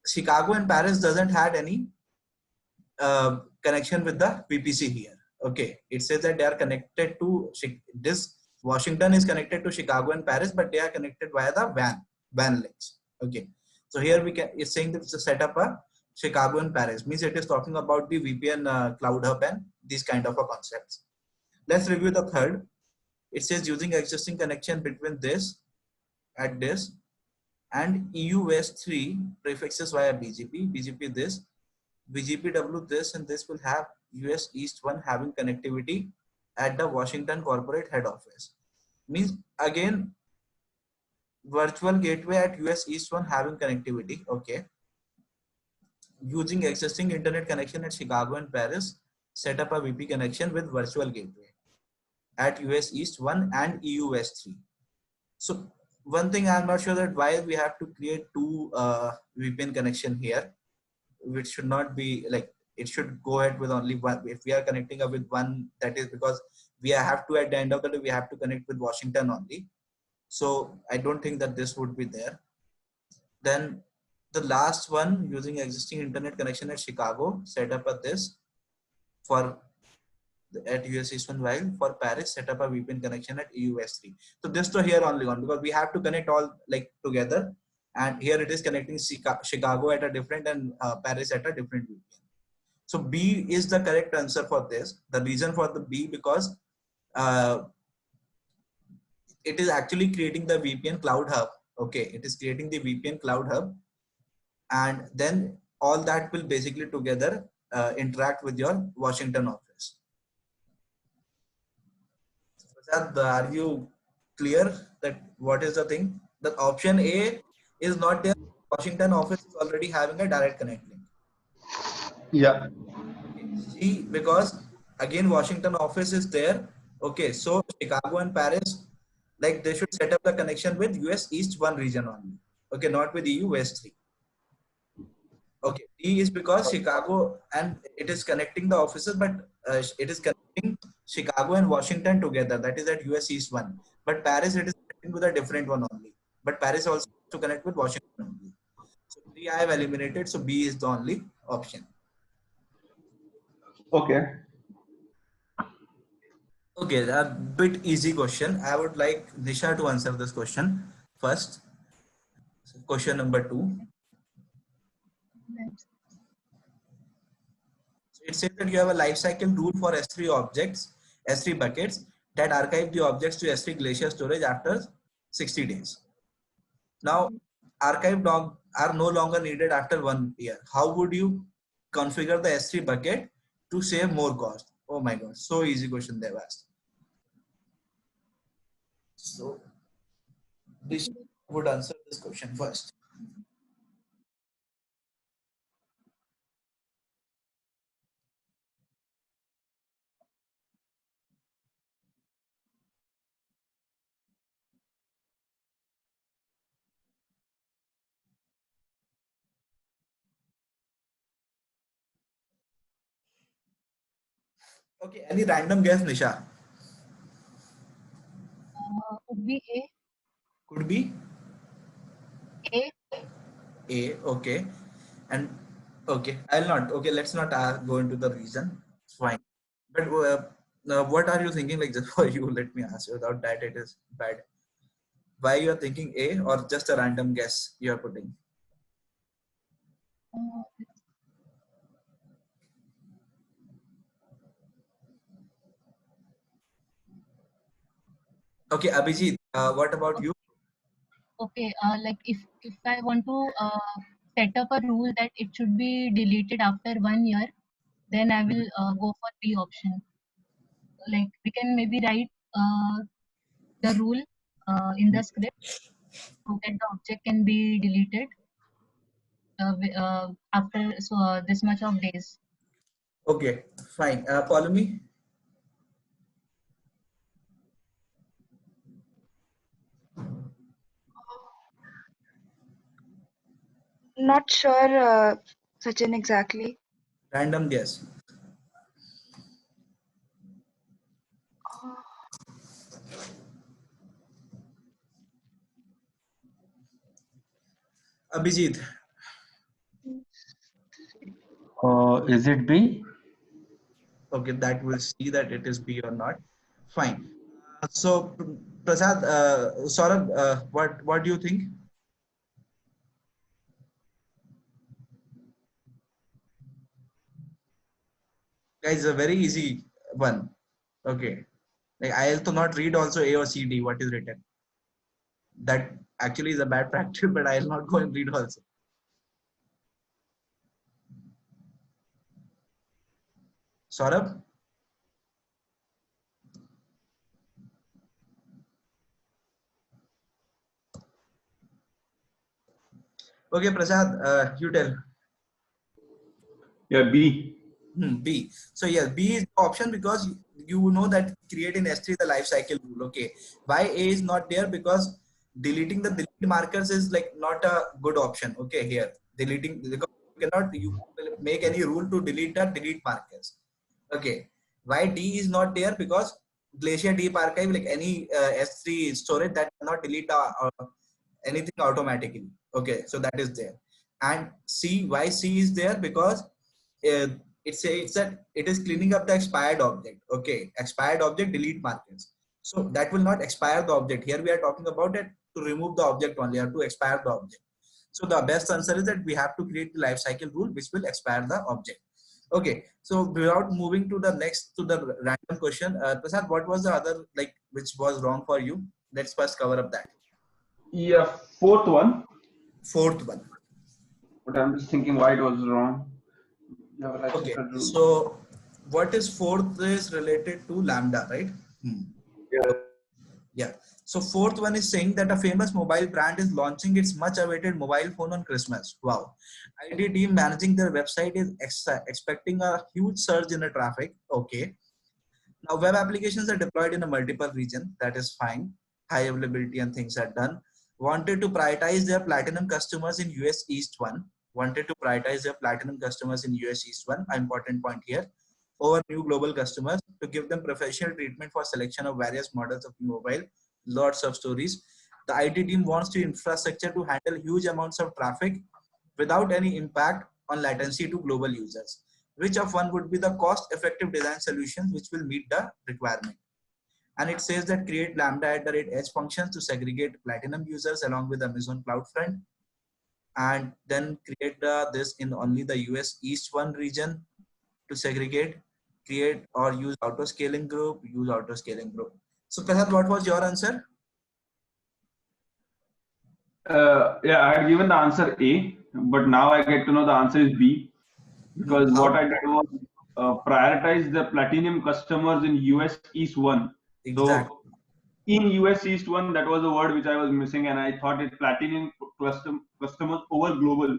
Chicago and Paris doesn't had any connection with the VPC here. Okay, it says that they are connected to this. Washington is connected to Chicago and Paris, but they are connected via the WAN links. Okay, so here we can, it's saying that it's a set up a Chicago and Paris, means it is talking about the VPN cloud hub and these kind of a concepts. Let's review the third. It says using existing connection between this at this and EU West 3 prefixes via BGP this, BGPW this, and this will have US East 1 having connectivity at the Washington corporate head office. Means again virtual gateway at US East 1 having connectivity. Okay. Using existing internet connection at Chicago and Paris, set up a VP connection with virtual gateway at US East 1 and EU West 3. So one thing I'm not sure that why we have to create two VPN connection here, which should not be like, it should go ahead with only one. If we are connecting up with one, that is because we have to, at the end of the day, we have to connect with Washington only. So I don't think that this would be there. Then the last one, using existing internet connection at Chicago, set up a this for at US East 1, while for Paris set up a VPN connection at EU West 3. So this to here only one, because we have to connect all like together, and here it is connecting Chicago at a different and Paris at a different VPN. So B is the correct answer for this. The reason for the B, because it is actually creating the VPN cloud hub. Okay, it is creating the VPN cloud hub, and then all that will basically together interact with your Washington office. Prasad, are you clear that what is the thing? The option A is not there. Washington office is already having a direct connect link. Yeah. C, because again Washington office is there. Okay, so Chicago and Paris, like they should set up the connection with US East 1 region only. Okay, not with EU West 3. Okay, D is because Chicago, and it is connecting the offices, but it is connecting Chicago and Washington together. That is at US East 1. But Paris, it is connecting with a different one only. But Paris also to connect with Washington only. So 3 I have eliminated. So B is the only option. Okay. Okay, a bit easy question. I would like Nisha to answer this question first. So question number 2. So it says that you have a lifecycle rule for S3 objects, S3 buckets that archive the objects to S3 Glacier storage after 60 days. Now, archive log are no longer needed after 1 year. How would you configure the S3 bucket to save more cost? Oh my God, so easy question they've asked. So this would answer this question first. Okay, any random guess, Nisha? Could be Could be A. A. Okay, and okay, I'll not. Okay, let's not go into the reason. It's fine. But what are you thinking? Like just for you, let me ask you. Without that, it is bad. Why you are thinking A or just a random guess you are putting? Uh, Okay, Abhijit, what about you? okay, like if I want to set up a rule that it should be deleted after 1 year, then I will go for B option. Like we can maybe write the rule in the script so that the object can be deleted after this much of days. Okay, fine. Polemy? Not sure, Sachin, exactly. Random guess. Abhijit. Is it B? Okay, that will see that it is B or not. Fine. So, Prasad, Saurabh, what do you think? Guys, a very easy one. Okay. Like I also not read also A or C, D, what is written. That actually is a bad practice, but I'll not go and read also. Saurabh? Okay, Prasad, you tell. Yeah, B. B. So yes, B is the option because you know that create in S3 the life cycle rule. Okay. Why A is not there? Because deleting the delete markers is like not a good option. Okay, here deleting because you make any rule to delete the delete markers. Okay. Why D is not there? Because Glacier Deep Archive, like any S3 storage that cannot delete anything automatically. Okay, so that is there. And C, why C is there? Because uh, it says that it is cleaning up the expired object. Okay, expired object delete markers. So that will not expire the object. Here we are talking about it to remove the object only or to expire the object. So the best answer is that we have to create the life cycle rule which will expire the object. Okay, so without moving to the next to the random question, Prasad, what was the other like which was wrong for you? Let's first cover up that. Yeah, fourth one. Fourth one. But I'm just thinking why it was wrong. Yeah, life Okay, cycle rule. so what is fourth is related to Lambda, right? Yeah. Yeah. So fourth one is saying that a famous mobile brand is launching its much awaited mobile phone on Christmas. Wow. IT team managing their website is expecting a huge surge in the traffic. Okay. Now web applications are deployed in a multiple region. That is fine. High availability and things are done. Wanted to prioritize their platinum customers in US East 1. Wanted to prioritize their platinum customers in US East 1. An important point here. Over new global customers to give them professional treatment for selection of various models of mobile. Lots of stories. The IT team wants to infrastructure to handle huge amounts of traffic without any impact on latency to global users. Which of one would be the cost-effective design solutions which will meet the requirement? And it says that create lambda at the rate edge functions to segregate platinum users along with Amazon CloudFront, and then create this in only the US East 1 region to segregate, create or use auto scaling group, use auto scaling group. So Prasad, what was your answer? Yeah, I had given the answer A, but now I get to know the answer is B because How? what I did was prioritize the platinum customers in US East 1. Exactly. So in US East 1, that was a word which I was missing, and I thought it platinum customers over global.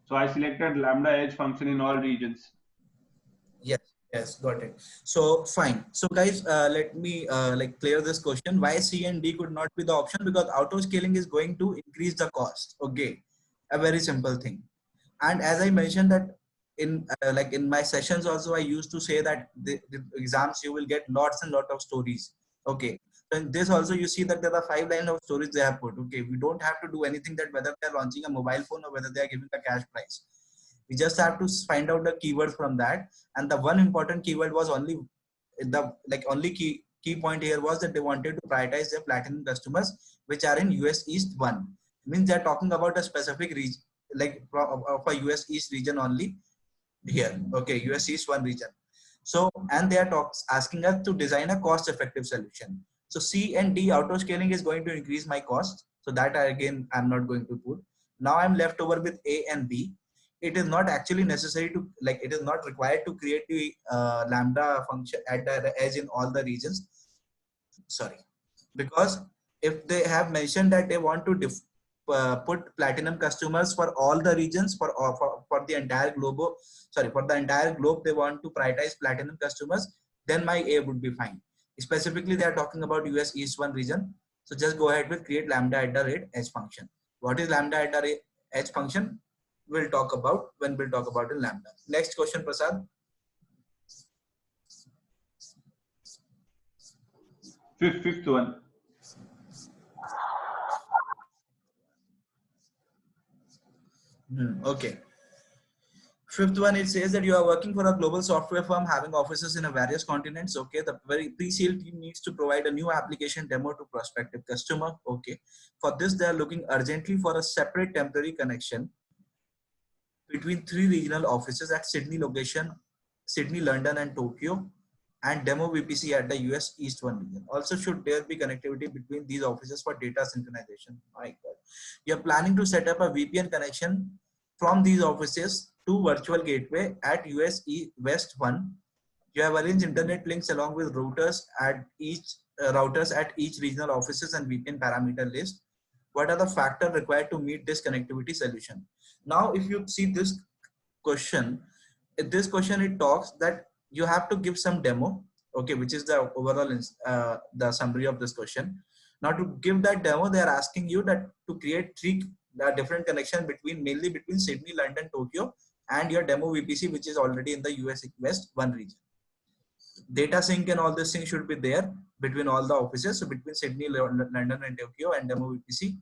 So I selected lambda edge function in all regions. Yes, yes, got it. So fine. So guys, let me like clear this question. Why C and D could not be the option? Because auto scaling is going to increase the cost. Okay, a very simple thing. And as I mentioned that like in my sessions also, I used to say that the exams you will get lots and lot of stories. Okay. So in this also you see that there are 5 lines of stories they have put. Okay, we don't have to do anything that whether they are launching a mobile phone or whether they are giving a cash prize. We just have to find out the keywords from that. And the one important keyword was only only key point here was that they wanted to prioritize their platinum customers which are in US East 1. Means they're talking about a specific region, like of a US East region only here. Okay, US East 1 region. So, and they are asking us to design a cost effective solution. So C and D, auto scaling is going to increase my cost. So that again, I'm not going to put. Now I'm left over with A and B. It is not actually necessary to, like, it is not required to create the Lambda function at the edge in all the regions. Sorry, because if they have mentioned that they want to put platinum customers for all the regions for the entire globe, for the entire globe, they want to prioritize platinum customers, then my A would be fine. Specifically, they are talking about US East 1 region. So just go ahead with create lambda at the rate edge function. What is lambda at the rate edge function? We'll talk about when we'll talk about in lambda. Next question, Prasad. Fifth one. Okay. Fifth one, it says that you are working for a global software firm having offices in various continents. Okay, the very pre-sale team needs to provide a new application demo to prospective customer. Okay, for this they are looking urgently for a separate temporary connection between 3 regional offices at Sydney location, Sydney, London, and Tokyo, and demo VPC at the US East 1 region. Also, should there be connectivity between these offices for data synchronization? My God, you are planning to set up a VPN connection from these offices to virtual gateway at US West 1. You have arranged internet links along with routers at each regional offices and VPN parameter list. What are the factors required to meet this connectivity solution? Now, if you see this question, it talks that you have to give some demo, okay, which is the overall the summary of this question. Now, to give that demo, they are asking you that to create 3 different connection mainly between Sydney, London, Tokyo, and your demo VPC, which is already in the US West 1 region. Data sync and all this thing should be there between all the offices. So between Sydney, London, and Tokyo, and demo VPC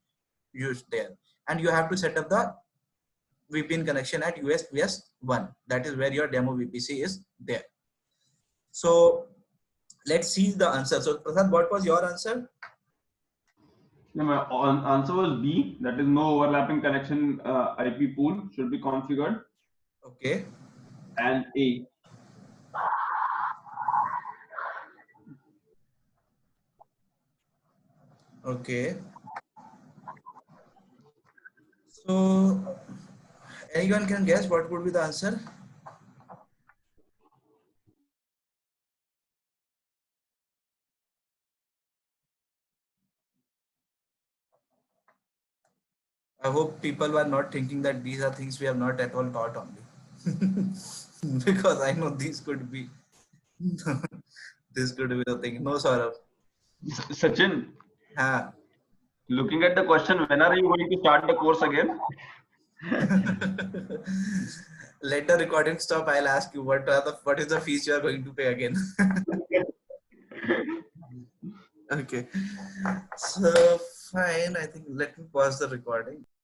used there, and you have to set up the VPN connection at US West 1. That is where your demo VPC is there. So let's see the answer. So Prasad, what was your answer? Yeah, my answer was B. That is, no overlapping connection IP pool should be configured. Okay. And A. Okay. So anyone can guess what would be the answer? I hope people were not thinking that these are things we have not at all taught only. Because I know these could be this could be the thing. No, Saurabh. Sachin, Looking at the question, when are you going to start the course again? Let the recording stop. I'll ask you what is the fees you are going to pay again. Okay. So fine. I think let me pause the recording.